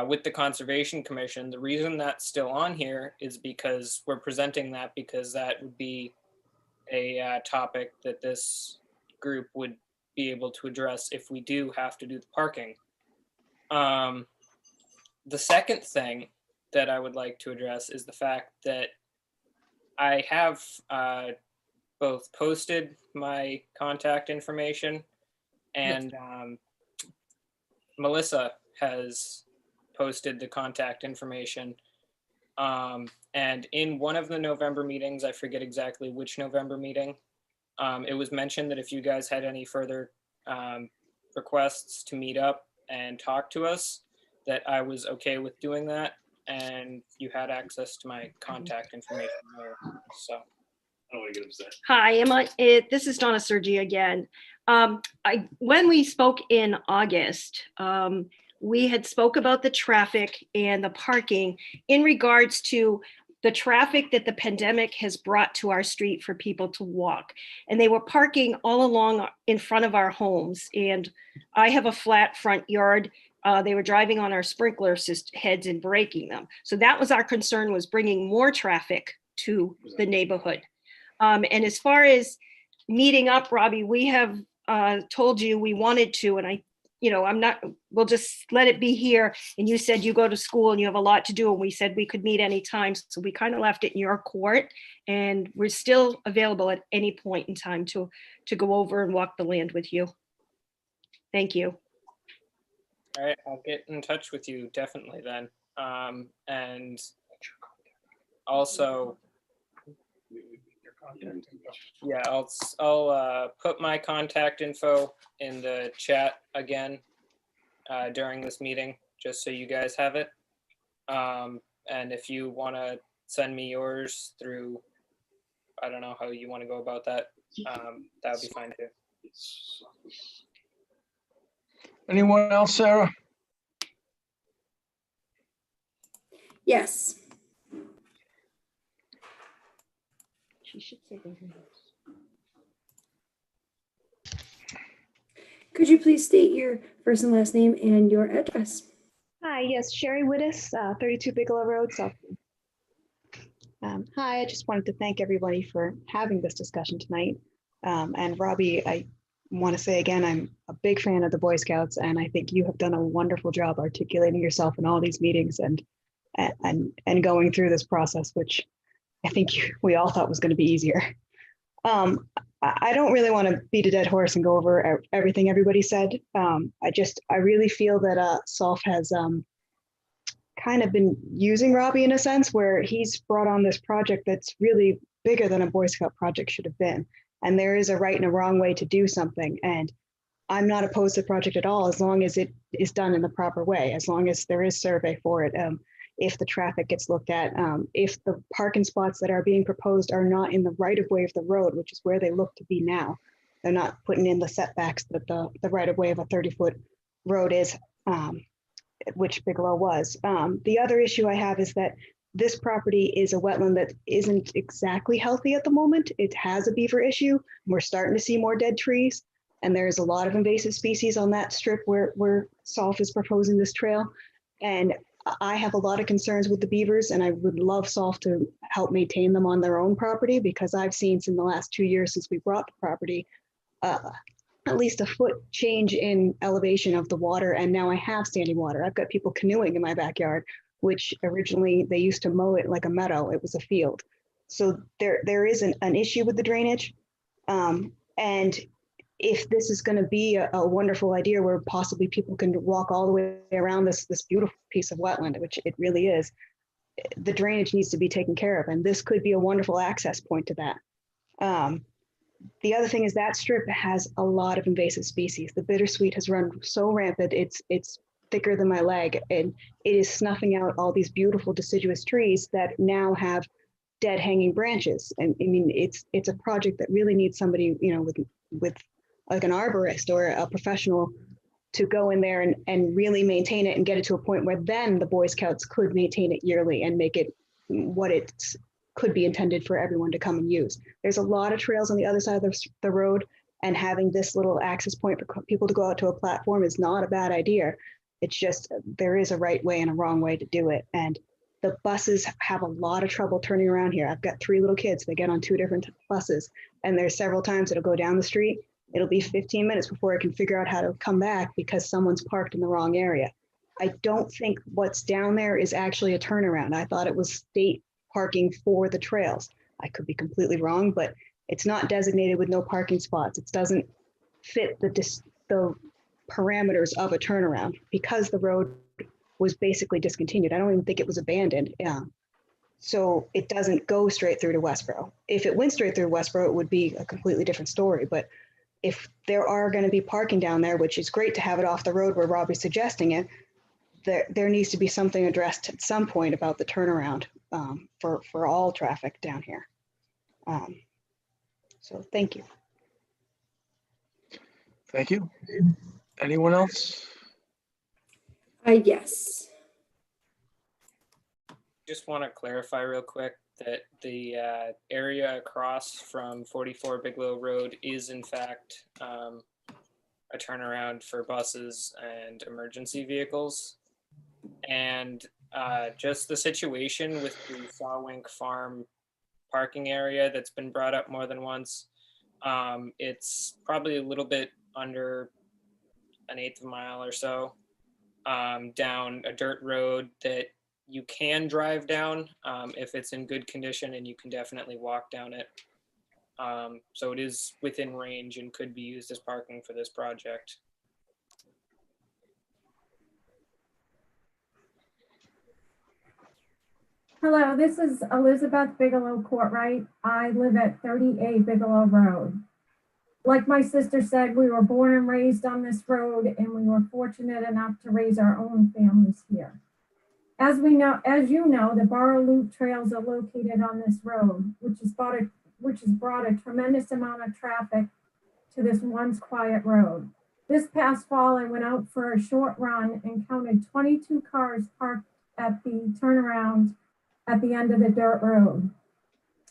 with the Conservation Commission. The reason that's still on here is because we're presenting that because that would be a topic that this group would be able to address if we do have to do the parking. The second thing that I would like to address is the fact that I have both posted my contact information and Melissa has posted the contact information. And in one of the November meetings, I forget exactly which November meeting, it was mentioned that if you guys had any further requests to meet up and talk to us, that I was okay with doing that. And you had access to my contact information there. So I don't want to get upset. Hi, this is Donna Sergi again. When we spoke in August, we had spoke about the traffic and the parking in regards to the traffic that the pandemic has brought to our street for people to walk. And they were parking all along in front of our homes. And I have a flat front yard. They were driving on our sprinkler heads and breaking them. So that was our concern, was bringing more traffic to the neighborhood. And as far as meeting up, Robbie, we have told you we wanted to, and we'll just let it be here. And you said you go to school and you have a lot to do. And we said we could meet anytime. So we kind of left it in your court, and we're still available at any point in time to go over and walk the land with you. Thank you. All right, I'll get in touch with you definitely then. And also, yeah, I'll put my contact info in the chat again during this meeting, just so you guys have it. And if you want to send me yours through, I don't know how you want to go about that, that would be fine too. Anyone else, Sarah? Yes. She should say their names. Could you please state your first and last name and your address? Hi, yes, Sherry Wittes, 32 Bigelow Road, South. Hi, I just wanted to thank everybody for having this discussion tonight. And Robbie, I want to say again, I'm a big fan of the Boy Scouts, and I think you have done a wonderful job articulating yourself in all these meetings and going through this process, which I think we all thought was going to be easier. I don't really want to beat a dead horse and go over everything everybody said. I really feel that SOLF has kind of been using Robbie in a sense, where he's brought on this project that's really bigger than a Boy Scout project should have been. And there is a right and a wrong way to do something. And I'm not opposed to the project at all, as long as it is done in the proper way, as long as there is survey for it. if the traffic gets looked at, if the parking spots that are being proposed are not in the right of way of the road, which is where they look to be now. They're not putting in the setbacks that the right of way of a 30-foot road is, which Bigelow was. The other issue I have is that this property is a wetland that isn't exactly healthy at the moment. It has a beaver issue. We're starting to see more dead trees, and there's a lot of invasive species on that strip where SOLF is proposing this trail. And I have a lot of concerns with the beavers, and I would love SOLF to help maintain them on their own property, because I've seen in the last 2 years since we brought the property, at least a foot change in elevation of the water, and now I have standing water. I've got people canoeing in my backyard, which originally they used to mow it like a meadow. It was a field. So there is an issue with the drainage. And if this is going to be a wonderful idea where possibly people can walk all the way around this beautiful piece of wetland, which it really is, the drainage needs to be taken care of. And this could be a wonderful access point to that. The other thing is that strip has a lot of invasive species. The bittersweet has run so rampant, it's thicker than my leg, and it is snuffing out all these beautiful deciduous trees that now have dead hanging branches. And I mean, it's a project that really needs somebody, you know, with like an arborist or a professional to go in there and really maintain it and get it to a point where then the Boy Scouts could maintain it yearly and make it what it could be intended for everyone to come and use. There's a lot of trails on the other side of the road, and having this little access point for people to go out to a platform is not a bad idea. It's just, there is a right way and a wrong way to do it. And the buses have a lot of trouble turning around here. I've got 3 little kids, they get on 2 different buses, and there's several times it'll go down the street. It'll be 15 minutes before I can figure out how to come back because someone's parked in the wrong area. I don't think what's down there is actually a turnaround. I thought it was state parking for the trails. I could be completely wrong, but it's not designated with no parking spots. It doesn't fit the parameters of a turnaround because the road was basically discontinued. I don't even think it was abandoned. Yeah. So it doesn't go straight through to Westboro. If it went straight through Westboro, it would be a completely different story. But if there are going to be parking down there, which is great to have it off the road where Robbie's suggesting it, there needs to be something addressed at some point about the turnaround for all traffic down here. So thank you. Thank you. Anyone else? Yes. Just want to clarify real quick that the area across from 44 Bigelow Road is in fact a turnaround for buses and emergency vehicles. And just the situation with the Sawwink Farm parking area that's been brought up more than once. It's probably a little bit under an 1/8 of a mile or so down a dirt road that you can drive down if it's in good condition, and you can definitely walk down it. So it is within range and could be used as parking for this project. Hello, this is Elizabeth Bigelow Courtwright. I live at 38 Bigelow Road. Like my sister said, we were born and raised on this road, and we were fortunate enough to raise our own families here. As you know, the Borough Loop trails are located on this road, which has brought a tremendous amount of traffic to this once quiet road. This past fall, I went out for a short run and counted 22 cars parked at the turnaround at the end of the dirt road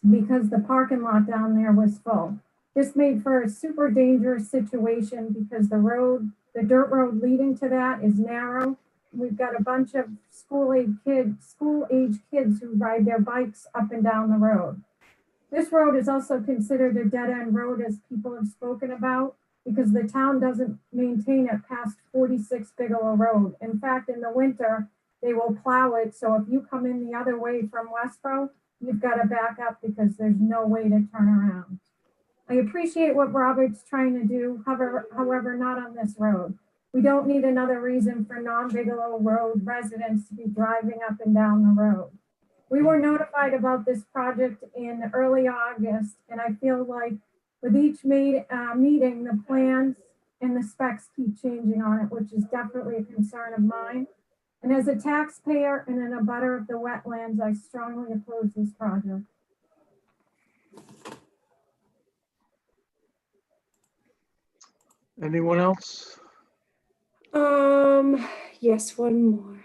because the parking lot down there was full. This made for a super dangerous situation because the dirt road leading to that is narrow. We've got a bunch of school-age kids who ride their bikes up and down the road. This road is also considered a dead-end road, as people have spoken about, because the town doesn't maintain it past 46 Bigelow Road. In fact, in the winter, they will plow it. So if you come in the other way from Westboro, you've got to back up because there's no way to turn around. I appreciate what Robert's trying to do, however, not on this road. We don't need another reason for non-Bigelow Road residents to be driving up and down the road. We were notified about this project in early August, and I feel like with each meeting, the plans and the specs keep changing on it, which is definitely a concern of mine. And as a taxpayer and an abutter of the wetlands, I strongly oppose this project. Anyone else? Yes, one more.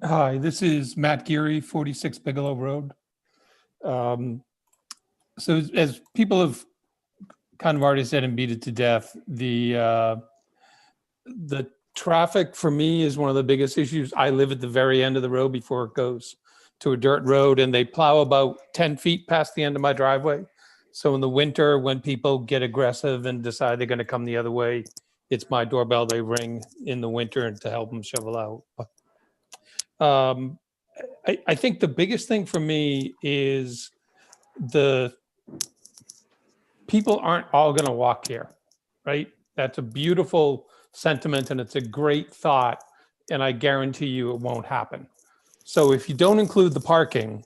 Hi, this is Matt Geary, 46 Bigelow Road. So as people have kind of already said and beat it to death, the traffic for me is one of the biggest issues. I live at the very end of the road before it goes to a dirt road, and they plow about 10 feet past the end of my driveway. So in the winter, when people get aggressive and decide they're going to come the other way, it's my doorbell they ring in the winter to help them shovel out. I think the biggest thing for me is the people aren't all going to walk here, right? That's a beautiful sentiment and it's a great thought, and I guarantee you it won't happen. So if you don't include the parking,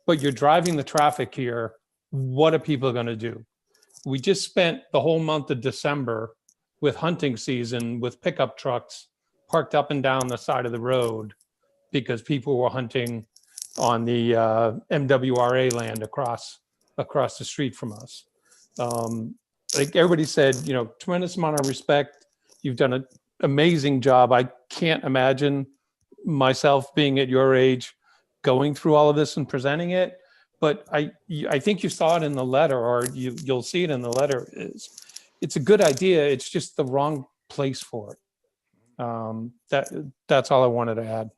but you're driving the traffic here, what are people going to do? We just spent the whole month of December with hunting season with pickup trucks parked up and down the side of the road because people were hunting on the MWRA land across the street from us. Like everybody said, you know, tremendous amount of respect. You've done an amazing job. I can't imagine myself being at your age going through all of this and presenting it. But I think you saw it in the letter, or you'll see it in the letter. It's a good idea. It's just the wrong place for it. That's all I wanted to add.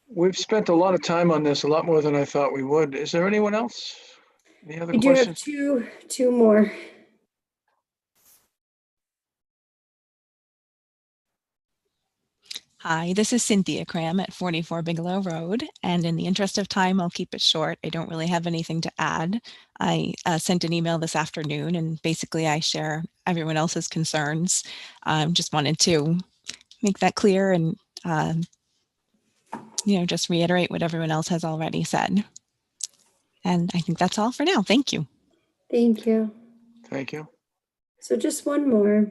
We've spent a lot of time on this, a lot more than I thought we would. Is there anyone else? Any other We do have questions? two more. Hi, this is Cynthia Cram at 44 Bigelow Road, and in the interest of time, I'll keep it short. I don't really have anything to add. I sent an email this afternoon, and basically I share everyone else's concerns. Just wanted to make that clear and just reiterate what everyone else has already said. And I think that's all for now. Thank you. Thank you. Thank you. So just one more.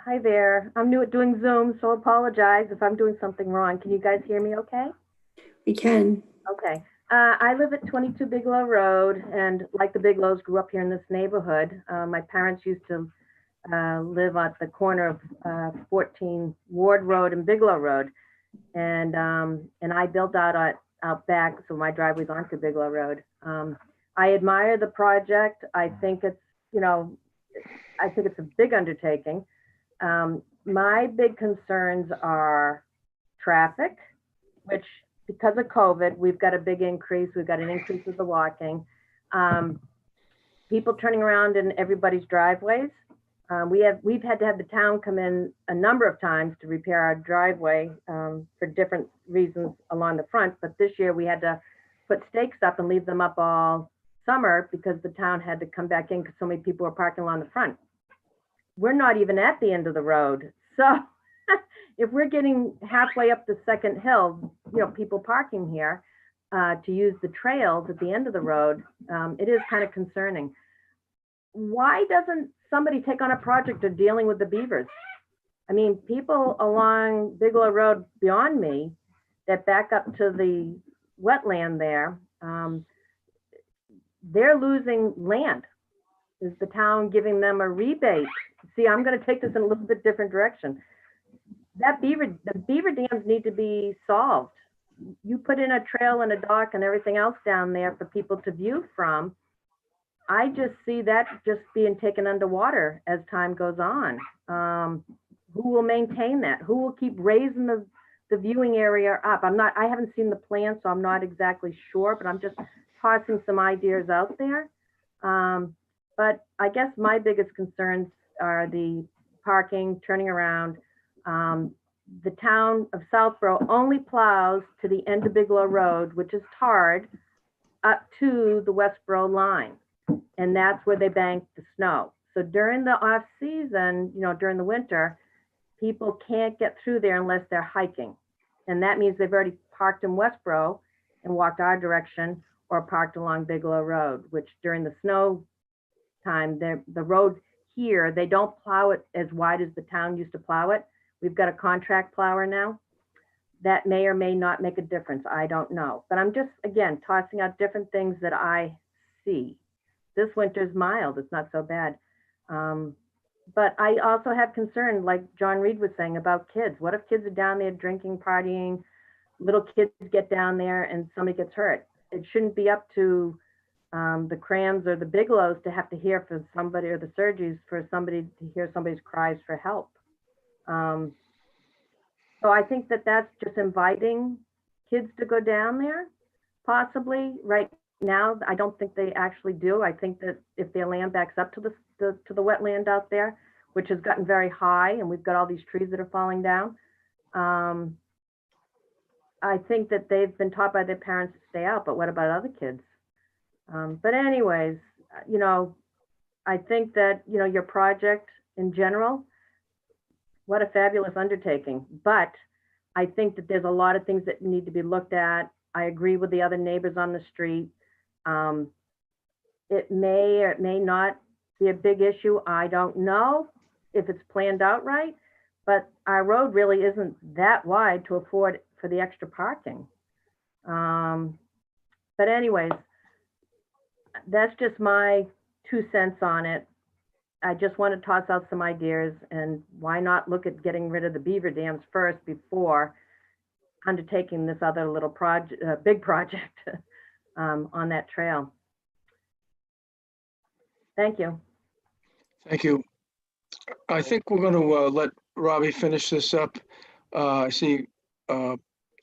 Hi there. I'm new at doing Zoom, so apologize if I'm doing something wrong. Can you guys hear me okay? We can. Okay. I live at 22 Bigelow Road, and like the Bigelows, grew up here in this neighborhood. My parents used to live at the corner of 14 Ward Road and Bigelow Road. And I built out back, so my driveway's onto Bigelow Road. I admire the project. I think it's, I think it's a big undertaking. My big concerns are traffic, which because of COVID, we've got a big increase. We've got an increase with the walking. People turning around in everybody's driveways. We've had to have the town come in a number of times to repair our driveway for different reasons along the front. But this year we had to put stakes up and leave them up all summer because the town had to come back in because so many people were parking along the front. We're not even at the end of the road. So if we're getting halfway up the second hill, people parking here to use the trails at the end of the road, it is kind of concerning. Why doesn't somebody take on a project of dealing with the beavers? I mean, people along Bigelow Road beyond me that back up to the wetland there, they're losing land. Is the town giving them a rebate? See, I'm going to take this in a little bit different direction. The beaver dams need to be solved. You put in a trail and a dock and everything else down there for people to view from. I just see that just being taken underwater as time goes on. Who will maintain that? Who will keep raising the viewing area up? I haven't seen the plan, so I'm not exactly sure, but I'm just tossing some ideas out there. But I guess my biggest concerns are the parking, turning around. The town of Southborough only plows to the end of Bigelow Road, which is tarred, up to the Westboro line. And that's where they bank the snow. So during the off season, during the winter, people can't get through there unless they're hiking. And that means they've already parked in Westboro and walked our direction or parked along Bigelow Road, which during the snow time, the road here, they don't plow it as wide as the town used to plow it. We've got a contract plower now. That may or may not make a difference. I don't know. But I'm just, again, tossing out different things that I see. This winter's mild. It's not so bad. But I also have concern, like John Reed was saying, about kids. What if kids are down there drinking, partying, little kids get down there and somebody gets hurt? It shouldn't be up to the Crams or the Bigelows to have to hear from somebody, or the Surgeys for somebody to hear somebody's cries for help. So I think that that's just inviting kids to go down there, possibly. Right now, I don't think they actually do. I think that if their land backs up to the wetland out there, which has gotten very high, and we've got all these trees that are falling down, I think that they've been taught by their parents to stay out. But what about other kids? But anyways, you know, I think that, you know, your project in general, what a fabulous undertaking. But I think that there's a lot of things that need to be looked at. I agree with the other neighbors on the street. It may or it may not be a big issue. I don't know if it's planned out right, but our road really isn't that wide to afford for the extra parking. But anyways, that's just my 2 cents on it. I just want to toss out some ideas, and why not look at getting rid of the beaver dams first before undertaking this other little project, big project on that trail. Thank you. Thank you. I think we're going to let Robbie finish this up. I see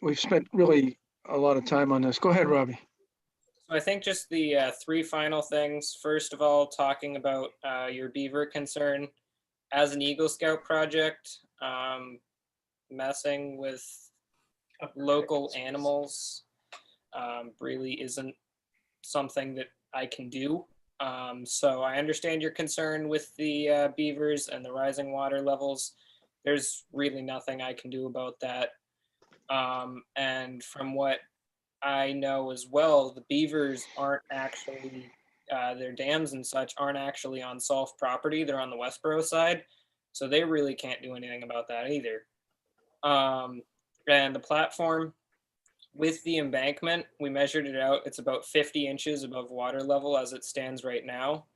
we've spent really a lot of time on this. Go ahead, Robbie. So I think just the 3 final things. First of all, talking about your beaver concern. As an Eagle Scout project, messing with local animals really isn't something that I can do. So I understand your concern with the beavers and the rising water levels. There's really nothing I can do about that. And from what I know as well, the beavers aren't actually, their dams and such aren't actually on Solf property. They're on the Westboro side. So they really can't do anything about that either. And the platform with the embankment, we measured it out. It's about 50 inches above water level as it stands right now.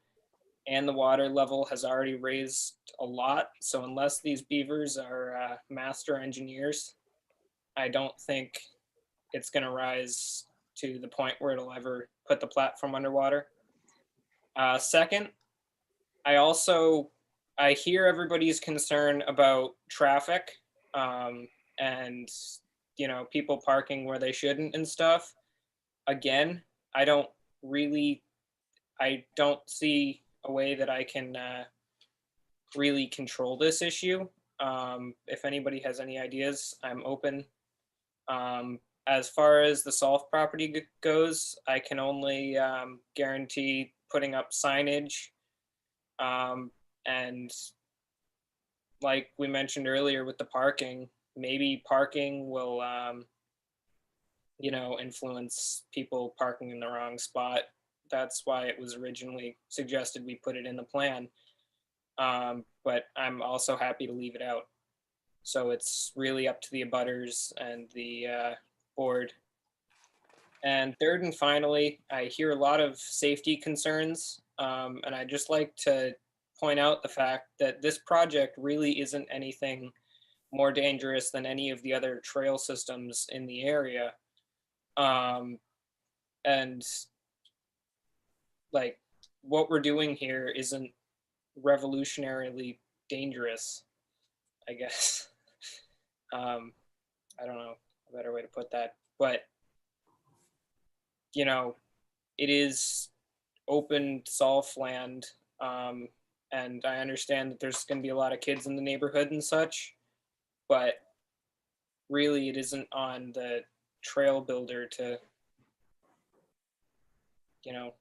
And the water level has already raised a lot. So unless these beavers are master engineers, I don't think it's going to rise to the point where it'll ever put the platform underwater. Second, I hear everybody's concern about traffic and, you know, people parking where they shouldn't and stuff. Again, I don't see a way that I can really control this issue. If anybody has any ideas, I'm open. As far as the Solf property goes, I can only guarantee putting up signage. And like we mentioned earlier with the parking, maybe parking will, you know, influence people parking in the wrong spot. That's why it was originally suggested we put it in the plan. But I'm also happy to leave it out. So it's really up to the abutters and the board. And third and finally, I hear a lot of safety concerns. And I'd just like to point out the fact that this project really isn't anything more dangerous than any of the other trail systems in the area. And like what we're doing here isn't revolutionarily dangerous, I guess. I don't know a better way to put that, but you know, it is open Solf land. And I understand that there's going to be a lot of kids in the neighborhood and such, but really it isn't on the trail builder to, you know,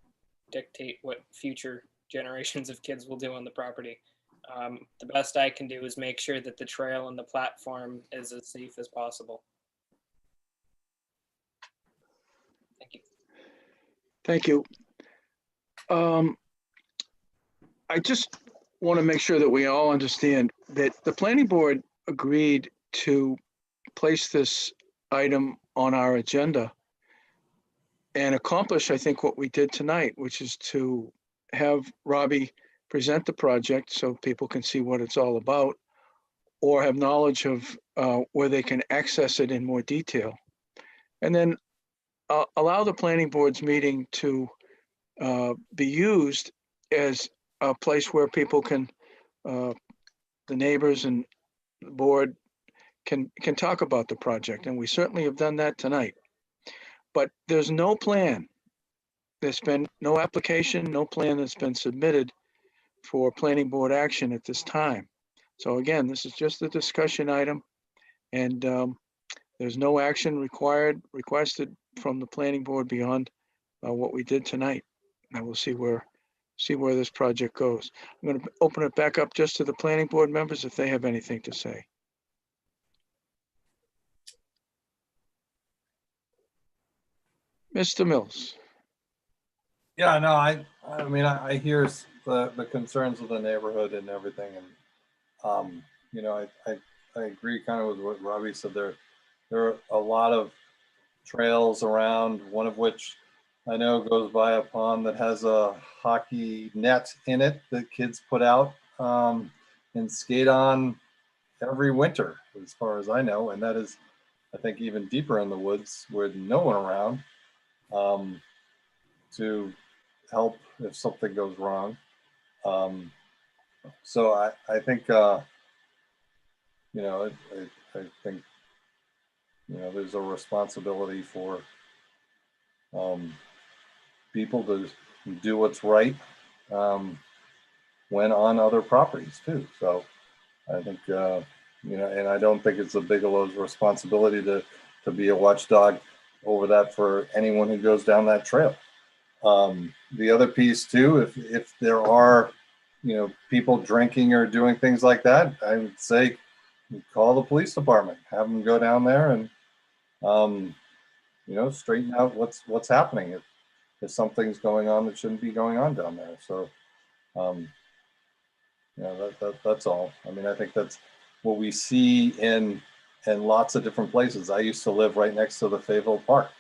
dictate what future generations of kids will do on the property. The best I can do is make sure that the trail and the platform is as safe as possible. Thank you. Thank you. I just want to make sure that we all understand that the planning board agreed to place this item on our agenda and accomplish, I think, what we did tonight, which is to have Robbie present the project so people can see what it's all about, or have knowledge of where they can access it in more detail. And then allow the planning board's meeting to be used as a place where people can, the neighbors and the board can talk about the project. And we certainly have done that tonight. But there's no plan. There's been no application, no plan that's been submitted for planning board action at this time. So again, this is just a discussion item, and there's no action requested from the planning board beyond what we did tonight. And we'll see where this project goes. I'm going to open it back up just to the planning board members if they have anything to say. Mr. Mills. Yeah, no, I mean, I hear the concerns of the neighborhood and everything, and you know, I agree kind of with what Robbie said. There are a lot of trails around, one of which I know goes by a pond that has a hockey net in it that kids put out and skate on every winter, as far as I know, and that is, I think, even deeper in the woods with no one around to help if something goes wrong. So I think, you know, I think, you know, there's a responsibility for people to do what's right when on other properties too. So I think, you know, and I don't think it's the Bigelow's responsibility to be a watchdog over that for anyone who goes down that trail. The other piece too, if there are, you know, people drinking or doing things like that, I would say call the police department, have them go down there and, you know, straighten out what's happening if something's going on that shouldn't be going on down there. So, you know, that's all. I mean, I think that's what we see in lots of different places. I used to live right next to the Fayetteville Park.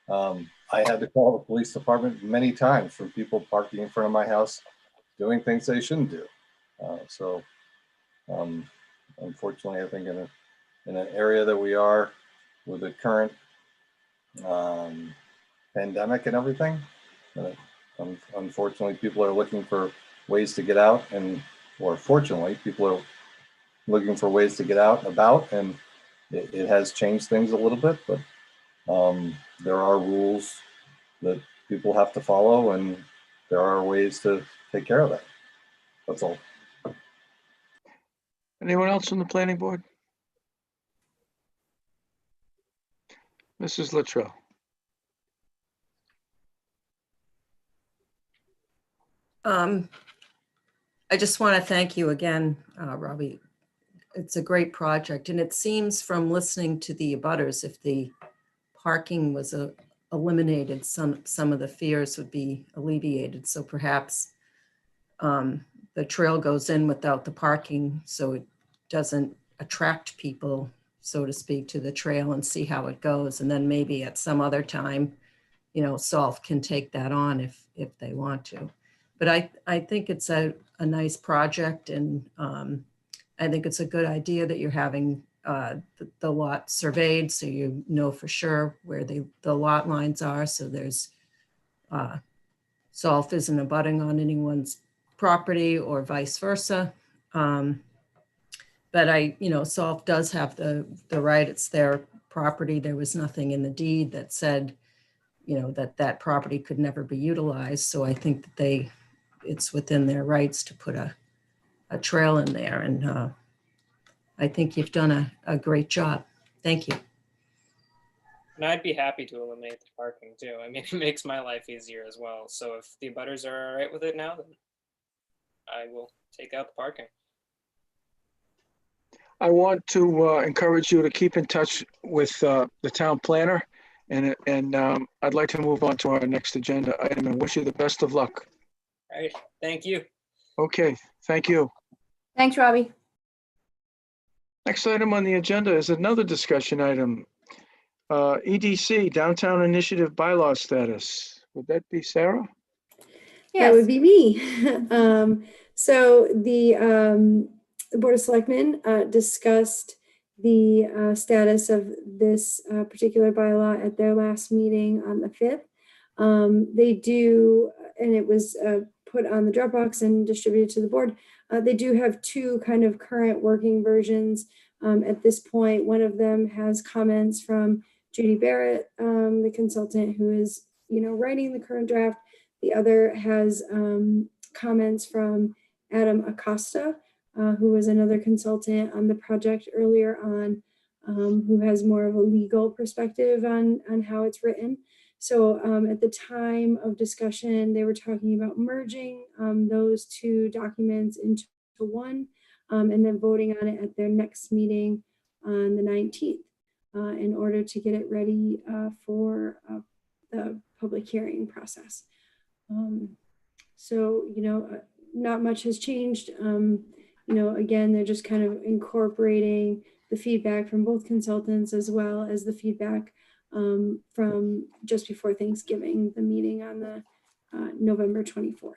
I had to call the police department many times for people parking in front of my house doing things they shouldn't do. So unfortunately, I think in an area that we are with the current pandemic and everything, unfortunately, people are looking for ways to get out, or fortunately, people are looking for ways to get out and about, and it has changed things a little bit, but there are rules that people have to follow, and there are ways to take care of that. That's all. Anyone else from the planning board? Mrs. Luttrell. I just want to thank you again, Robbie. It's a great project, and it seems from listening to the abutters, if the parking was eliminated, some of the fears would be alleviated. So perhaps the trail goes in without the parking, so it doesn't attract people, so to speak, to the trail, and see how it goes. And then maybe at some other time, you know, SOLF can take that on if they want to. But I think it's a nice project, and I think it's a good idea that you're having the lot surveyed, so you know for sure where the lot lines are. So there's SOLF isn't abutting on anyone's property or vice versa. But you know, SOLF does have the right. It's their property. There was nothing in the deed that said, you know, that property could never be utilized. So I think that it's within their rights to put a trail in there. And I think you've done a great job. Thank you. And I'd be happy to eliminate the parking too. I mean, it makes my life easier as well. So if the abutters are all right with it now, then I will take out the parking. I want to encourage you to keep in touch with the town planner, and I'd like to move on to our next agenda item and wish you the best of luck. All right, thank you. Okay, thank you. Thanks, Robbie. Next item on the agenda is another discussion item. EDC, Downtown Initiative Bylaw Status. Would that be Sarah? That would be me. So the Board of Selectmen discussed the status of this particular bylaw at their last meeting on the 5th. They do, and it was put on the Dropbox and distributed to the board. They do have two kind of current working versions at this point. One of them has comments from Judy Barrett, the consultant who is, writing the current draft. The other has comments from Adam Acosta, who was another consultant on the project earlier on, who has more of a legal perspective on how it's written. So at the time of discussion, they were talking about merging those two documents into one, and then voting on it at their next meeting on the 19th in order to get it ready for the public hearing process. So, not much has changed. Again, they're just kind of incorporating the feedback from both consultants as well as the feedback from just before Thanksgiving, the meeting on the November 24th.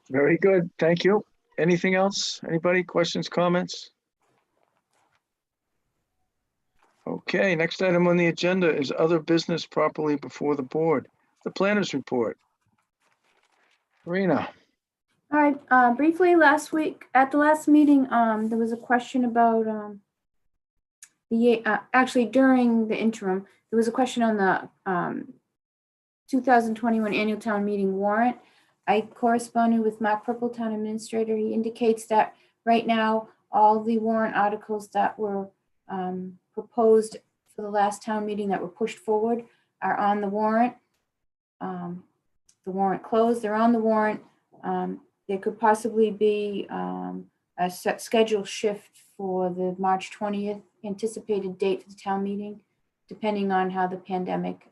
Very good, thank you. Anything else? Anybody, questions, comments? Okay, next item on the agenda is other business properly before the board. The planners report. Karina. All right, briefly last week at the last meeting, there was a question about actually during the interim, there was a question on the 2021 annual town meeting warrant. I corresponded with Mark Purple, town administrator. He indicates that right now, all the warrant articles that were proposed for the last town meeting that were pushed forward are on the warrant. The warrant closed, they're on the warrant. There could possibly be a set schedule shift for the March 20th anticipated date for the town meeting, depending on how the pandemic,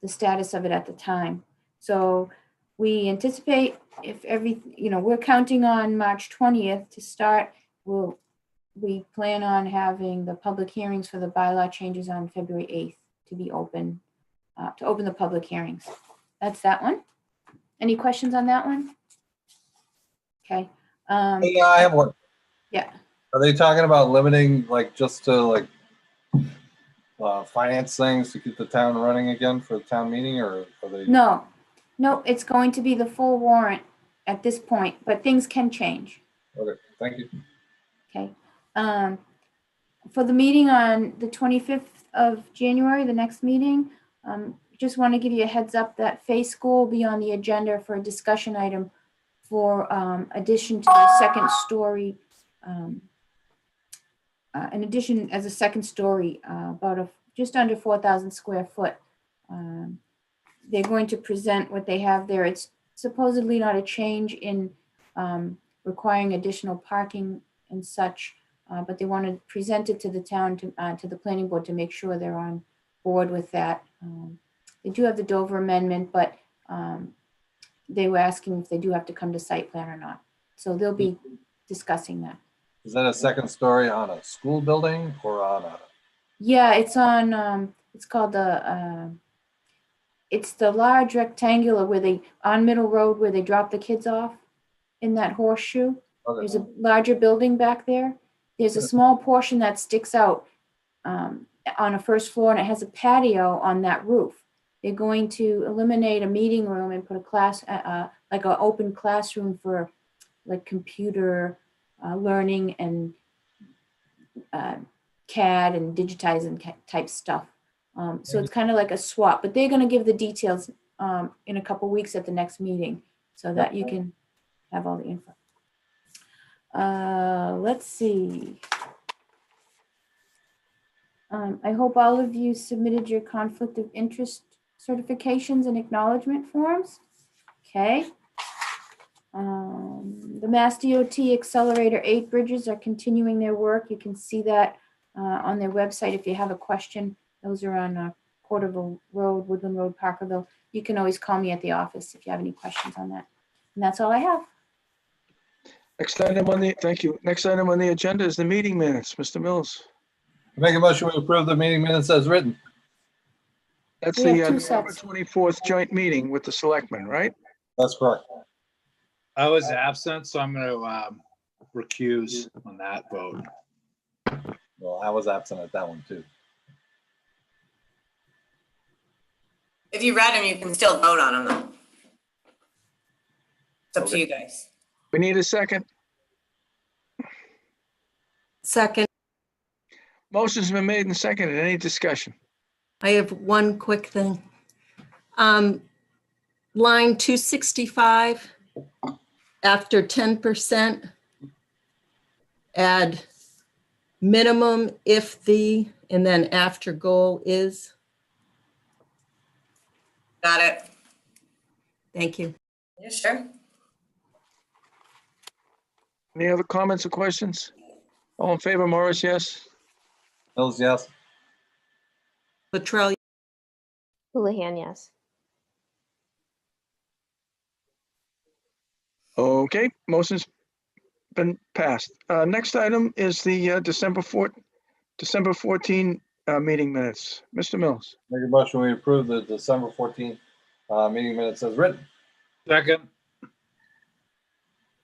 the status of it at the time. So we anticipate if we're counting on March 20th to start, we plan on having the public hearings for the bylaw changes on February 8th to be open, to open the public hearings. That's that one. Any questions on that one? Okay. Yeah, I have one. Yeah. Are they talking about limiting, just to finance things to get the town running again for the town meeting, or are they? No, it's going to be the full warrant at this point, but things can change. Okay, thank you. Okay. For the meeting on the 25th of January, the next meeting, just want to give you a heads up that Fay School will be on the agenda for a discussion item for addition to the second story, an addition as a second story, about just under 4,000 square foot. They're going to present what they have there. It's supposedly not a change in requiring additional parking and such, but they want to present it to the town, to the planning board, to make sure they're on board with that. They do have the Dover amendment, but they were asking if they do have to come to site plan or not. So they'll be discussing that. Is that a second story on a school building or on a? Yeah, it's on, it's called it's the large rectangular on Middle Road where they drop the kids off in that horseshoe. Okay. There's a larger building back there. There's a small portion that sticks out on a first floor, and it has a patio on that roof. They're going to eliminate a meeting room and put a class, like an open classroom for computer learning and CAD and digitizing type stuff. So it's kind of like a swap, but they're going to give the details in a couple weeks at the next meeting so that you can have all the info. Let's see. I hope all of you submitted your conflict of interest certifications and acknowledgement forms. Okay. The Mass DOT Accelerator 8 bridges are continuing their work. You can see that on their website. If you have a question, those are on Porterville Road, Woodland Road, Parkerville. You can always call me at the office if you have any questions on that. And that's all I have. Thank you. Next item on the agenda is the meeting minutes. Mr. Mills. Make a motion to approve the meeting minutes as written. That's We have the two November sets. 24th joint meeting with the selectmen, right? That's correct. I was absent, so I'm going to recuse on that vote. Well, I was absent at that one too. If you read them, you can still vote on them though. It's up to you guys. We need a second. Second, Motion's been made and seconded. Any discussion? I have one quick thing. Line 265, after 10%, add minimum if the, and then after goal is. Got it. Thank you. Yeah, sure. Any other comments or questions? All in favor, Morris, yes? Mills, yes. Latrell, Houlihan, yes. Okay, motion's been passed. Next item is the December 14 meeting minutes. Mr. Mills. Make a motion we approve the December 14th meeting minutes as written. Second.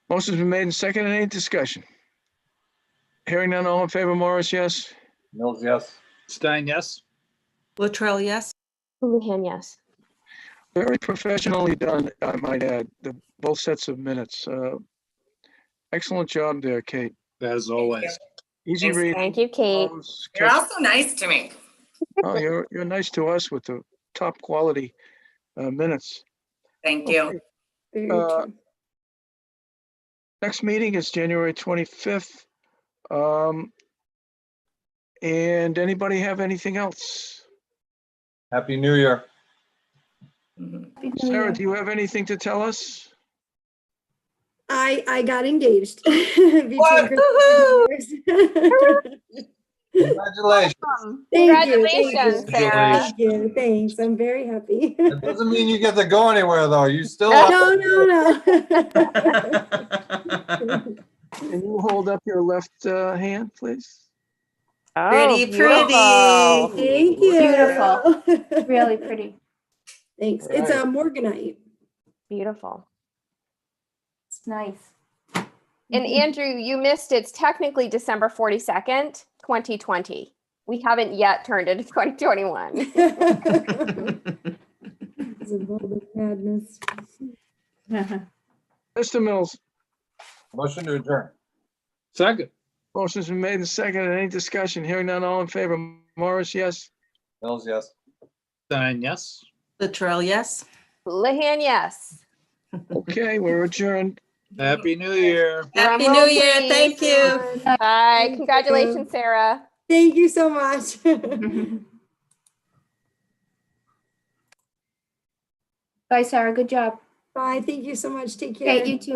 Motion's been made and seconded. Any discussion? Hearing none, all in favor, Morris, yes? Mills, yes. Stein, yes. Latrell, yes. Houlihan, yes. Very professionally done, I might add, both sets of minutes. Excellent job there, Kate. As always. Easy Thanks. read. Thank you, Kate. You're also nice to me. Oh, you're nice to us with the top quality minutes. Thank you. Very true. Next meeting is January 25th. And anybody have anything else? Happy New Year. Sarah, do you have anything to tell us? I got engaged. Between What? Christmas and New Year's. Congratulations. Congratulations, Sarah. Thank you. Thanks. I'm very happy. That doesn't mean you get to go anywhere though. You still No. Can you hold up your left hand, please? Oh, Pretty. Thank you. Beautiful. Really pretty. Thanks. All It's right. a morganite. Beautiful. It's nice. And Andrew, you missed it's technically December 42nd, 2020. We haven't yet turned into 2021. It's a world of madness. Mr. Mills, Motion to adjourn. Second. motion's been made and seconded. Any discussion? Hearing none, all in favor. Morris, yes? Mills, yes. Stein, yes. Latrell, yes. Houlihan, yes. Okay, we're adjourned. Happy New Year. Happy Drum New roll, Year. please. Thank you. Bye. you. Congratulations, Sarah. Thank you so much. Bye, Sarah. Good job. Bye. Thank you so much. Take care. Kate, you too.